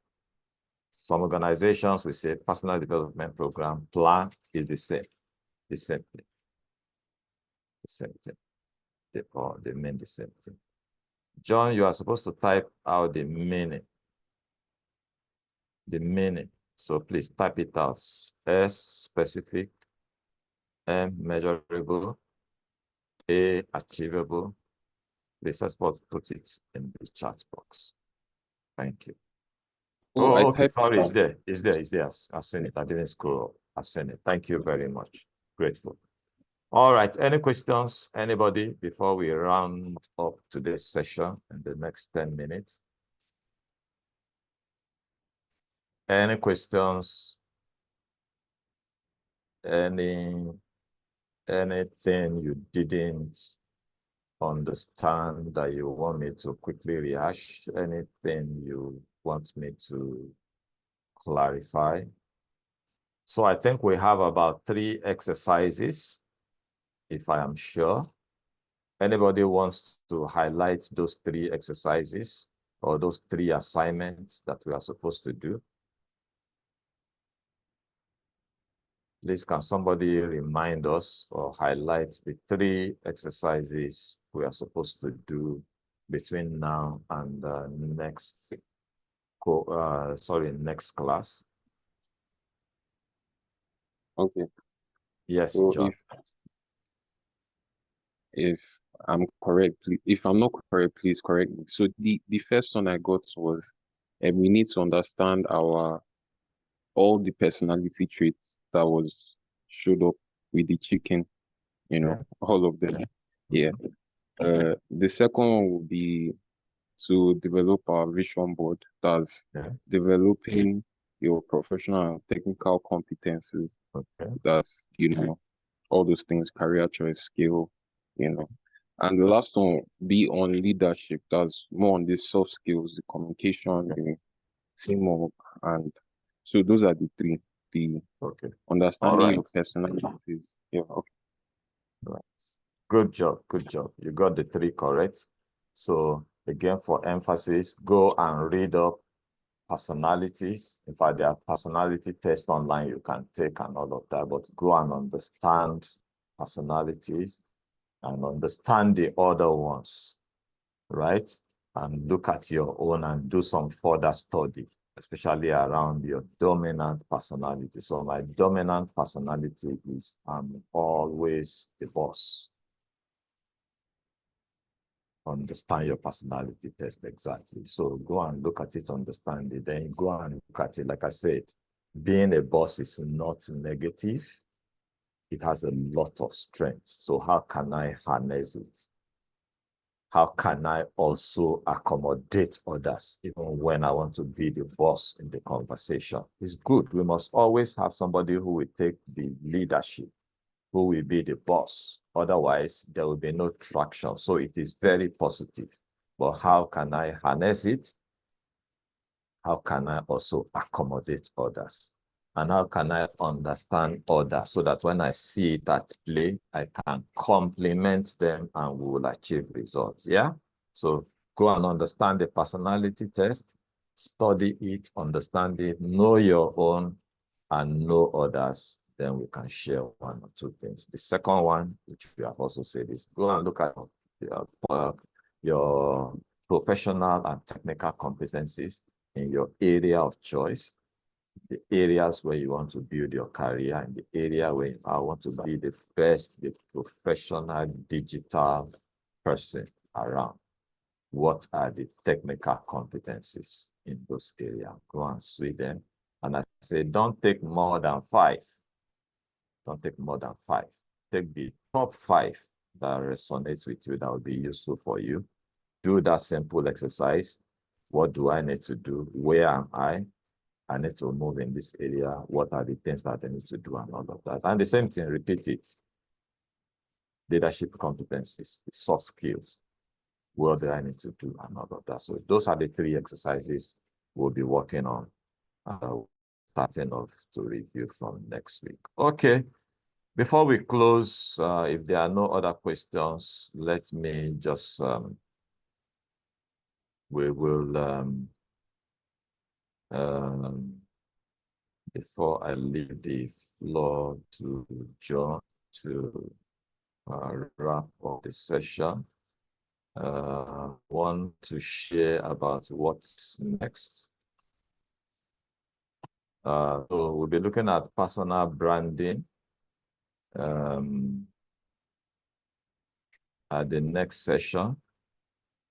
Speaker 1: Some organizations will say personal development program plan is the same thing. The same thing. They mean the same thing. John, you are supposed to type out the meaning. The meaning. So please type it out. S, specific. M, measurable. A, achievable. Please put it in the chat box. Thank you. Oh, okay, sorry, it's there. It's there. I've seen it. I didn't scroll up. I've seen it. Thank you very much. Grateful. All right, any questions, anybody, before we round up today's session in the next 10 minutes? Any questions? Anything you didn't understand that you want me to quickly rehash? Anything you want me to clarify? So I think we have about 3 exercises, if I am sure. Anybody wants to highlight those 3 exercises or those 3 assignments that we are supposed to do? Please, can somebody remind us or highlight the 3 exercises we are supposed to do between now and next class?
Speaker 8: Okay.
Speaker 1: Yes,
Speaker 8: So
Speaker 1: John.
Speaker 8: if I'm correct, if I'm not correct, please correct me. So the first one I got was we need to understand all the personality traits that was showed up with the chicken, all of them. Yeah. The second one will be to develop our vision board. That's developing your professional and technical competencies.
Speaker 1: Okay.
Speaker 8: That's, all those things, career choice, skill, And the last one, be on leadership. That's more on the soft skills, the communication, teamwork, and so those are the 3. The understanding your personalities. Yeah. Okay.
Speaker 1: Right. Good job. Good job. You got the 3 correct. So again, for emphasis, go and read up personalities. In fact, there are personality tests online you can take and all of that, but go and understand personalities and understand the other ones, right? And look at your own and do some further study, especially around your dominant personality. So my dominant personality is I'm always the boss. Understand your personality test exactly. So go and look at it, understand it, then go and look at it. Like I said, being a boss is not negative. It has a lot of strength. So how can I harness it? How can I also accommodate others, even when I want to be the boss in the conversation? It's good. We must always have somebody who will take the leadership, who will be the boss. Otherwise, there will be no traction. So it is very positive. But how can I harness it? How can I also accommodate others? And how can I understand others so that when I see it at play, I can complement them and we will achieve results? Yeah? So go and understand the personality test, study it, understand it, know your own, and know others. Then we can share 1 or 2 things. The second one, which we have also said, is go and look at your professional and technical competencies in your area of choice, the areas where you want to build your career, and the area where I want to be the best, the professional digital person around. What are the technical competencies in those areas? Go and see them. And I say, don't take more than 5. Don't take more than 5. Take the top 5 that resonates with you, that will be useful for you. Do that simple exercise. What do I need to do? Where am I? I need to move in this area. What are the things that I need to do and all of that? And the same thing, repeat it. Leadership competencies, soft skills. What do I need to do and all of that? So those are the 3 exercises we'll be working on, starting off to review from next week. Okay. Before we close, if there are no other questions, let me just, we will, before I leave the floor to John to wrap up the session, want to share about what's next. So we'll be looking at personal branding at the next session.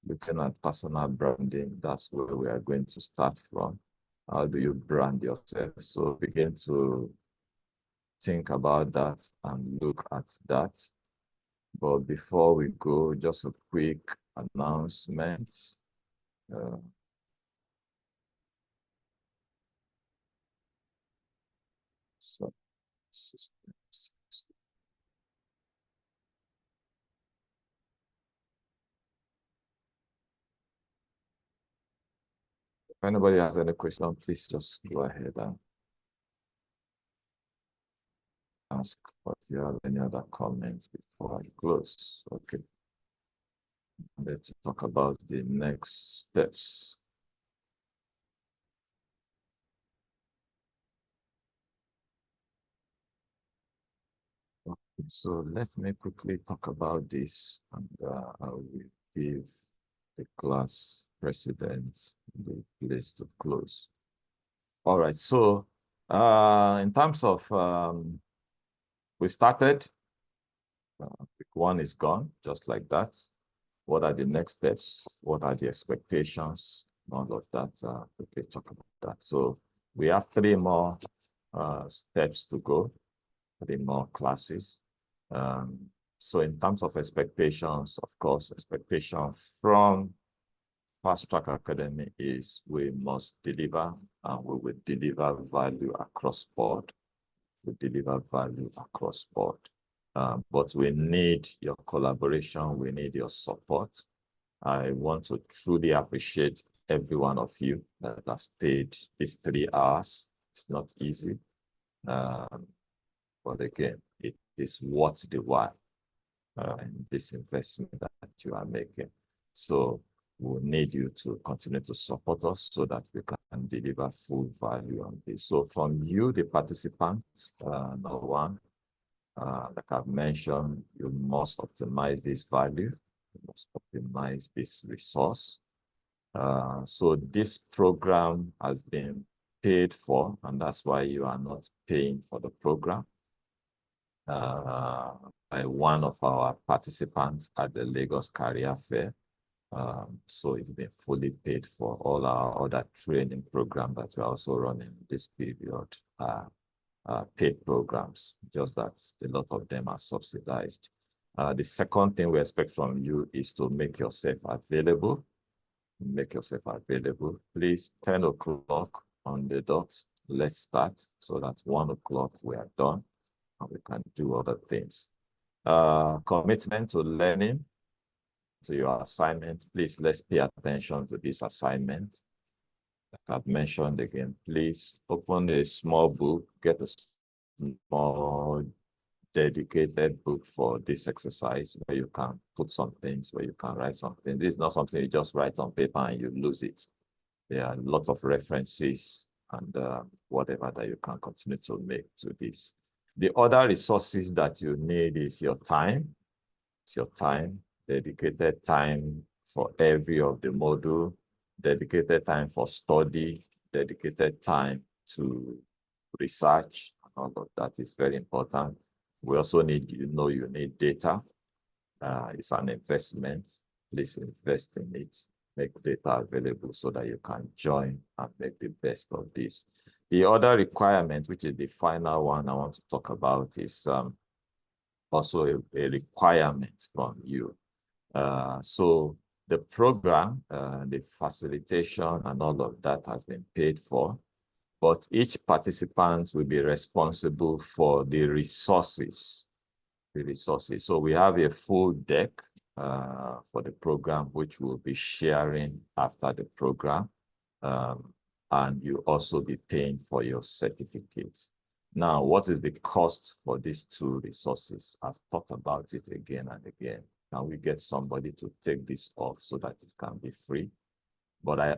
Speaker 1: Looking at personal branding, that's where we are going to start from. How do you brand yourself? So begin to think about that and look at that. But before we go, just a quick announcement. So, systems. If anybody has any question, please just go ahead and ask. Or if you have any other comments before I close. Okay. Let's talk about the next steps. Okay, so let me quickly talk about this, and I will give the class president the place to close. All right, so in terms of, we started, week 1 is gone, just like that. What are the next steps? What are the expectations? All of that, we talk about that. So we have 3 more steps to go, 3 more classes. So in terms of expectations, of course, expectation from Fast Track Academy is we must deliver, and we will deliver value across board. We deliver value across board. But we need your collaboration. We need your support. I want to truly appreciate every one of you that have stayed these 3 hours. It's not easy. But again, it is worth the while in this investment that you are making. So we'll need you to continue to support us so that we can deliver full value on this. So from you, the participants, number 1, like I've mentioned, you must optimize this value. You must optimize this resource. So this program has been paid for, and that's why you are not paying for the program. By one of our participants at the Lagos Career Fair. So it's been fully paid for. All our other training programs that we're also running this period are paid programs, just that a lot of them are subsidized. The second thing we expect from you is to make yourself available. Make yourself available. Please, 10 o'clock on the dot, let's start, so that 1 o'clock we are done and we can do other things. Commitment to learning, to your assignment. Please, let's pay attention to this assignment. Like I've mentioned again, please open a small book, get a small dedicated book for this exercise where you can put some things, where you can write something. This is not something you just write on paper and you lose it. There are lots of references and whatever that you can continue to make to this. The other resources that you need is your time. It's your time, dedicated time for every of the module, dedicated time for study, dedicated time to research. All of that is very important. We also need, you need data. It's an investment. Please invest in it. Make data available so that you can join and make the best of this. The other requirement, which is the final one I want to talk about, is also a requirement from you. So the program, the facilitation and all of that has been paid for, but each participant will be responsible for the resources. So we have a full deck for the program, which we'll be sharing after the program. And you also be paying for your certificates. Now, what is the cost for these 2 resources? I've talked about it again and again. Can we get somebody to take this off so that it can be free? But I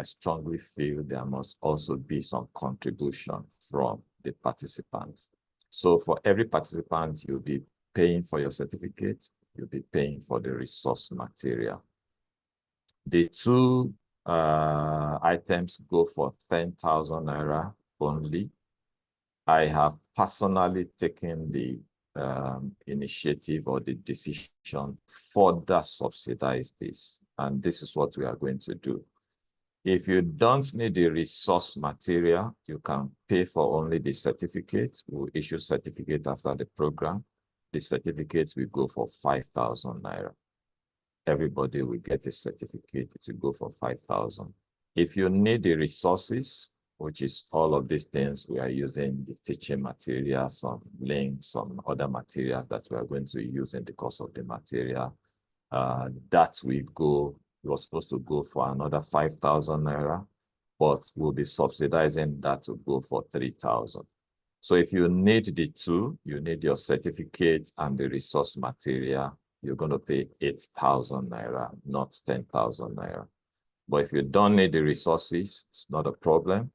Speaker 1: strongly feel there must also be some contribution from the participants. So for every participant, you'll be paying for your certificate, you'll be paying for the resource material. The 2 items go for 10,000 naira only. I have personally taken the initiative or the decision to further subsidize this. And this is what we are going to do. If you don't need the resource material, you can pay for only the certificate. We'll issue certificate after the program. The certificates will go for 5,000 naira. Everybody will get a certificate to go for 5,000. If you need the resources, which is all of these things we are using, the teaching materials, some links, some other materials that we are going to use in the course of the material. That was supposed to go for another 5,000 naira, but we'll be subsidizing that to go for 3,000. So if you need the two, you need your certificate and the resource material, you're going to pay 8,000 naira, not 10,000 naira. But if you don't need the resources, it's not a problem.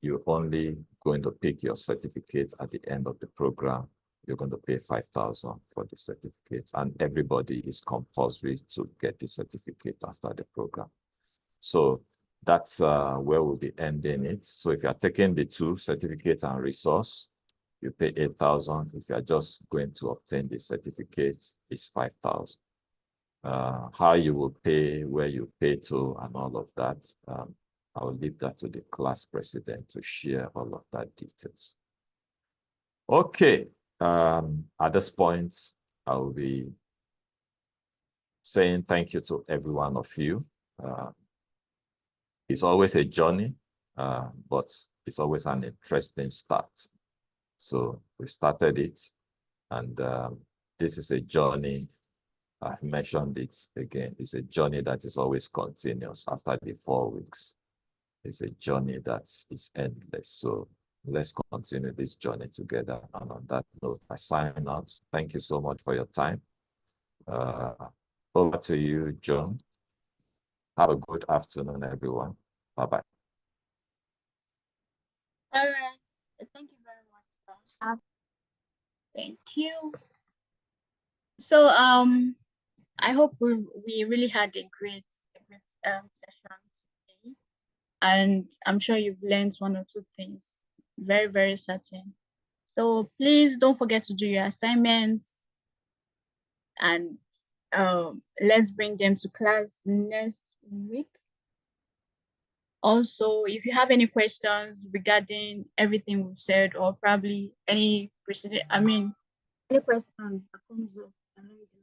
Speaker 1: You're only going to pick your certificate at the end of the program. You're going to pay 5,000 for the certificate, and everybody is compulsory to get the certificate after the program. So that's where we'll be ending it. So if you're taking the two, certificate and resource, you pay 8,000. If you're just going to obtain the certificate, it's 5,000. How you will pay, where you pay to, and all of that, I will leave that to the class president to share all of that details. Okay, at this point, I will be saying thank you to every one of you. It's always a journey, but it's always an interesting start. So we started it, and this is a journey. I've mentioned it again. It's a journey that is always continuous after the 4 weeks. It's a journey that is endless. So let's continue this journey together. And on that note, I sign out. Thank you so much for your time. Over to you, John. Have a good afternoon, everyone. Bye-bye.
Speaker 2: All right. Thank you very much, sir. Thank you. So I hope we really had a great session today, and I'm sure you've learned one or two things. Very, very certain. So please don't forget to do your assignments, and let's bring them to class next week. Also, if you have any questions regarding everything we've said, or probably any questions that comes up along the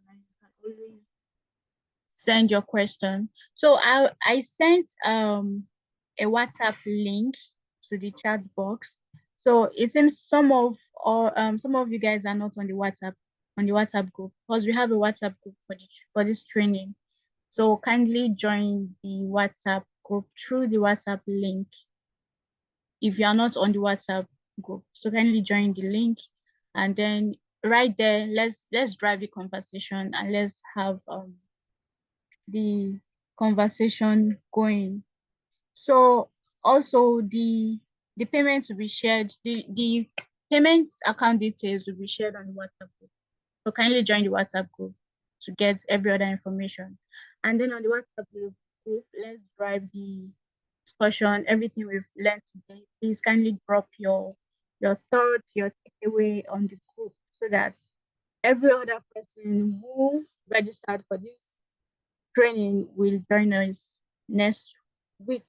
Speaker 2: line, you can always send your question. So I sent a WhatsApp link to the chat box. So it seems some of you guys are not on the WhatsApp group, because we have a WhatsApp group for this training. So kindly join the WhatsApp group through the WhatsApp link if you are not on the WhatsApp group. So kindly join the link, and then right there, let's drive the conversation, and let's have the conversation going. So also the payments will be shared, the payment account details will be shared on the WhatsApp group. So kindly join the WhatsApp group to get every other information. And then on the WhatsApp group, let's drive the discussion, everything we've learned today. Please kindly drop your thoughts, your takeaway on the group, so that every other person who registered for this training will join us next week.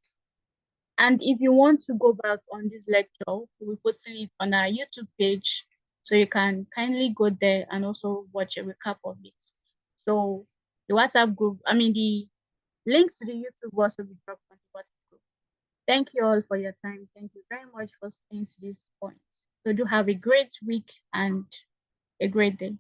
Speaker 2: And if you want to go back on this lecture, we'll be posting it on our YouTube page, so you can kindly go there and also watch a recap of it. So the WhatsApp group, the links to the YouTube will also be dropped on the WhatsApp group. Thank you all for your time. Thank you very much for staying to this point. So do have a great week and a great day.